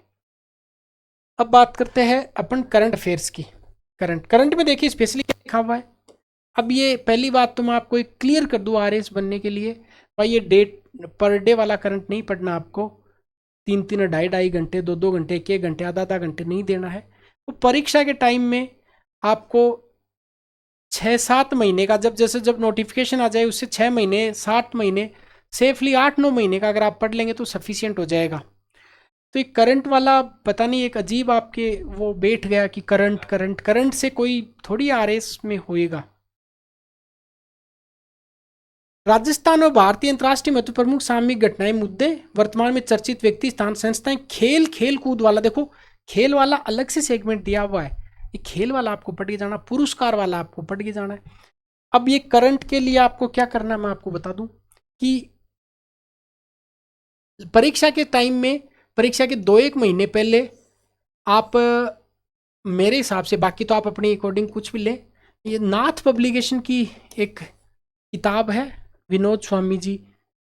अब बात करते हैं अपन करंट अफेयर्स की। करंट में देखिए स्पेशली क्या लिखा हुआ है। अब ये पहली बात तो मैं आपको एक क्लियर कर दूँ RS बनने के लिए, भाई ये डेट पर डे वाला करंट नहीं पढ़ना आपको। 3-3, 2.5 घंटे, 2-2 घंटे, 1-1 घंटे, आधा-आधा घंटे नहीं देना है। तो परीक्षा के टाइम में आपको 6-7 महीने का, जब नोटिफिकेशन आ जाए उससे 6 महीने, 7 महीने, सेफली 8-9 महीने का अगर आप पढ़ लेंगे तो सफिशियंट हो जाएगा। तो एक करंट वाला पता नहीं एक अजीब आपके वो बैठ गया कि करंट करंट करंट से कोई थोड़ी RS में होएगा। राजस्थान और भारतीय अंतर्राष्ट्रीय महत्व प्रमुख सामयिक घटनाएं, मुद्दे, वर्तमान में चर्चित व्यक्ति, स्थान, संस्थाएं, खेल, खेल कूद वाला। देखो खेल वाला अलग से सेगमेंट दिया हुआ है, ये खेल वाला आपको पढ़ के जाना, पुरस्कार वाला आपको पढ़ के जाना है। अब ये करंट के लिए आपको क्या करना है मैं आपको बता दूं कि परीक्षा के टाइम में, परीक्षा के 2-1 महीने पहले आप मेरे हिसाब से, बाकी तो आप अपनी अकॉर्डिंग कुछ भी ले, ये नाथ पब्लिकेशन की एक किताब है, विनोद स्वामी जी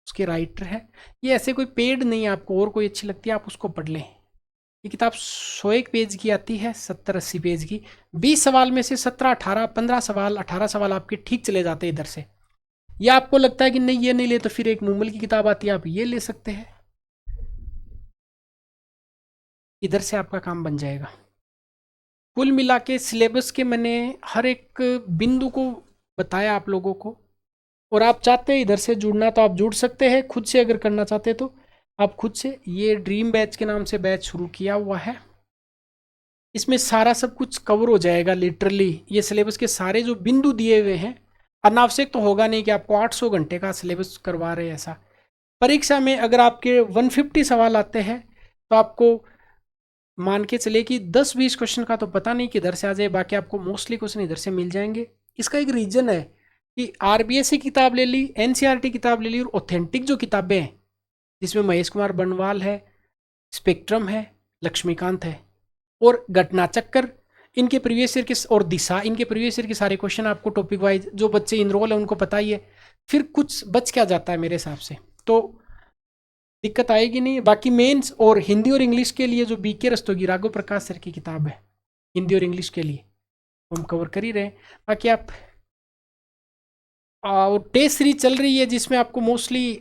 उसके राइटर है। ये ऐसे कोई पेड नहीं है, आपको और कोई अच्छी लगती है आप उसको पढ़ लें। ये किताब 101 पेज की आती है, 70-80 पेज की। 20 सवाल में से 17, 18, 15 सवाल, 18 सवाल आपके ठीक चले जाते हैं इधर से। या आपको लगता है कि नहीं ये नहीं ले, तो फिर एक मूमल की किताब आती है, आप ये ले सकते हैं। इधर से आपका काम बन जाएगा। कुल मिला के सिलेबस के मैंने हर एक बिंदु को बताया आप लोगों को। और आप चाहते हैं इधर से जुड़ना तो आप जुड़ सकते हैं, खुद से अगर करना चाहते हैं तो आप खुद से। ये ड्रीम बैच के नाम से बैच शुरू किया हुआ है, इसमें सारा सब कुछ कवर हो जाएगा लिटरली। ये सिलेबस के सारे जो बिंदु दिए हुए हैं, अनावश्यक तो होगा नहीं कि आपको 800 घंटे का सिलेबस करवा रहे हैं ऐसा। परीक्षा में अगर आपके 150 सवाल आते हैं तो आपको मान के चले कि 10-20 क्वेश्चन का तो पता नहीं किधर से आ जाए, बाकी आपको मोस्टली क्वेश्चन इधर से मिल जाएंगे। इसका एक रीजन है कि आरबीएस की किताब ले ली, एनसीईआरटी किताब ले ली, और ऑथेंटिक जो किताबें हैं जिसमें महेश कुमार बनवाल है, स्पेक्ट्रम है, लक्ष्मीकांत है और घटना चक्कर, इनके प्रीवियस ईयर के, और दिशा, इनके प्रीवियस ईयर के सारे क्वेश्चन आपको टॉपिक वाइज, जो बच्चे इनरोल है उनको पता ही है। फिर कुछ बच क्या जाता है मेरे हिसाब से, तो दिक्कत आएगी नहीं। बाकी मेंस और हिंदी और इंग्लिश के लिए जो बीके रस्तोगी, राघव प्रकाश सर की किताब है हिंदी और इंग्लिश के लिए, तो हम कवर कर ही रहे हैं। बाकी आप और टेस्ट सीरीज चल रही है जिसमें आपको मोस्टली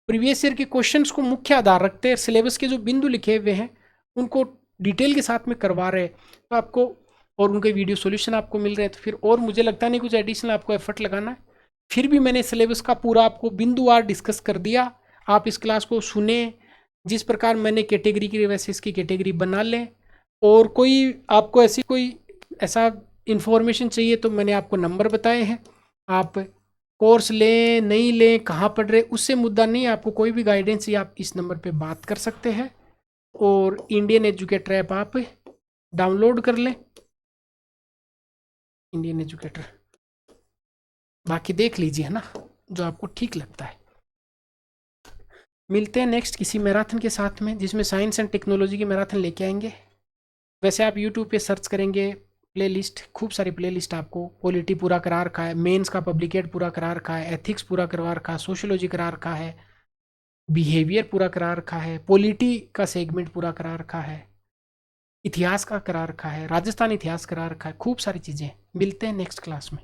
प्रीवियस ईयर के क्वेश्चंस को मुख्य आधार रखते हैं, सिलेबस के जो बिंदु लिखे हुए हैं उनको डिटेल के साथ में करवा रहे हैं, तो आपको, और उनके वीडियो सॉल्यूशन आपको मिल रहे हैं, तो फिर और मुझे लगता नहीं कुछ एडिशनल आपको एफर्ट लगाना है। फिर भी मैंने सिलेबस का पूरा आपको बिंदुवार डिस्कस कर दिया। आप इस क्लास को सुने, जिस प्रकार मैंने कैटेगरी की वैसे इसकी कैटेगरी बना लें। और कोई आपको ऐसी कोई ऐसा इंफॉर्मेशन चाहिए तो मैंने आपको नंबर बताए हैं, आप कोर्स लें नहीं लें, कहाँ पढ़ रहे, उससे मुद्दा नहीं है। आपको कोई भी गाइडेंस चाहिए आप इस नंबर पे बात कर सकते हैं। और इंडियन एजुकेटर ऐप आप डाउनलोड कर लें, इंडियन एजुकेटर, बाकी देख लीजिए है ना जो आपको ठीक लगता है। मिलते हैं नेक्स्ट किसी मैराथन के साथ में जिसमें साइंस एंड टेक्नोलॉजी की मैराथन लेके आएंगे। वैसे आप यूट्यूब पे सर्च करेंगे प्ले लिस्ट, खूब सारी प्ले लिस्ट आपको, पॉलिटी पूरा करा रखा है, मेंस का पब्लिकेट पूरा करा रखा है, एथिक्स पूरा करवा रखा है, सोशियोलॉजी करा रखा है, बिहेवियर पूरा करा रखा है, पॉलिटी का सेगमेंट पूरा करा रखा है, इतिहास का करा रखा है, राजस्थान इतिहास करा रखा है, खूब सारी चीज़ें। मिलते हैं नेक्स्ट क्लास में।